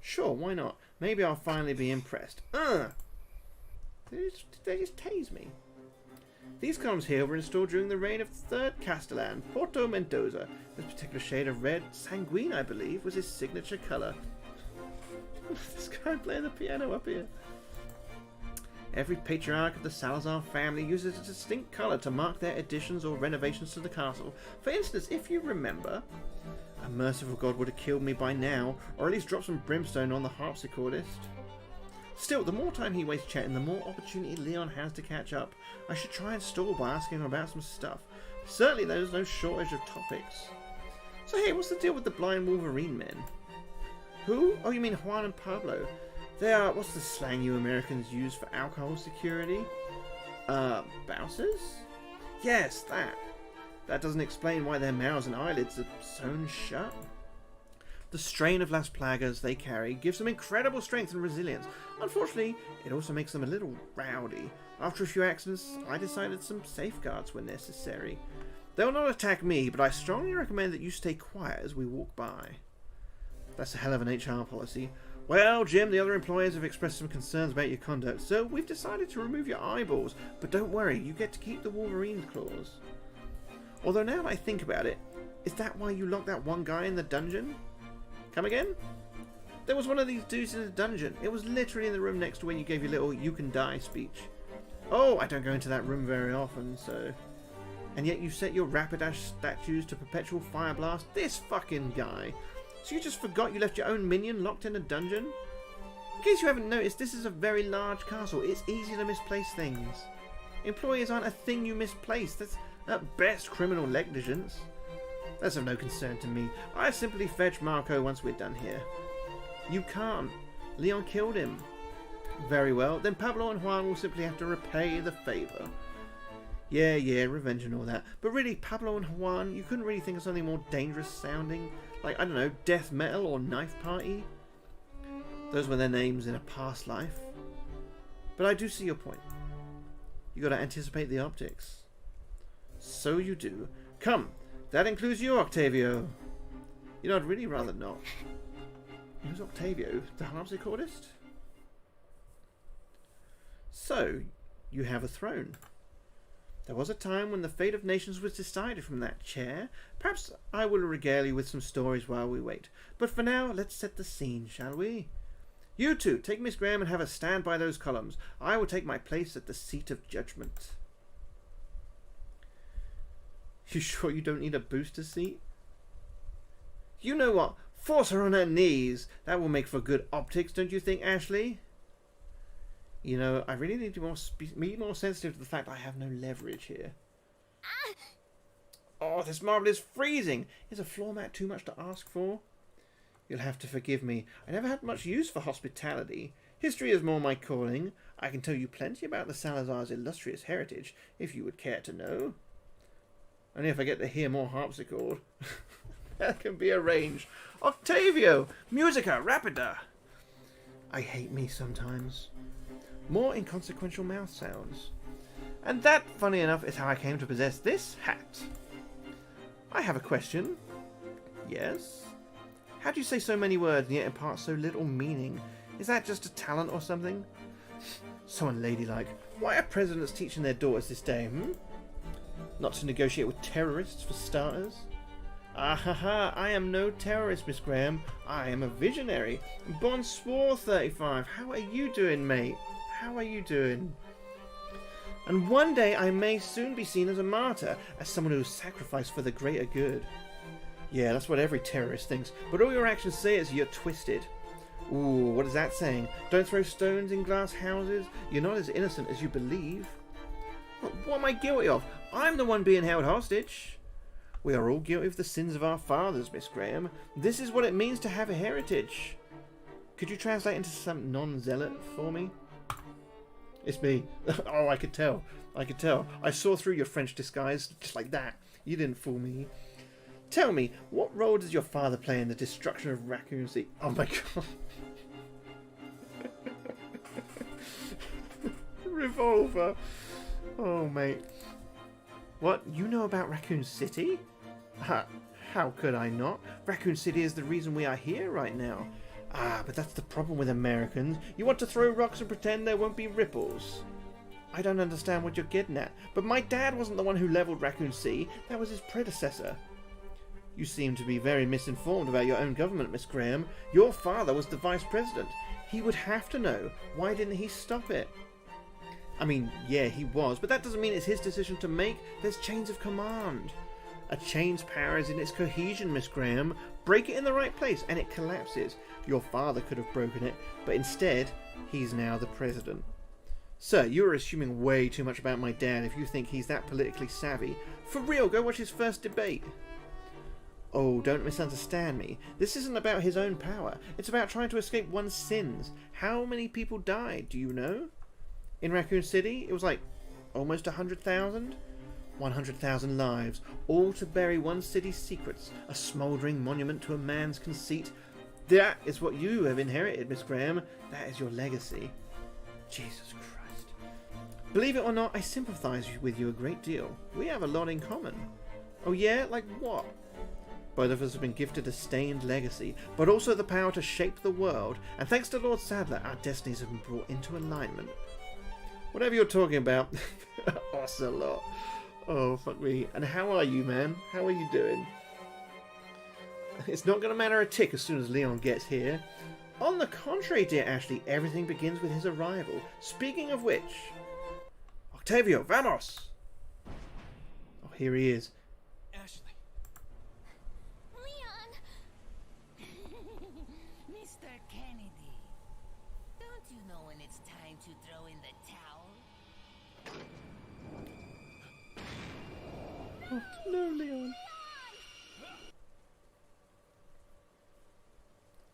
Sure, why not? Maybe I'll finally be impressed. They just tase me. These columns here were installed during the reign of the 3rd Castellan, Porto Mendoza. This particular shade of red, sanguine I believe, was his signature colour. This guy playing the piano up here. Every patriarch of the Salazar family uses a distinct colour to mark their additions or renovations to the castle. For instance, if you remember, a merciful god would have killed me by now, or at least dropped some brimstone on the harpsichordist. Still, the more time he wastes chatting, the more opportunity Leon has to catch up. I should try and stall by asking him about some stuff. Certainly there's no shortage of topics. So hey, what's the deal with the blind Wolverine men? Who? Oh, you mean Juan and Pablo. They are, what's the slang you Americans use for alcohol security? Bouncers? Yes, that. That doesn't explain why their mouths and eyelids are sewn shut. The strain of Las Plagas they carry gives them incredible strength and resilience. Unfortunately, it also makes them a little rowdy. After a few accidents, I decided some safeguards were necessary. They'll not attack me, but I strongly recommend that you stay quiet as we walk by. That's a hell of an HR policy. Well, Jim, the other employers have expressed some concerns about your conduct, so we've decided to remove your eyeballs. But don't worry, you get to keep the Wolverine's claws. Although now that I think about it, is that why you locked that one guy in the dungeon? Come again? There was one of these dudes in the dungeon. It was literally in the room next to where you gave your little "you can die" speech. Oh, I don't go into that room very often, so... And yet you set your Rapidash statues to perpetual fire blast? This fucking guy. So you just forgot you left your own minion locked in a dungeon? In case you haven't noticed, this is a very large castle. It's easy to misplace things. Employees aren't a thing you misplace. That's at best criminal negligence. That's of no concern to me. I simply fetch Marco once we're done here. You can't. Leon killed him. Very well, then Pablo and Juan will simply have to repay the favour. Yeah, revenge and all that. But really, Pablo and Juan, you couldn't really think of something more dangerous sounding? Like, I don't know, Death Metal or Knife Party? Those were their names in a past life. But I do see your point. You gotta anticipate the optics. So you do. Come, that includes you, Octavio. You know, I'd really rather not. Who's Octavio? The harpsichordist? So, you have a throne. There was a time when the fate of nations was decided from that chair. Perhaps I will regale you with some stories while we wait. But for now, let's set the scene, shall we? You two, take Miss Graham and have her stand by those columns. I will take my place at the seat of judgment. You sure you don't need a booster seat? You know what? Force her on her knees. That will make for good optics, don't you think, Ashley? You know, I really need to be more sensitive to the fact I have no leverage here. Oh, this marble is freezing. Is a floor mat too much to ask for? You'll have to forgive me. I never had much use for hospitality. History is more my calling. I can tell you plenty about the Salazar's illustrious heritage, if you would care to know. Only if I get to hear more harpsichord. That can be arranged. Octavio! Musica rapida! I hate me sometimes. More inconsequential mouth sounds. And that, funny enough, is how I came to possess this hat. I have a question. Yes? How do you say so many words and yet impart so little meaning? Is that just a talent or something? So unladylike. Why are presidents teaching their daughters this day, Not to negotiate with terrorists, for starters? Ah-ha-ha, I am no terrorist, Miss Graham. I am a visionary. Bonsoir, 35. How are you doing, mate? How are you doing? And one day I may soon be seen as a martyr, as someone who sacrificed for the greater good. Yeah, that's what every terrorist thinks, but all your actions say is you're twisted. Ooh, what is that saying? Don't throw stones in glass houses? You're not as innocent as you believe. What am I guilty of? I'm the one being held hostage. We are all guilty of the sins of our fathers, Miss Graham. This is what it means to have a heritage. Could you translate into some non-zealot for me? It's me. Oh, I could tell. I could tell. I saw through your French disguise just like that. You didn't fool me. Tell me, what role does your father play in the destruction of Raccoon City? Oh my god. Revolver. Oh, mate. What? You know about Raccoon City? How could I not? Raccoon City is the reason we are here right now. Ah, but that's the problem with Americans. You want to throw rocks and pretend there won't be ripples. I don't understand what you're getting at, but my dad wasn't the one who leveled Raccoon City. That was his predecessor. You seem to be very misinformed about your own government, Miss Graham. Your father was the vice president. He would have to know. Why didn't he stop it? I mean, yeah, he was, but that doesn't mean it's his decision to make. There's chains of command. A chain's power is in its cohesion, Miss Graham. Break it in the right place and it collapses. Your father could have broken it, but instead, he's now the president. Sir, you are assuming way too much about my dad if you think he's that politically savvy. For real, go watch his first debate. Oh, don't misunderstand me. This isn't about his own power. It's about trying to escape one's sins. How many people died, do you know? In Raccoon City, it was like almost 100,000? 100,000 lives, all to bury one city's secrets, a smouldering monument to a man's conceit. That is what you have inherited, Miss Graham. That is your legacy. Jesus Christ. Believe it or not, I sympathise with you a great deal. We have a lot in common. Oh yeah? Like what? Both of us have been gifted a stained legacy, but also the power to shape the world, and thanks to Lord Sadler, our destinies have been brought into alignment. Whatever you're talking about, Ocelot. Oh, fuck me. And how are you, man? How are you doing? It's not going to matter a tick as soon as Leon gets here. On the contrary, dear Ashley, everything begins with his arrival. Speaking of which... Octavio, vamos! Oh, here he is. Ashley. Leon! Mr. Kennedy, don't you know when it's time to throw in the towel? Oh, no, Leon.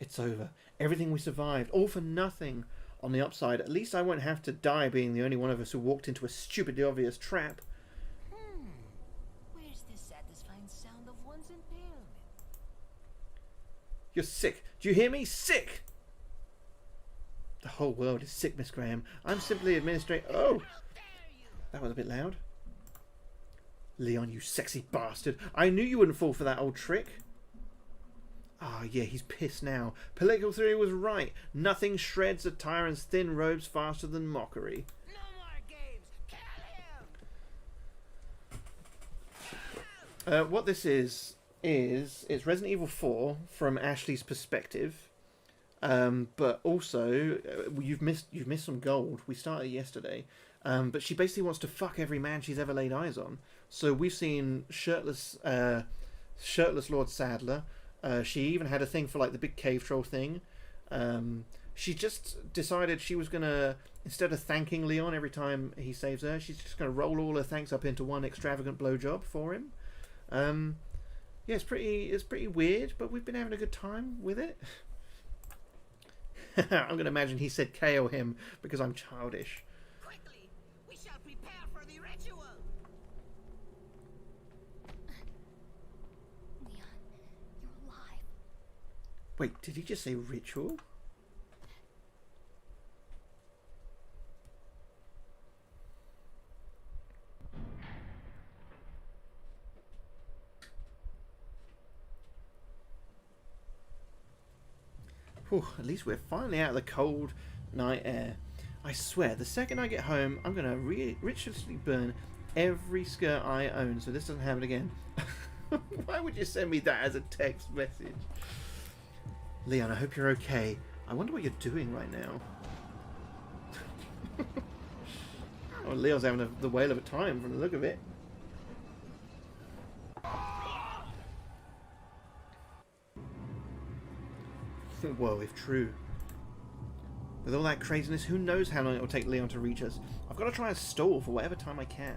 It's over. Everything we survived, all for nothing. On the upside, at least I won't have to die being the only one of us who walked into a stupidly obvious trap. Where's the satisfying sound of one's impalement? You're sick. Do you hear me? Sick! The whole world is sick, Miss Graham. I'm simply administrating... Oh! That was a bit loud. Leon, you sexy bastard. I knew you wouldn't fall for that old trick. Ah, yeah, he's pissed now. Political theory was right. Nothing shreds a tyrant's thin robes faster than mockery. No more games! Kill him! What this is it's Resident Evil 4 from Ashley's perspective. But also, you've missed some gold. We started yesterday. But she basically wants to fuck every man she's ever laid eyes on. So we've seen shirtless Lord Sadler. She even had a thing for like the big cave troll thing. She just decided she was gonna, instead of thanking Leon every time he saves her, she's just gonna roll all her thanks up into one extravagant blowjob for him. Yeah, it's pretty weird, but we've been having a good time with it. I'm gonna imagine he said KO him because I'm childish. Quickly! We shall prepare for the ritual! Leon, you're alive. Wait, did he just say ritual? Whew, at least we're finally out of the cold night air. I swear, the second I get home, I'm going to ritualously burn every skirt I own so this doesn't happen again. Why would you send me that as a text message? Leon, I hope you're okay. I wonder what you're doing right now. Oh, Leon's having the whale of a time from the look of it. Whoa, if true. With all that craziness, who knows how long it will take Leon to reach us. I've got to try and stall for whatever time I can.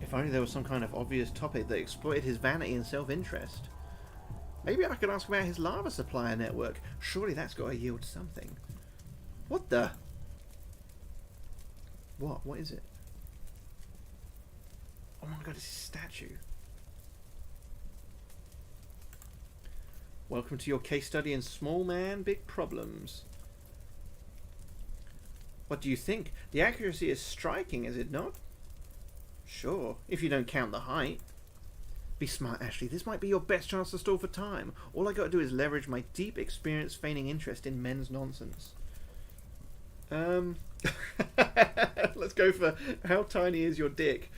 If only there was some kind of obvious topic that exploited his vanity and self-interest. Maybe I could ask about his lava supplier network. Surely that's got to yield something. What the? What? What is it? Oh my god, it's a statue. Welcome to your case study in Small Man, Big Problems. What do you think? The accuracy is striking, is it not? Sure, if you don't count the height. Be smart, Ashley. This might be your best chance to stall for time. All I got to do is leverage my deep experience feigning interest in men's nonsense. Let's go for how tiny is your dick?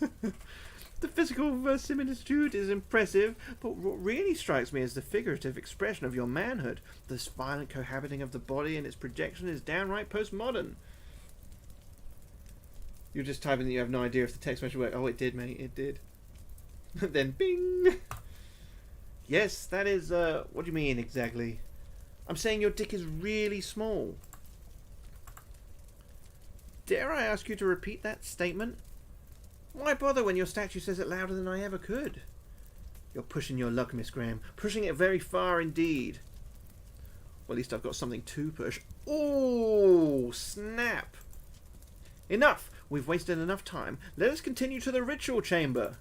The physical verisimilitude is impressive, but what really strikes me is the figurative expression of your manhood. This violent cohabiting of the body and its projection is downright postmodern. You're just typing that you have no idea if the text message worked. Oh, it did, mate. It did. Then bing! Yes, that is, what do you mean exactly? I'm saying your dick is really small. Dare I ask you to repeat that statement? Why bother when your statue says it louder than I ever could? You're pushing your luck, Miss Graham. Pushing it very far indeed. Well, at least I've got something to push. Ooh, snap. Enough. We've wasted enough time. Let us continue to the ritual chamber.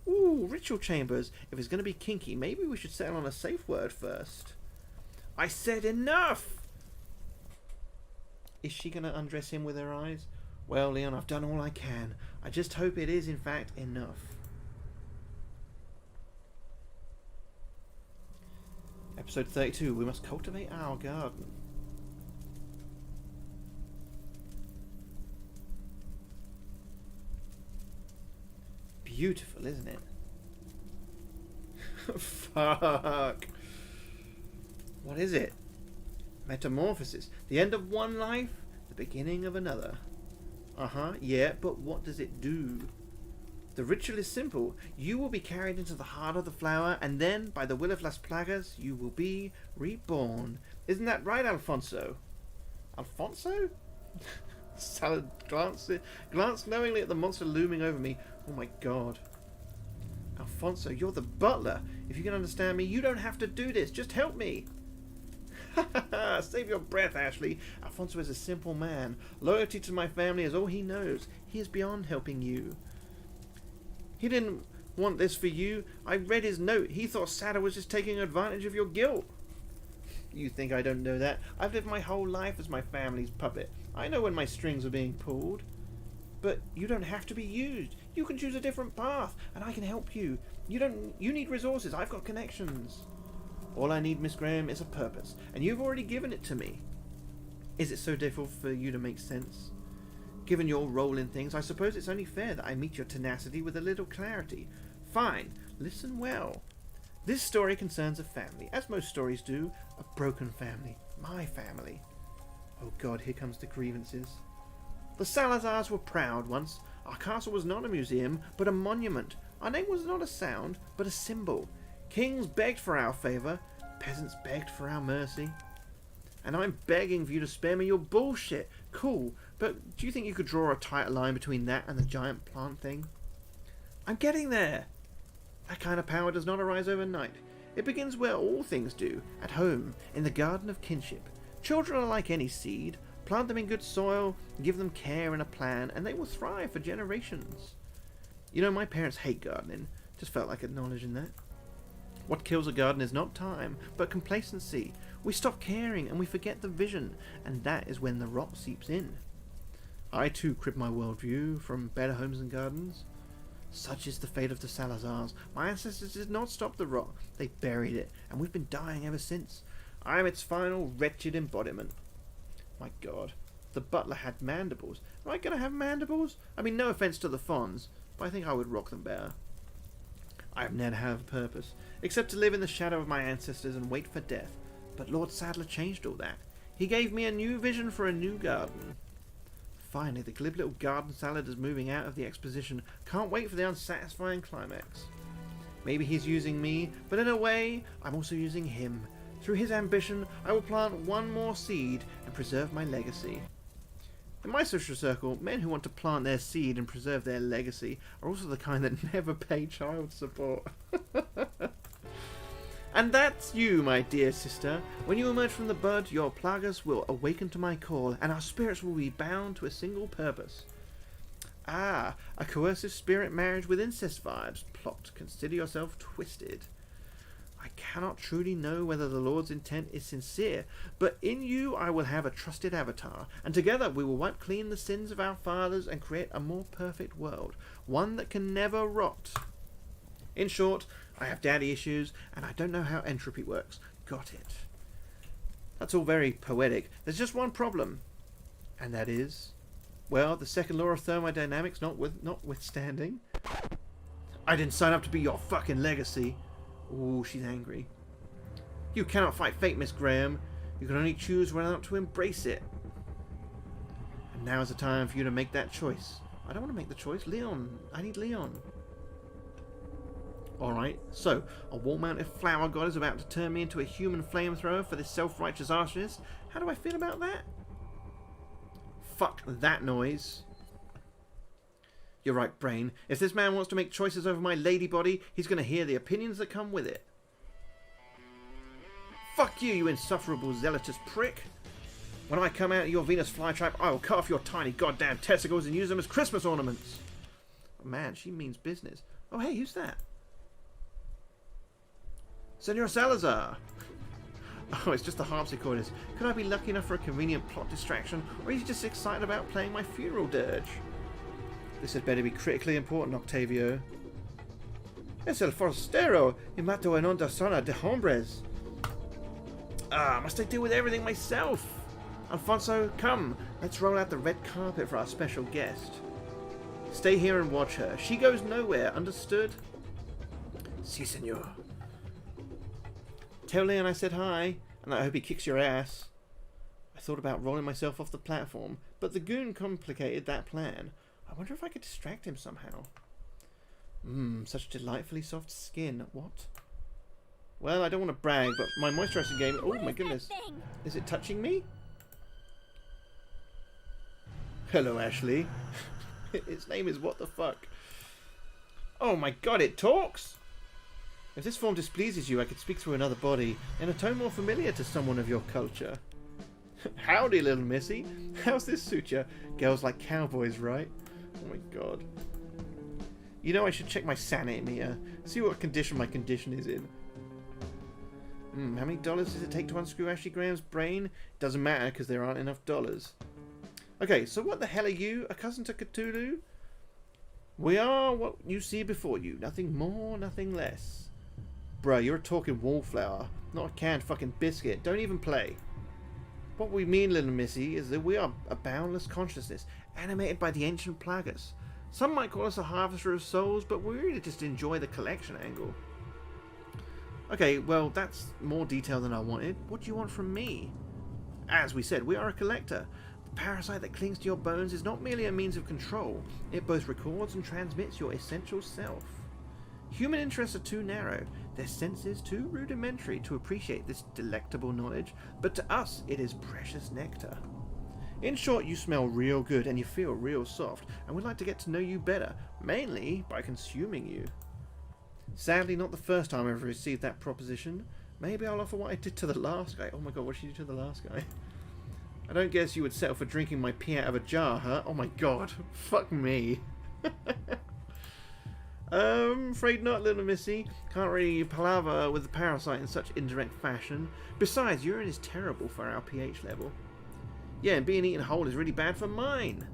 Ooh, ritual chambers. If it's going to be kinky, maybe we should settle on a safe word first. I said enough! Is she going to undress him with her eyes? Well, Leon, I've done all I can. I just hope it is, in fact, enough. Episode 32. We must cultivate our garden. Beautiful, isn't it? Fuck. What is it? Metamorphosis. The end of one life, the beginning of another. Yeah, but what does it do? The ritual is simple. You will be carried into the heart of the flower, and then, by the will of Las Plagas, you will be reborn. Isn't that right, Alfonso? Alfonso? Salad glanced knowingly at the monster looming over me. Oh my god. Alfonso, you're the butler. If you can understand me, you don't have to do this. Just help me. Save your breath, Ashley. Alfonso is a simple man. Loyalty to my family is all he knows. He is beyond helping you. He didn't want this for you. I read his note. He thought Sada was just taking advantage of your guilt. You think I don't know that? I've lived my whole life as my family's puppet. I know when my strings are being pulled. But you don't have to be used. You can choose a different path, and I can help you. You need resources. I've got connections. All I need, Miss Graham, is a purpose, and you've already given it to me. Is it so difficult for you to make sense? Given your role in things, I suppose it's only fair that I meet your tenacity with a little clarity. Fine. Listen well. This story concerns a family, as most stories do. A broken family. My family. Oh God, here comes the grievances. The Salazars were proud once. Our castle was not a museum, but a monument. Our name was not a sound, but a symbol. Kings begged for our favour. Peasants begged for our mercy. And I'm begging for you to spare me your bullshit. Cool, but do you think you could draw a tight line between that and the giant plant thing? I'm getting there. That kind of power does not arise overnight. It begins where all things do, at home, in the garden of kinship. Children are like any seed. Plant them in good soil, give them care and a plan, and they will thrive for generations. You know, my parents hate gardening. Just felt like acknowledging that. What kills a garden is not time, but complacency. We stop caring and we forget the vision, and that is when the rot seeps in. I too crib my worldview from Better Homes and Gardens. Such is the fate of the Salazars. My ancestors did not stop the rot. They buried it, and we've been dying ever since. I am its final wretched embodiment. My God, the butler had mandibles. Am I going to have mandibles? I mean, no offence to the Fonz, but I think I would rock them better. I have never had a purpose, except to live in the shadow of my ancestors and wait for death. But Lord Sadler changed all that. He gave me a new vision for a new garden. Finally, the glib little garden salad is moving out of the exposition. Can't wait for the unsatisfying climax. Maybe he's using me, but in a way, I'm also using him. Through his ambition, I will plant one more seed and preserve my legacy. In my social circle, men who want to plant their seed and preserve their legacy are also the kind that never pay child support. And that's you, my dear sister. When you emerge from the bud, your Plagas will awaken to my call, and our spirits will be bound to a single purpose. Ah, a coercive spirit marriage with incest vibes. Plot, consider yourself twisted. I cannot truly know whether the Lord's intent is sincere, but in you I will have a trusted avatar, and together we will wipe clean the sins of our fathers and create a more perfect world, one that can never rot. In short, I have daddy issues, and I don't know how entropy works. Got it. That's all very poetic. There's just one problem. And that is, well, the second law of thermodynamics notwithstanding. I didn't sign up to be your fucking legacy. Ooh, she's angry. You cannot fight fate, Miss Graham. You can only choose whether or not to embrace it. And now is the time for you to make that choice. I don't want to make the choice. Leon. I need Leon. Alright, so a wall-mounted flower god is about to turn me into a human flamethrower for this self-righteous arsonist. How do I feel about that? Fuck that noise. You're right, Brain. If this man wants to make choices over my lady body, he's going to hear the opinions that come with it. Fuck you, you insufferable zealotous prick. When I come out of your Venus flytrap, I will cut off your tiny goddamn testicles and use them as Christmas ornaments. Oh, man, she means business. Oh, hey, who's that? Senor Salazar. Oh, it's just the harpsichordist. Could I be lucky enough for a convenient plot distraction, or are you just excited about playing my funeral dirge? This had better be critically important, Octavio. Es el forastero y mato en onda zona de hombres. Ah, must I deal with everything myself? Alfonso, come. Let's roll out the red carpet for our special guest. Stay here and watch her. She goes nowhere, understood? Si, senor. Tell Leon I said hi, and I hope he kicks your ass. I thought about rolling myself off the platform, but the goon complicated that plan. I wonder if I could distract him somehow. Such delightfully soft skin. What? Well, I don't want to brag, but my moisturizing game... Oh my goodness. Is it touching me? Hello, Ashley. Its name is what the fuck? Oh my god, it talks! If this form displeases you, I could speak through another body, in a tone more familiar to someone of your culture. Howdy, little missy. How's this suit ya? Girls like cowboys, right? Oh my god. You know I should check my sanity meter. See what condition my condition is in. How many dollars does it take to unscrew Ashley Graham's brain? Doesn't matter, because there aren't enough dollars. Okay, so what the hell are you? A cousin to Cthulhu? We are what you see before you. Nothing more, nothing less. Bruh, you're a talking wallflower, not a canned fucking biscuit. Don't even play. What we mean, little missy, is that we are a boundless consciousness, animated by the ancient Plagas. Some might call us a harvester of souls, but we really just enjoy the collection angle. Okay, well, that's more detail than I wanted. What do you want from me? As we said, we are a collector. The parasite that clings to your bones is not merely a means of control. It both records and transmits your essential self. Human interests are too narrow, their senses too rudimentary to appreciate this delectable knowledge, but to us it is precious nectar. In short, you smell real good and you feel real soft, and we'd like to get to know you better, mainly by consuming you. Sadly, not the first time I've received that proposition. Maybe I'll offer what I did to the last guy. Oh my god, what did you do to the last guy? I don't guess you would settle for drinking my pee out of a jar, huh? Oh my god, fuck me. Afraid not, little missy. Can't really palaver with the parasite in such indirect fashion. Besides, urine is terrible for our pH level. Yeah, and being eaten whole is really bad for mine.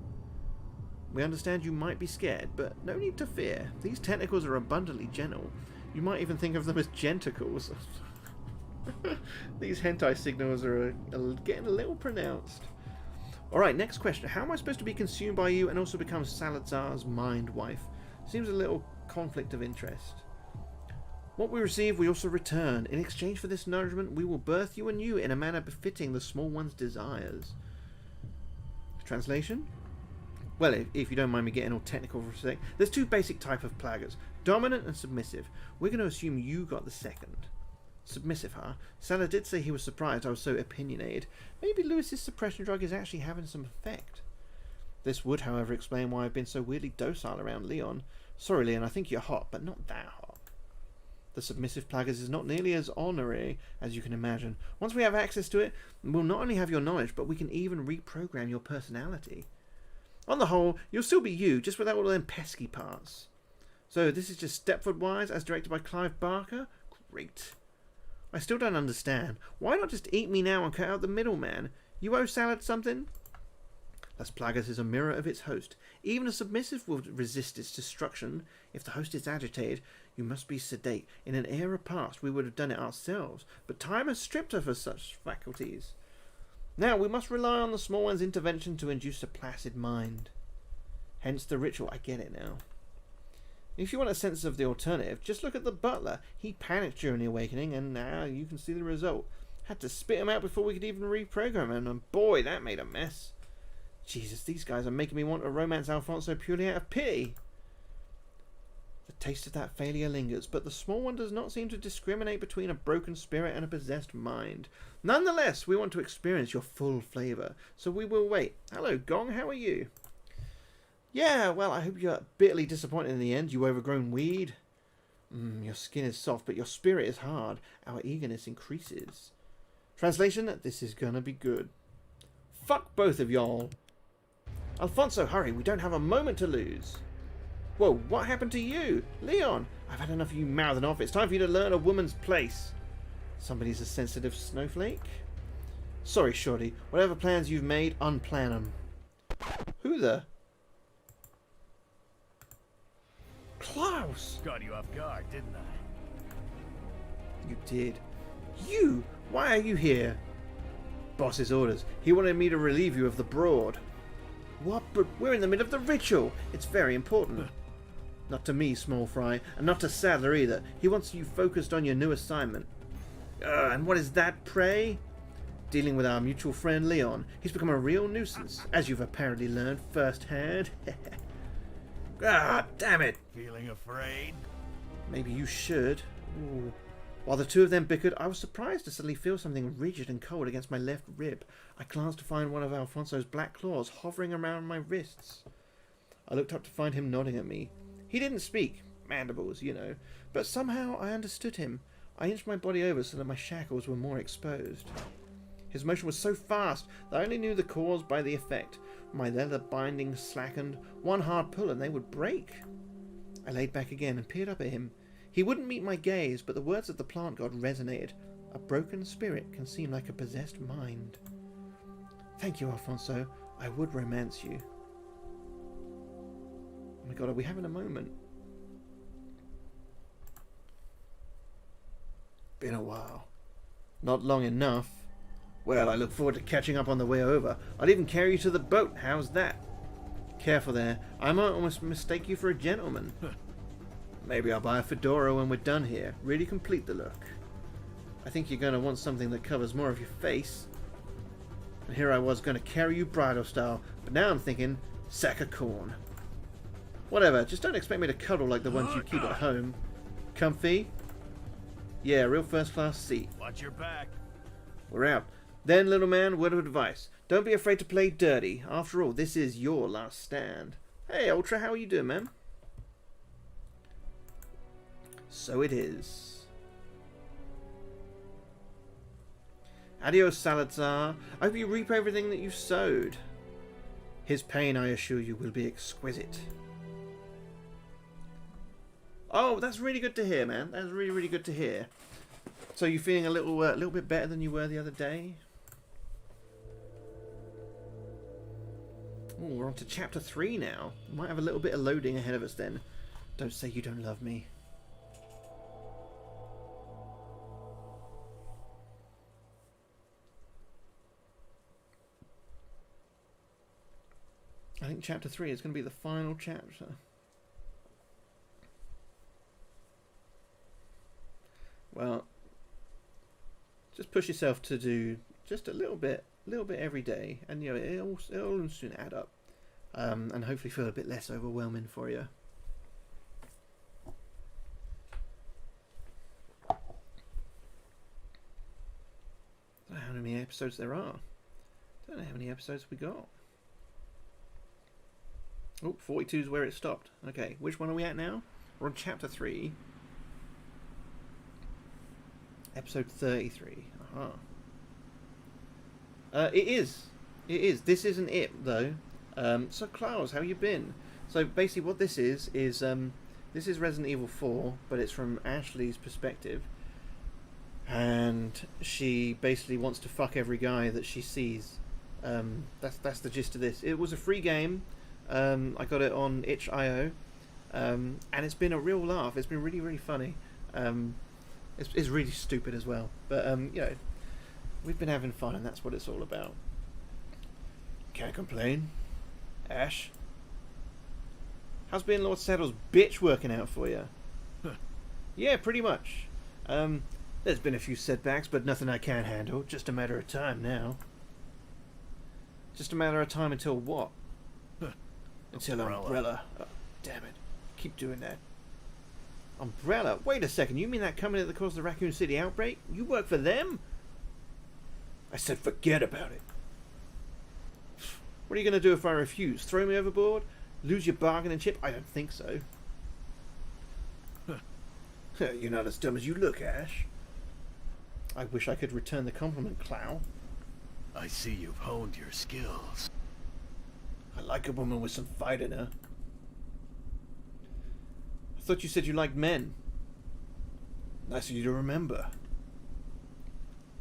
We understand you might be scared, but no need to fear. These tentacles are abundantly gentle. You might even think of them as genticles. These hentai signals are getting a little pronounced. Alright, next question. How am I supposed to be consumed by you and also become Salazar's mind wife? Seems a little conflict of interest. What we receive, we also return. In exchange for this nourishment, we will birth you anew in a manner befitting the small one's desires. Translation? Well, if you don't mind me getting all technical for a sec, there's two basic types of Plagas, dominant and submissive. We're going to assume you got the second. Submissive, huh? Salah did say he was surprised I was so opinionated. Maybe Lewis's suppression drug is actually having some effect. This would, however, explain why I've been so weirdly docile around Leon. Sorry, Leon, I think you're hot, but not that hot. The submissive Plagas is not nearly as honorary as you can imagine. Once we have access to it, we'll not only have your knowledge, but we can even reprogram your personality. On the whole, you'll still be you, just without all them pesky parts. So this is just Stepford Wives, as directed by Clive Barker? Great. I still don't understand. Why not just eat me now and cut out the middleman? You owe Salad something? Las Plagas is a mirror of its host. Even a submissive will resist its destruction. If the host is agitated, You must be sedate. In an era past, we would have done it ourselves, but time has stripped us of such faculties. Now we must rely on the small one's intervention to induce a placid mind. Hence the ritual. I get it now. If you want a sense of the alternative, just look at the butler. He panicked during the awakening, and now you can see the result. Had to spit him out before we could even reprogram him, and boy, that made a mess. Jesus, these guys are making me want to romance Alfonso purely out of pity. The taste of that failure lingers, but the small one does not seem to discriminate between a broken spirit and a possessed mind. Nonetheless, we want to experience your full flavour, so we will wait. Hello, Gong, how are you? Yeah, well, I hope you're bitterly disappointed in the end, you overgrown weed. Your skin is soft, but your spirit is hard. Our eagerness increases. Translation, this is gonna be good. Fuck both of y'all. Alfonso, hurry, we don't have a moment to lose. Whoa, what happened to you? Leon, I've had enough of you mouthing off. It's time for you to learn a woman's place. Somebody's a sensitive snowflake? Sorry, Shorty. Whatever plans you've made, unplan them. Who the... Klaus! Got you off guard, didn't I? You did. You? Why are you here? Boss's orders. He wanted me to relieve you of the Broad. What? But we're in the middle of the ritual. It's very important. Not to me, small fry, and not to Sadler either. He wants you focused on your new assignment. And what is that, pray? Dealing with our mutual friend Leon. He's become a real nuisance, as you've apparently learned firsthand. Ah, damn it! Feeling afraid? Maybe you should. Ooh. While the two of them bickered, I was surprised to suddenly feel something rigid and cold against my left rib. I glanced to find one of Alfonso's black claws hovering around my wrists. I looked up to find him nodding at me. He didn't speak, mandibles, you know, but somehow I understood him. I inched my body over so that my shackles were more exposed. His motion was so fast that I only knew the cause by the effect. My leather bindings slackened, one hard pull and they would break. I laid back again and peered up at him. He wouldn't meet my gaze, but the words of the plant god resonated. A broken spirit can seem like a possessed mind. Thank you, Alfonso. I would romance you. Oh my god, are we having a moment? Been a while. Not long enough. Well, I look forward to catching up on the way over. I'll even carry you to the boat. How's that? Careful there. I might almost mistake you for a gentleman. Maybe I'll buy a fedora when we're done here. Really complete the look. I think you're going to want something that covers more of your face. And here I was going to carry you bridal style, but now I'm thinking sack of corn. Whatever, just don't expect me to cuddle like the ones you keep at home. Comfy? Yeah, real first class seat. Watch your back. We're out. Then, little man, word of advice. Don't be afraid to play dirty. After all, this is your last stand. Hey, Ultra, how are you doing, man? So it is. Adios, Salazar. I hope you reap everything that you've sowed. His pain, I assure you, will be exquisite. Oh, that's really good to hear, man. That's really, really good to hear. So you feeling a little bit better than you were the other day? Oh, we're on to chapter 3 now. We might have a little bit of loading ahead of us then. Don't say you don't love me. I think chapter 3 is going to be the final chapter. Well, just push yourself to do just a little bit every day, and you know it'll soon add up, and hopefully feel a bit less overwhelming for you. I don't know how many episodes there are. I don't know how many episodes we got. Oh, 42 is where it stopped. Okay, which one are we at now? We're on chapter 3. Episode 33. It is. This isn't it, though. So, Klaus, how you been? So, basically what this is this is Resident Evil 4, but it's from Ashley's perspective. And she basically wants to fuck every guy that she sees. That's the gist of this. It was a free game. I got it on itch.io. And it's been a real laugh. It's been really, really funny. It's really stupid as well. But, you know, we've been having fun, and that's what it's all about. Can't complain. Ash? How's being Lord Saddle's bitch working out for you? Yeah, pretty much. There's been a few setbacks, but nothing I can't handle. Just a matter of time now. Just a matter of time until what? Until Umbrella. Oh, damn it. Keep doing that. Umbrella? Wait a second. You mean that company that caused the Raccoon City outbreak? You work for them? I said forget about it. What are you going to do if I refuse? Throw me overboard? Lose your bargaining chip? I don't think so. You're not as dumb as you look, Ash. I wish I could return the compliment, Clow. I see you've honed your skills. I like a woman with some fight in her. I thought you said you liked men. Nice of you to remember.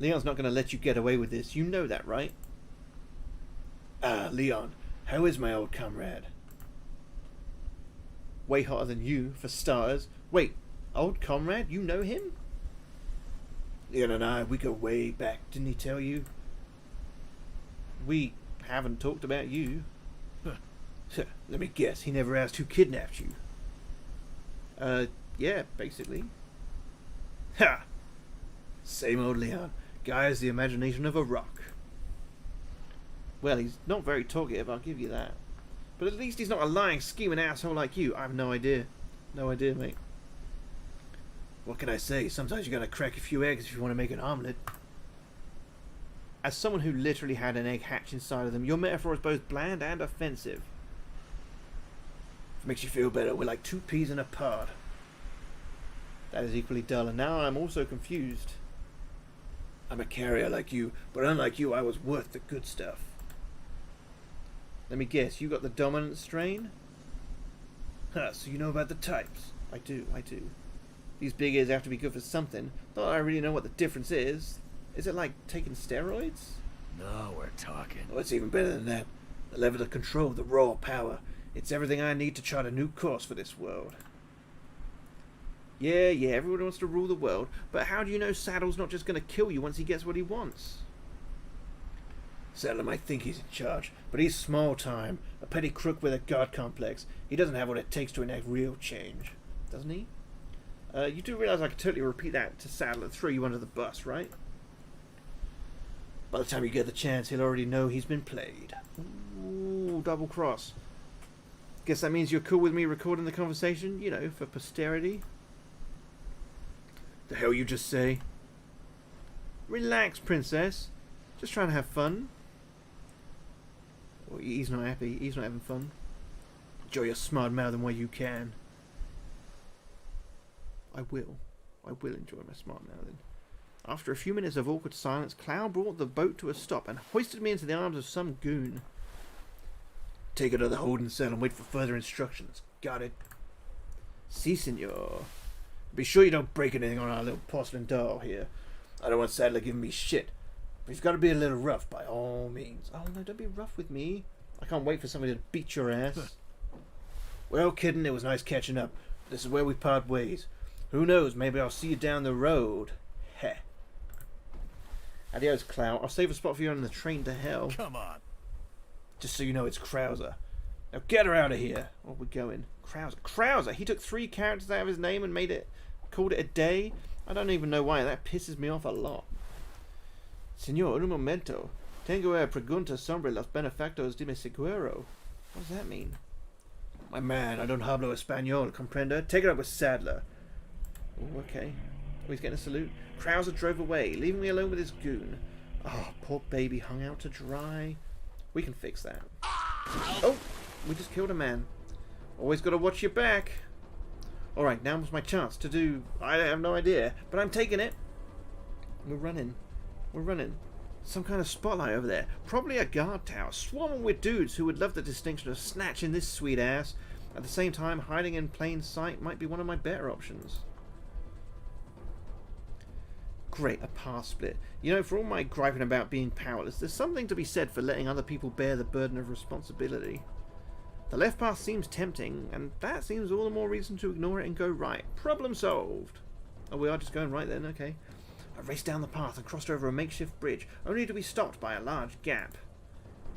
Leon's not going to let you get away with this. You know that, right? Ah, Leon, how is my old comrade? Way hotter than you, for starters. Wait, old comrade? You know him? Leon and I, we go way back, didn't he tell you? We haven't talked about you. Let me guess, he never asked who kidnapped you. Yeah, basically. Ha! Same old Leon. Guy has the imagination of a rock. Well, he's not very talkative, I'll give you that. But at least he's not a lying, scheming asshole like you. I have no idea. No idea, mate. What can I say? Sometimes you gotta crack a few eggs if you want to make an omelette. As someone who literally had an egg hatch inside of them, your metaphor is both bland and offensive. If it makes you feel better, we're like two peas in a pod. That is equally dull, and now I'm also confused. I'm a carrier like you, but unlike you, I was worth the good stuff. Let me guess, you got the dominant strain? Huh, so you know about the types. I do. These big ears have to be good for something. Not that I really know what the difference is. Is it like taking steroids? Now we're talking. Oh, it's even better than that. The level of control, the raw power. It's everything I need to chart a new course for this world. Yeah, everyone wants to rule the world, but how do you know Saddle's not just going to kill you once he gets what he wants? Saddle might think he's in charge, but he's small time. A petty crook with a god complex. He doesn't have what it takes to enact real change. Doesn't he? You do realize I could totally repeat that to Saddle and throw you under the bus, right? By the time you get the chance, he'll already know he's been played. Ooh, double cross. Guess that means you're cool with me recording the conversation, you know, for posterity? The hell you just say? Relax, princess. Just trying to have fun. Well, he's not happy. He's not having fun. Enjoy your smart mouthing while you can. I will enjoy my smart mouthing. After a few minutes of awkward silence, Cloud brought the boat to a stop and hoisted me into the arms of some goon. Take it to the holding cell and wait for further instructions. Got it. Si, senor. Be sure you don't break anything on our little porcelain doll here. I don't want Saddler giving me shit. But you've got to be a little rough by all means. Oh no, don't be rough with me. I can't wait for somebody to beat your ass. Well, kitten, it was nice catching up. This is where we part ways. Who knows, maybe I'll see you down the road. Heh. Adios, Cloud. I'll save a spot for you on the train to hell. Come on. Just so you know, it's Krauser. Now get her out of here. Oh, we're going. Krauser. He took 3 characters out of his name and called it a day. I don't even know why. That pisses me off a lot. Señor, un momento. Tengo a pregunta sobre los benefactors de mi seguro. What does that mean? My man, I don't hablo español, comprende? Take it up with Saddler. Oh, okay. Oh, he's getting a salute. Krauser drove away, leaving me alone with his goon. Oh, poor baby hung out to dry. We can fix that. Oh, we just killed a man. Always got to watch your back. Alright, now was my chance to do... I have no idea, but I'm taking it. We're running. Some kind of spotlight over there. Probably a guard tower, swarming with dudes who would love the distinction of snatching this sweet ass. At the same time, hiding in plain sight might be one of my better options. Great, a path split. You know, for all my griping about being powerless, there's something to be said for letting other people bear the burden of responsibility. The left path seems tempting, and that seems all the more reason to ignore it and go right. Problem solved. Oh, we are just going right then, okay. I raced down the path and crossed over a makeshift bridge, only to be stopped by a large gap.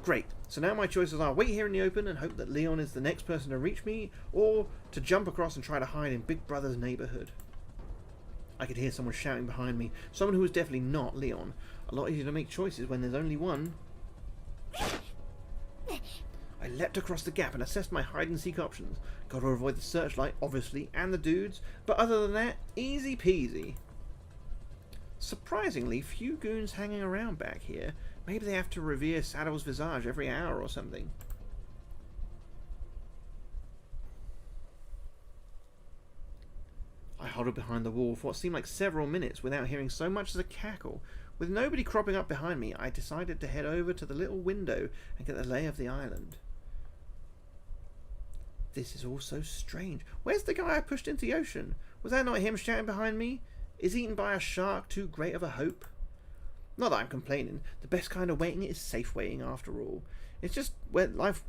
Great, so now my choices are wait here in the open and hope that Leon is the next person to reach me, or to jump across and try to hide in Big Brother's neighbourhood. I could hear someone shouting behind me, someone who was definitely not Leon. A lot easier to make choices when there's only one. I leapt across the gap and assessed my hide-and-seek options. Got to avoid the searchlight, obviously, and the dudes, but other than that, easy peasy. Surprisingly, few goons hanging around back here. Maybe they have to revere Saddle's visage every hour or something. I huddled behind the wall for what seemed like several minutes without hearing so much as a cackle. With nobody cropping up behind me, I decided to head over to the little window and get the lay of the island. This is all so strange. Where's the guy I pushed into the ocean? Was that not him shouting behind me? Is eaten by a shark too great of a hope? Not that I'm complaining. The best kind of waiting is safe waiting after all. It's just when life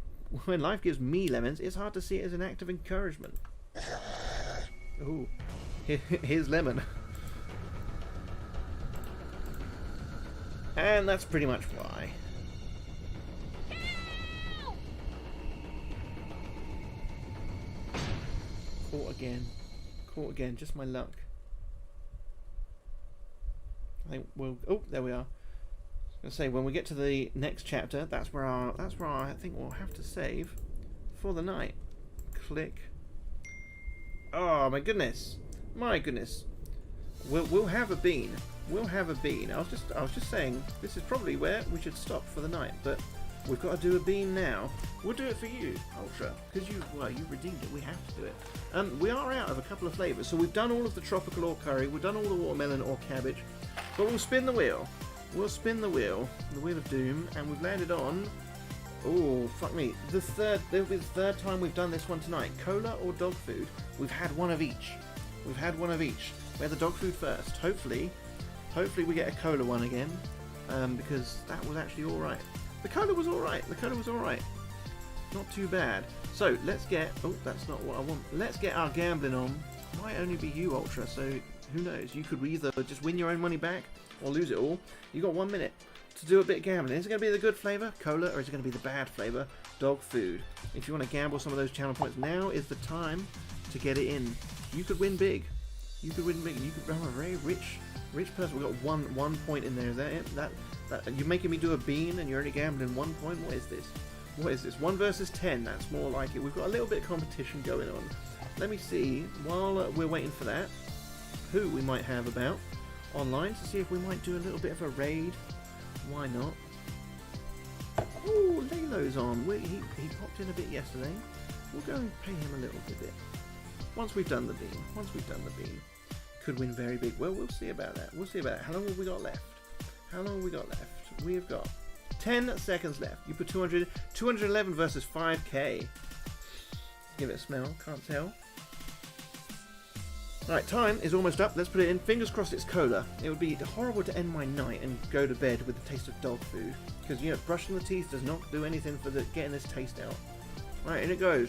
gives me lemons, it's hard to see it as an act of encouragement. Ooh. Here's lemon. And that's pretty much why. Caught again. Caught again. Just my luck. I think we'll. Oh, there we are. I was gonna say when we get to the next chapter, that's where I think we'll have to save for the night. Click. Oh my goodness. My goodness. We'll have a bean. We'll have a bean. I was just saying this is probably where we should stop for the night, but we've got to do a bean now. We'll do it for you, Ultra, because you redeemed it. We have to do it. We are out of a couple of flavours, so we've done all of the tropical or curry, we've done all the watermelon or cabbage, but we'll spin the wheel. We'll spin the wheel of doom, and we've landed on. Oh, fuck me. There'll be the third time we've done this one tonight. Cola or dog food? We've had one of each. We've had one of each. We had the dog food first. Hopefully we get a cola one again, because that was actually alright. The cola was alright. The cola was alright. Not too bad. So, let's get... Oh, that's not what I want. Let's get our gambling on. Might only be you, Ultra, so who knows? You could either just win your own money back or lose it all. You got 1 minute to do a bit of gambling. Is it going to be the good flavour, cola, or is it going to be the bad flavour, dog food? If you want to gamble some of those channel points, now is the time to get it in. You could win big. You could win big. You could become a very rich person. We've got one point in there. Is that it? That you're making me do a bean and you're only gambling 1 point? What is this? What is this? 1 versus 10. That's more like it. We've got a little bit of competition going on. Let me see, while we're waiting for that, who we might have about online to see if we might do a little bit of a raid. Why not? Oh, Lalo's on. He popped in a bit yesterday. We'll go and pay him a little bit. Once we've done the bean. Could win very big. Well, we'll see about that. How long have we got left? We've got 10 seconds left. You put 211 versus 5k. Give it a smell. Can't tell. Alright, time is almost up. Let's put it in. Fingers crossed it's cola. It would be horrible to end my night and go to bed with the taste of dog food. Because, brushing the teeth does not do anything for getting this taste out. Alright, in it goes.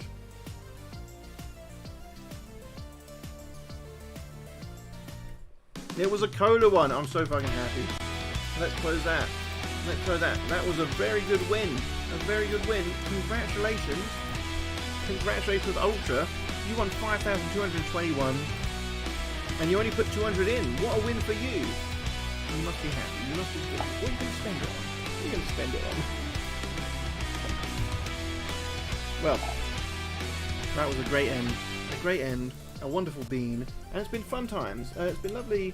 It was a cola one. I'm so fucking happy. Let's close that. That was a very good win. Congratulations. Congratulations, Ultra. You won 5,221. And you only put 200 in. What a win for you. You must be happy. You must be good. What are you going to spend it on? Well, that was a great end. A wonderful bean. And it's been fun times. It's been lovely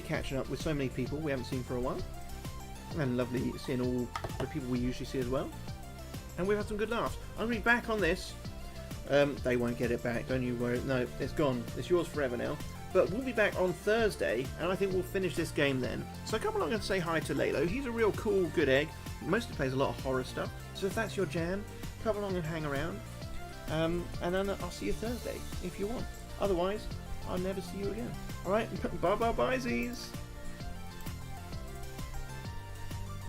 catching up with so many people we haven't seen for a while. And lovely seeing all the people we usually see as well. And we've had some good laughs. I'm going to be back on this. They won't get it back, don't you worry. No, it's gone. It's yours forever now. But we'll be back on Thursday, and I think we'll finish this game then. So come along and say hi to Lalo. He's a real cool, good egg. Mostly plays a lot of horror stuff. So if that's your jam, come along and hang around. And then I'll see you Thursday, if you want. Otherwise, I'll never see you again. Alright, bye-bye-bye-sies.